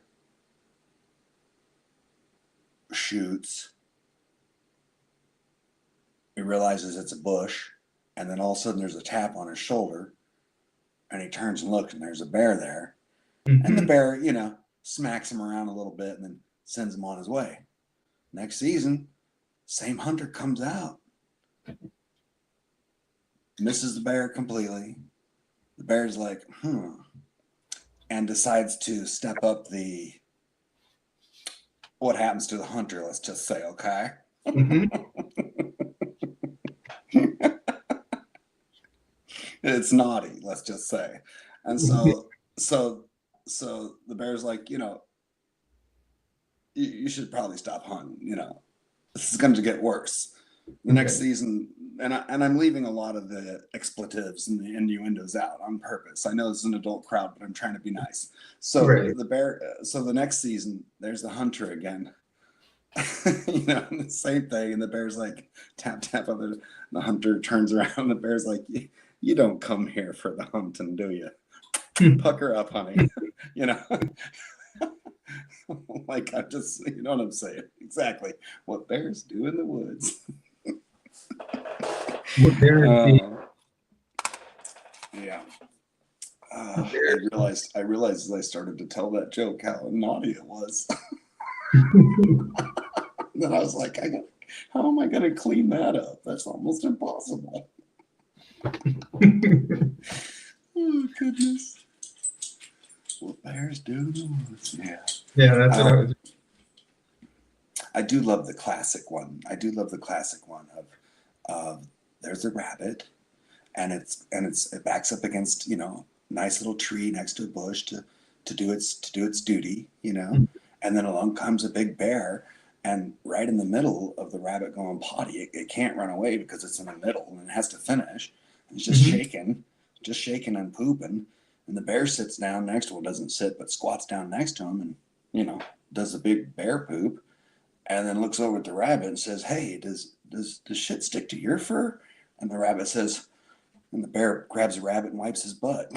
shoots. He realizes it's a bush, and then all of a sudden there's a tap on his shoulder, and he turns and looks, and there's a bear there. And the bear, smacks him around a little bit and then sends him on his way. Next season, same hunter comes out, misses the bear completely. The bear's like, and decides to step up what happens to the hunter, let's just say, okay? It's naughty, let's just say. And so the bear's like, you should probably stop hunting, this is going to get worse. The next season, and I'm leaving a lot of the expletives and the innuendos out on purpose. I know this is an adult crowd, but I'm trying to be nice. So the next season, there's the hunter again. The same thing, and the bear's like tap tap on the hunter turns around. The bear's like, you don't come here for the hunting, do you? Pucker up, honey. Like, I just, you know what I'm saying? Exactly what bears do in the woods. Yeah. I realized as I started to tell that joke how naughty it was. Then I was like, how am I going to clean that up? That's almost impossible. Oh, goodness. What bears do in the woods. Yeah. Yeah, that's what I was. I do love the classic one. Of there's a rabbit, and it backs up against nice little tree next to a bush to do its duty, and then along comes a big bear, and right in the middle of the rabbit going potty, it can't run away because it's in the middle and it has to finish. It's just shaking and pooping, and the bear sits down next to him, doesn't sit but squats down next to him, and does the big bear poop, and then looks over at the rabbit and says, "Hey, does shit stick to your fur?" And the rabbit says, and the bear grabs the rabbit and wipes his butt.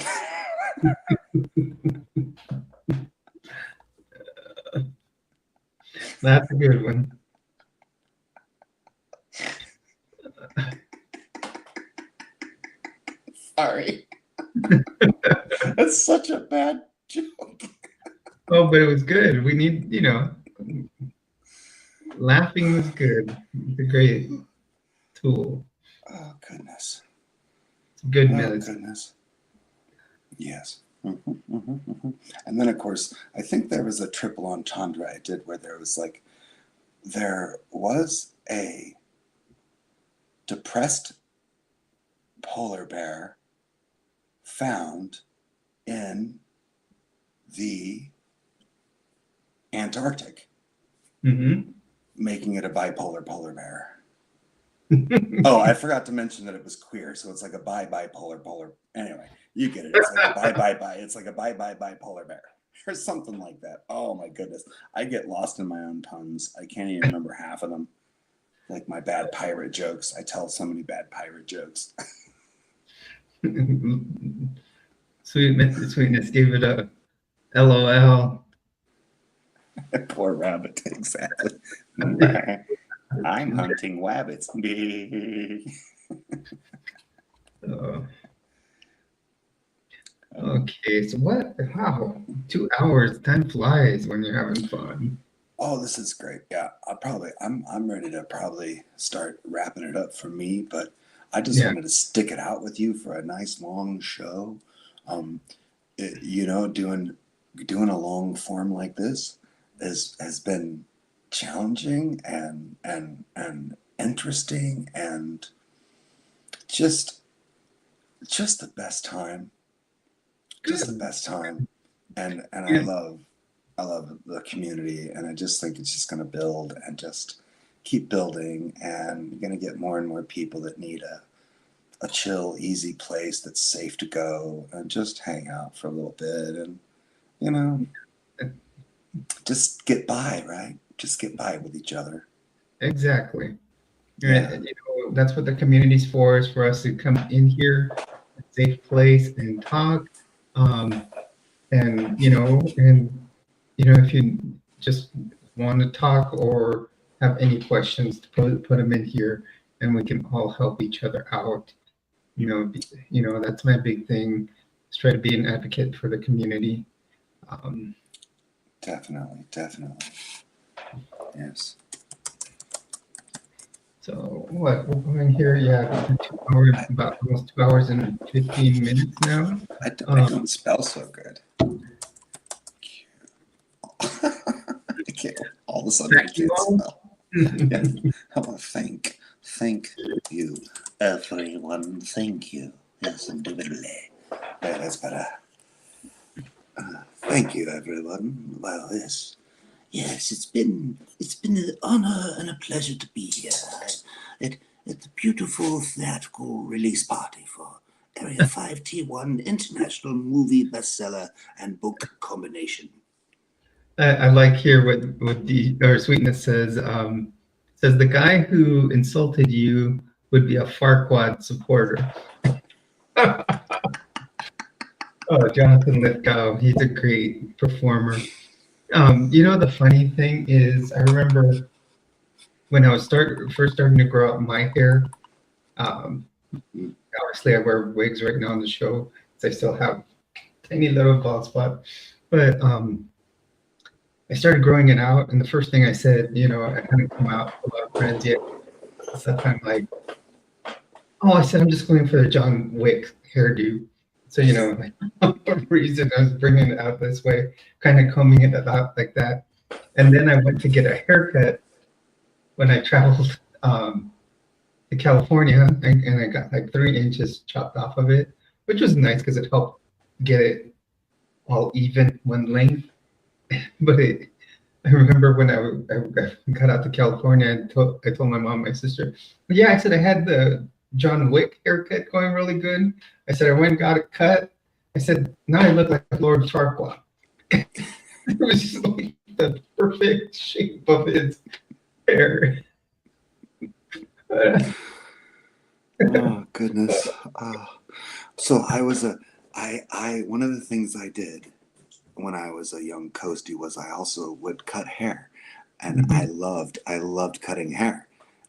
That's a good one. Sorry. That's such a bad joke. Oh, but it was good. We need, laughing was good. It's a great tool. Oh, goodness. Good Oh, medicine. goodness. Yes. And then, of course, I think there was a triple entendre I did where there was a depressed polar bear found in the Antarctic, making it a bipolar polar bear. Oh, I forgot to mention that it was queer, so it's like a bipolar polar. Anyway, you get it. It's like a bye. It's like a bye bipolar bear or something like that. Oh my goodness, I get lost in my own puns. I can't even remember half of them. Like my bad pirate jokes. I tell so many bad pirate jokes. Sweetness gave it a LOL. Poor rabbit, exactly. I'm hunting rabbits. Okay, so what? Wow, 2 hours. Time flies when you're having fun. Oh, this is great. Yeah, I'm ready to probably start wrapping it up for me, but I just wanted to stick it out with you for a nice long show. Doing a long form like this has been challenging and interesting and just the best time. Just the best time. And I love the community, and I just think it's just going to build and just keep building, and you're going to get more and more people that need a chill, easy place that's safe to go and just hang out for a little bit and, just get by, right? Just get by with each other. Exactly. Yeah. That's what the community's for, is for us to come in here, a safe place, and talk. If you just want to talk or have any questions, put them in here, and we can all help each other out. That's my big thing, is try to be an advocate for the community. Definitely. Yes. So what we're going here, about almost 2 hours and 15 minutes now. I don't spell so good. I can't. All of a sudden, I can't spell. Yes. I want to thank you, everyone. Thank you. Yes, indubitably. Yeah, that's better. Thank you, everyone. Well, yes, it's been an honor and a pleasure to be here at the beautiful theatrical release party for Area 5T1 International Movie Bestseller and Book Combination. I like here what Sweetness says. Says the guy who insulted you would be a Farquaad supporter. Oh, Jonathan Lithgow, he's a great performer. The funny thing is, I remember when I was first starting to grow out my hair. Obviously, I wear wigs right now on the show, so I still have tiny little bald spot. But I started growing it out, and the first thing I said, I hadn't come out to a lot of friends yet. So I'm like, I said I'm just going for the John Wick hairdo. So for some reason I was bringing it out this way, kind of combing it out like that. And then I went to get a haircut when I traveled to California, and I got like 3 inches chopped off of it, which was nice because it helped get it all even one length. But I remember when I got out to California, I told my mom, my sister, yeah, I said I had the John Wick haircut going really good. I said I went and got it cut. I said, now I look like Lord Farquaad. It was just like the perfect shape of his hair. Oh goodness. So one of the things I did when I was a young coastie was I also would cut hair, and I loved cutting hair.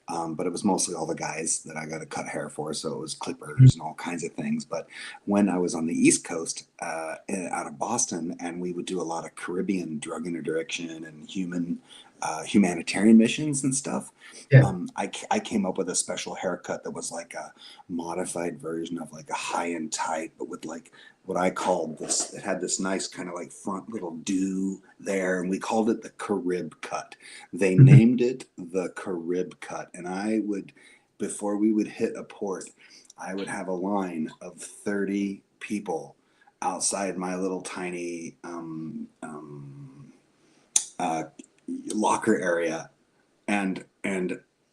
But it was mostly all the guys that I got to cut hair for, so it was clippers and all kinds of things. But when I was on the East Coast, out of Boston, and we would do a lot of Caribbean drug interdiction and human humanitarian missions and stuff. Yeah. I came up with a special haircut that was like a modified version of like a high-end type, but with like what I called this. It had this nice kind of like front little do there, and we called it the Carib cut. They named it the Carib cut, and I would, before we would hit a port, I would have a line of 30 people outside my little tiny uh, locker area, and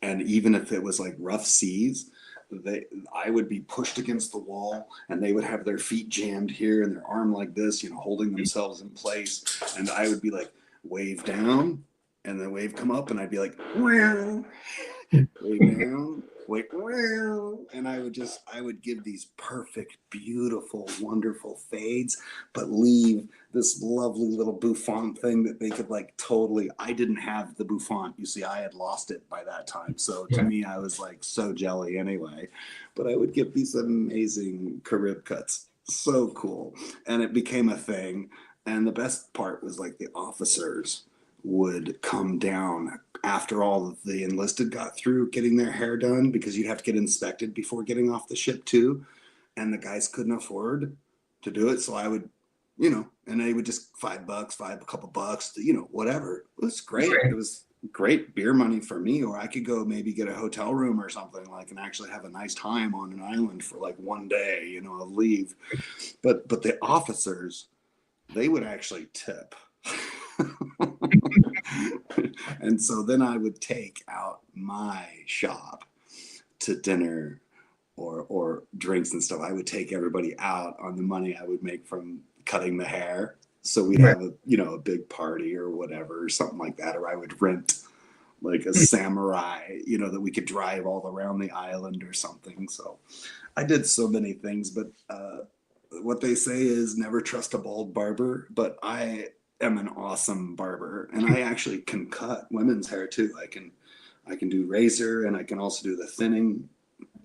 even if it was like rough seas, I would be pushed against the wall, and they would have their feet jammed here and their arm like this, holding themselves in place, and I would be like wave down, and the wave come up, and I'd be like wow, wave down, wave wow, and I would give these perfect, beautiful, wonderful fades, but leave this lovely little bouffant thing that they could like totally. I didn't have the bouffant, you see. I had lost it by that time, so to me I was like so jelly anyway, but I would give these amazing Carib cuts, so cool, and it became a thing. And the best part was like the officers would come down after all the enlisted got through getting their hair done, because you'd have to get inspected before getting off the ship too, and the guys couldn't afford to do it, so I would, and they would just $5, a couple bucks, whatever. It was great. It was great beer money for me, or I could go maybe get a hotel room or something like, and actually have a nice time on an island for like one day, of leave. But the officers, they would actually tip. And so then I would take out my shop to dinner or drinks and stuff. I would take everybody out on the money I would make from cutting the hair. So we'd have a big party or whatever, or something like that. Or I would rent like a samurai, that we could drive all around the island or something. So I did so many things, but what they say is never trust a bald barber, but I am an awesome barber, and I actually can cut women's hair too. I can do razor, and I can also do the thinning.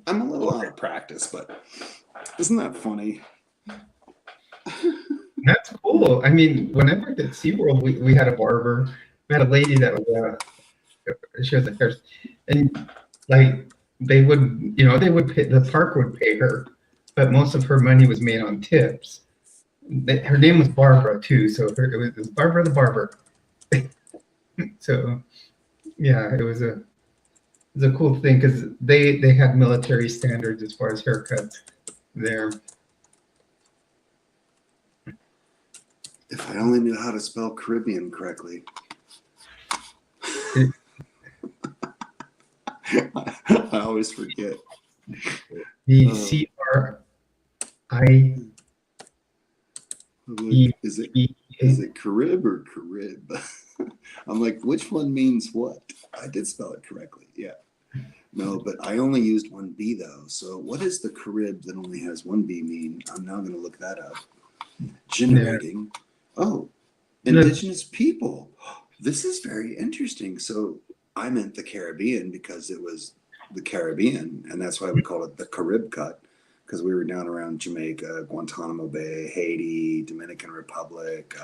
I'm a little out of practice, but isn't that funny? That's cool. I mean, when I worked at SeaWorld, we had a barber. We had a lady that she was a hair, and like they would, they would pay, the park would pay her, but most of her money was made on tips. Her name was Barbara too, so it was Barbara the barber. So yeah, it was a cool thing, because they had military standards as far as haircuts there. If I only knew how to spell Caribbean correctly. I always forget. The CRI. Is it Carib or Carib? I'm like, which one means what? I did spell it correctly. Yeah. No, but I only used one B though. So what does the Carib that only has one B mean? I'm now going to look that up. Generating. Oh, indigenous people. This is very interesting. So I meant the Caribbean because it was the Caribbean, and that's why we call it the Carib cut, because we were down around Jamaica, Guantanamo Bay, Haiti, Dominican Republic,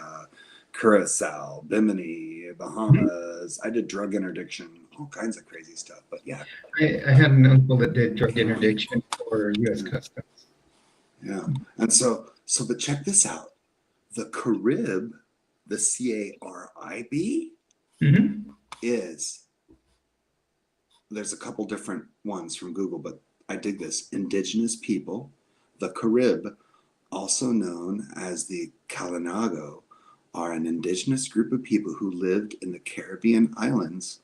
Curacao, Bimini, Bahamas. I did drug interdiction, all kinds of crazy stuff. But yeah, I had an uncle that did drug interdiction for U.S. Customs. Yeah, and but check this out: the Carib, the CARIB, is. There's a couple different ones from Google, but I dig this. Indigenous people, the Carib, also known as the Kalinago, are an indigenous group of people who lived in the Caribbean islands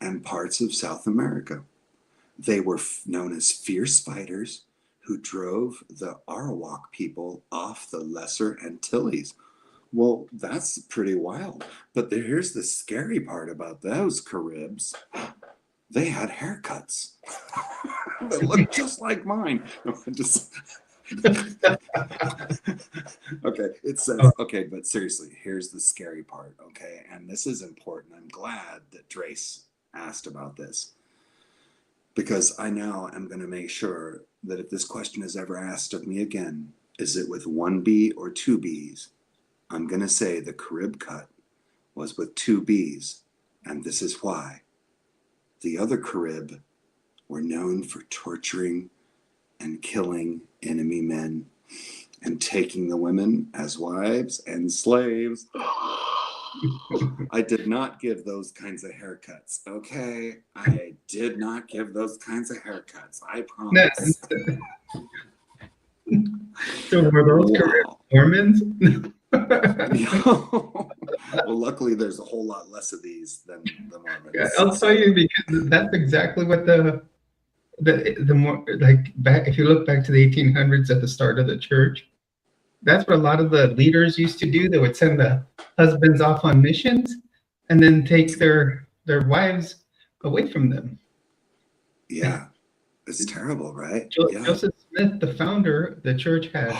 and parts of South America. They were known as fierce fighters who drove the Arawak people off the Lesser Antilles. Well, that's pretty wild. But here's the scary part about those Caribs. They had haircuts that looked just like mine. Okay, it says, okay, but seriously, here's the scary part, okay? And this is important. I'm glad that Drace asked about this, because I now am going to make sure that if this question is ever asked of me again, is it with one B or two Bs? I'm going to say the Carib cut was with two Bs, And this is why the other Carib were known for torturing and killing enemy men and taking the women as wives and slaves. I did not give those kinds of haircuts, okay? I did not give those kinds of haircuts. I No, promise. so were those Wow. Mormons? Well, luckily there's a whole lot less of these than the Yeah, Mormons. I'll tell you, because that's exactly what the more like back, if you look back to the 1800s at the start of the church, that's what a lot of the leaders used to do. They would send the husbands off on missions and then take their wives away from them. Yeah, it's terrible, right? Yeah. Joseph Smith, the founder, the church had.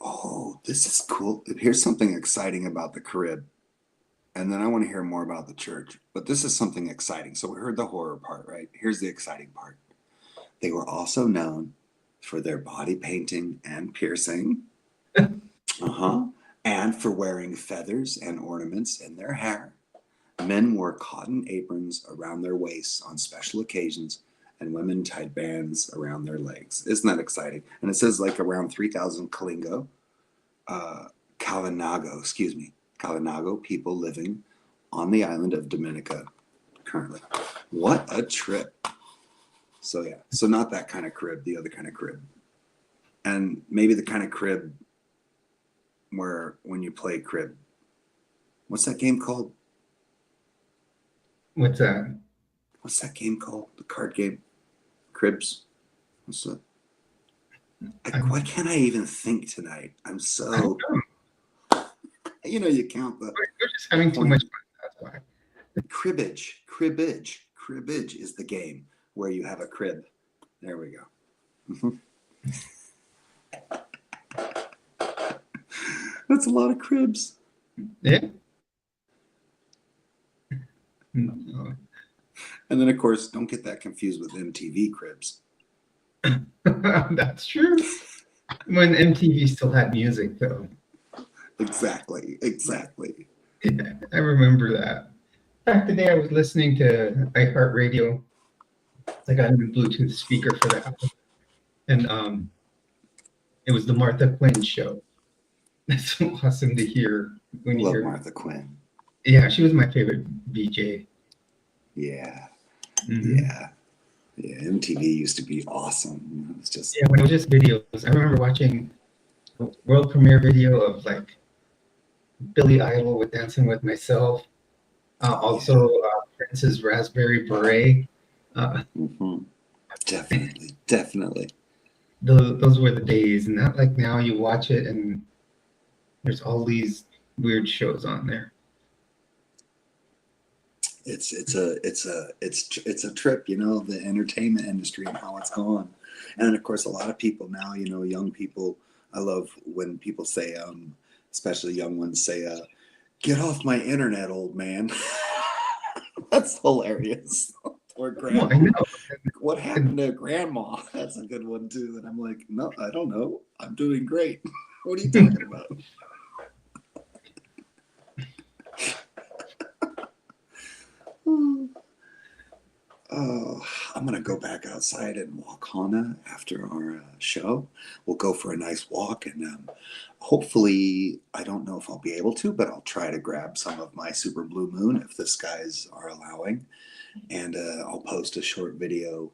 Oh, this is cool. Here's something exciting about the Carib. And then I want to hear more about the church. But this is something exciting. So we heard the horror part, right? Here's the exciting part. They were also known for their body painting and piercing. And for wearing feathers and ornaments in their hair. Men wore cotton aprons around their waists on special occasions, and women tied bands around their legs. Isn't that exciting? And it says like around 3,000 Kalinago people living on the island of Dominica currently. What a trip. So yeah, so not that kind of crib, the other kind of crib. And maybe the kind of crib where when you play crib, what's that game called? What's that? What's that game called? The card game? Cribs? What's that? Why can't I even think tonight? I'm so... you count the... We're just having too much fun, that's why. Cribbage. Cribbage is the game where you have a crib. There we go. That's a lot of cribs. Yeah. No. And then, of course, don't get that confused with MTV cribs. That's true. When MTV still had music, though. Exactly. Yeah, I remember that. Back the day I was listening to iHeartRadio. I got a new Bluetooth speaker for that. And it was the Martha Quinn show. That's so awesome to hear when you Love hear Martha Quinn. Yeah, she was my favorite VJ. Yeah. Mm-hmm. Yeah, MTV used to be awesome. It was just... Yeah, when it was just videos. I remember watching the world premiere video of like Billy Idol with Dancing with Myself. Also, Prince's Raspberry Beret. Definitely. Those were the days, and not like now you watch it and there's all these weird shows on there. It's a trip, the entertainment industry and how it's gone. And of course, a lot of people now, young people, I love when people say, especially young ones say, get off my internet, old man. That's hilarious. Or grandma. I know. What happened to grandma? That's a good one too. And I'm like, no, I don't know. I'm doing great. What are you talking about? Oh, I'm going to go back outside and walk Hana after our show. We'll go for a nice walk, and hopefully, I don't know if I'll be able to, but I'll try to grab some of my super blue moon if the skies are allowing. And I'll post a short video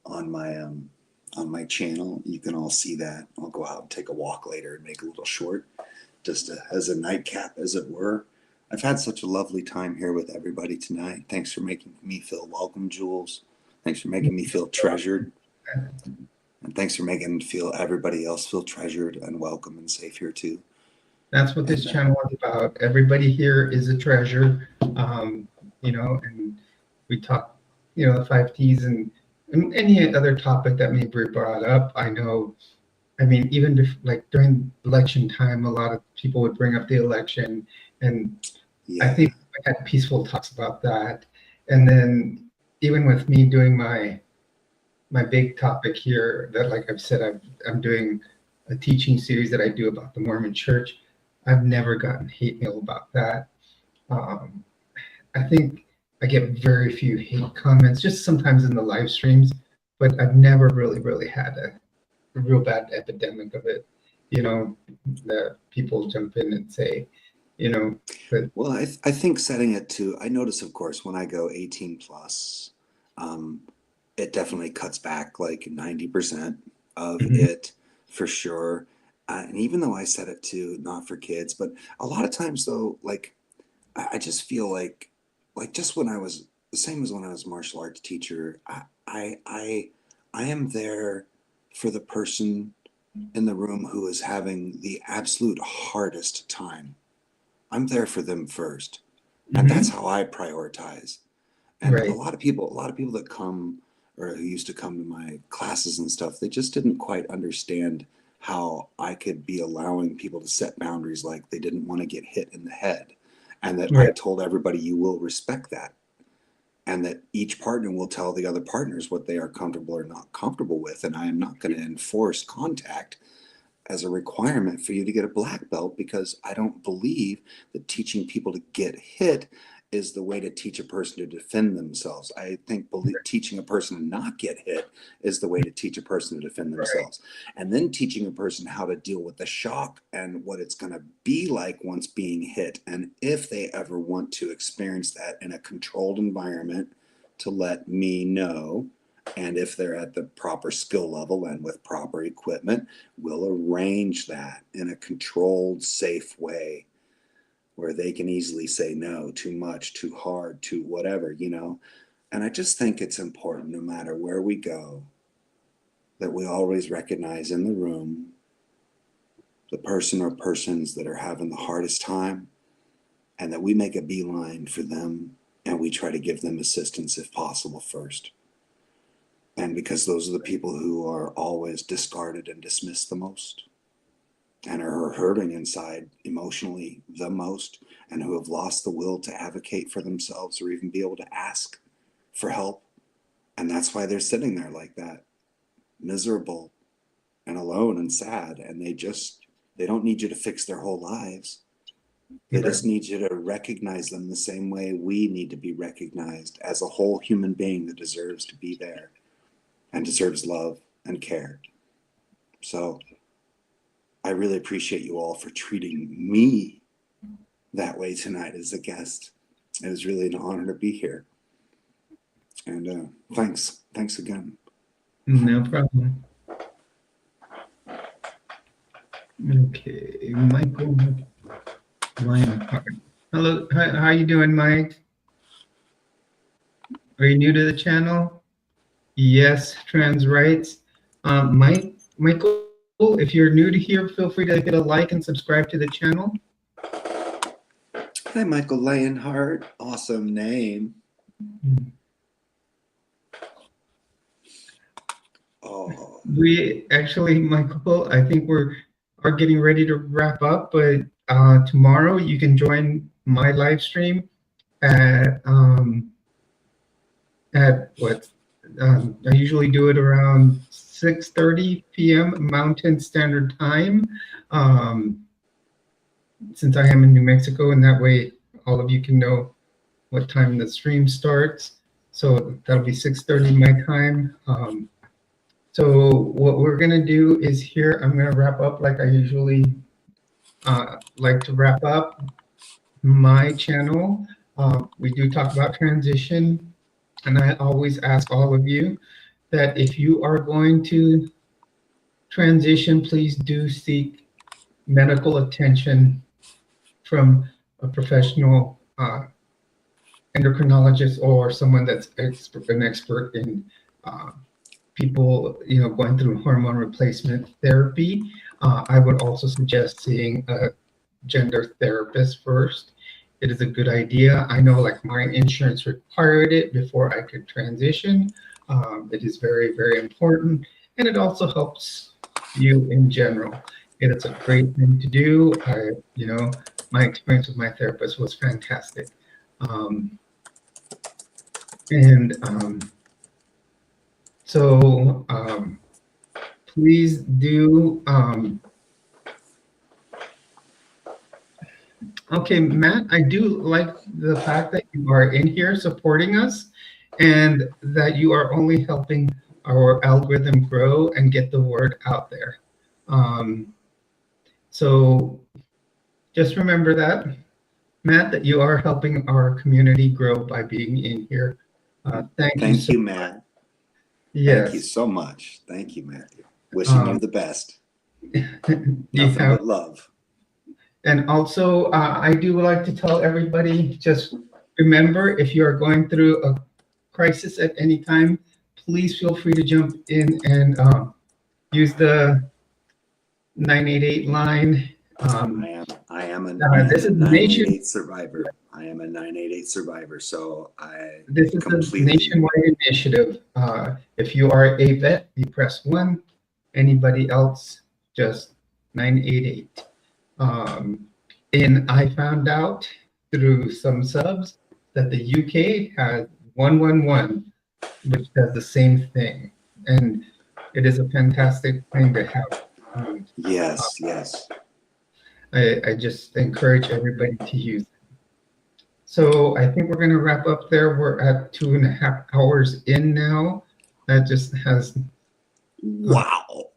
on my channel. You can all see that. I'll go out and take a walk later and make a little short, just as a nightcap, as it were. I've had such a lovely time here with everybody tonight. Thanks for making me feel welcome, Jules. Thanks for making me feel treasured. And thanks for making everybody else feel treasured and welcome and safe here too. That's what this channel is about. Everybody here is a treasure, and we talk, the 5 T's and any other topic that may be brought up. Even like during election time, a lot of people would bring up the election, and I think we had peaceful talks about that. And then even with me doing my big topic here, that like I've said, I'm doing a teaching series that I do about the Mormon Church. I've never gotten hate mail about that. I think I get very few hate comments, just sometimes in the live streams, but I've never really had a real bad epidemic of it. You know, that people jump in and say, you know, but Well, I think setting it to, I notice, of course, when I go 18 plus, um, it definitely cuts back like 90% of mhm, it for sure. And even though I set it to not for kids, but a lot of times though, like I just feel like just when I was the same as when I was a martial arts teacher, I am there for the person in the room who is having the absolute hardest time. I'm there for them first. And that's mhm, how I prioritize. And right, a lot of people that come or who used to come to my classes and stuff, they just didn't quite understand how I could be allowing people to set boundaries like they didn't want to get hit in the head. And that I right, told everybody, you will respect that. And that each partner will tell the other partners what they are comfortable or not comfortable with. And I am not going to enforce contact as a requirement for you to get a black belt, because I don't believe that teaching people to get hit is the way to teach a person to defend themselves. I think teaching a person to not get hit is the way to teach a person to defend right, themselves. And then teaching a person how to deal with the shock and what it's going to be like once being hit. And if they ever want to experience that in a controlled environment, to let me know. And if they're at the proper skill level and with proper equipment, we'll arrange that in a controlled, safe way where they can easily say no, too much, too hard, too whatever, you know. And I just think it's important, no matter where we go, that we always recognize in the room the person or persons that are having the hardest time, and that we make a beeline for them and we try to give them assistance if possible first. And because those are the people who are always discarded and dismissed the most, and are hurting inside emotionally the most, and who have lost the will to advocate for themselves or even be able to ask for help. And that's why they're sitting there like that, miserable and alone and sad. And they don't need you to fix their whole lives. They right, just need you to recognize them the same way we need to be recognized, as a whole human being that deserves to be there and deserves love and care. So I really appreciate you all for treating me that way tonight as a guest. It was really an honor to be here. And thanks. Thanks again. no problem. Okay, Michael Lionheart. Hello, how you doing, Mike? Are you new to the channel? Yes, trans rights. Michael, if you're new to here, feel free to hit a like and subscribe to the channel. Hi, Michael Lionheart. Awesome name. Oh, We actually, Michael, I think are getting ready to wrap up, but tomorrow you can join my live stream at what I usually do it around 6:30 p.m. Mountain Standard Time. Um, since I am in New Mexico, and that way all of you can know what time the stream starts. So that'll be 6:30 my time. So what we're gonna do is here, I'm gonna wrap up like I usually like to wrap up my channel. We do talk about transition, and I always ask all of you that if you are going to transition, please do seek medical attention from a professional endocrinologist or someone that's an expert in uh, people, going through hormone replacement therapy. I would also suggest seeing a gender therapist first. It is a good idea. I know, like, my insurance required it before I could transition. It is very important, and it also helps you in general. It's a great thing to do. My experience with my therapist was fantastic. Um, and so please do Okay, Matt, I do like the fact that you are in here supporting us and that you are only helping our algorithm grow and get the word out there. Um, so just remember that, Matt, that you are helping our community grow by being in here. Thank you Thank so you, much. Matt. Thank you Yes. so much. Thank you, Matthew. Wishing you Um, the best. you Nothing have, but love. and also, I do like to tell everybody, just remember, if you are going through a crisis at any time, please feel free to jump in and use the 988 line. I am This a is the nation. 988 survivor. I am a 988 survivor. So I This is the completely, nationwide initiative. If you are a vet, you press 1. Anybody else, just 988. Um, and I found out through some subs that the UK has 111, which does the same thing. And it is a fantastic thing to have. And yes, yes. I just encourage everybody to use it. So I think we're going to wrap up there. We're at 2.5 hours in now. That just has Wow.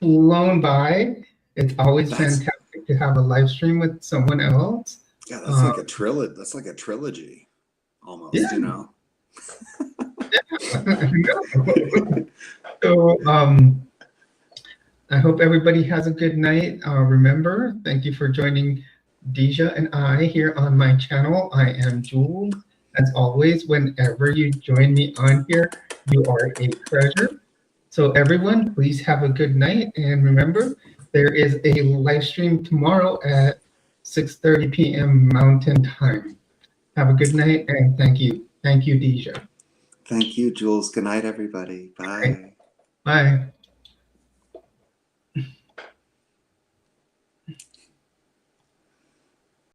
flown by. It's always That's, fantastic to have a live stream with someone else. yeah, that's Uh, like a trilogy. That's like a trilogy almost, yeah. you know? So I hope everybody has a good night. Remember, thank you for joining Deja and I here on my channel. I am Jules. As always, whenever you join me on here, you are a treasure. So everyone, please have a good night. And remember, there is a live stream tomorrow at 6:30 p.m. Mountain Time. Have a good night and thank you. Thank you, Deja. Thank you, Jules. Good night, everybody. Okay, Bye. bye.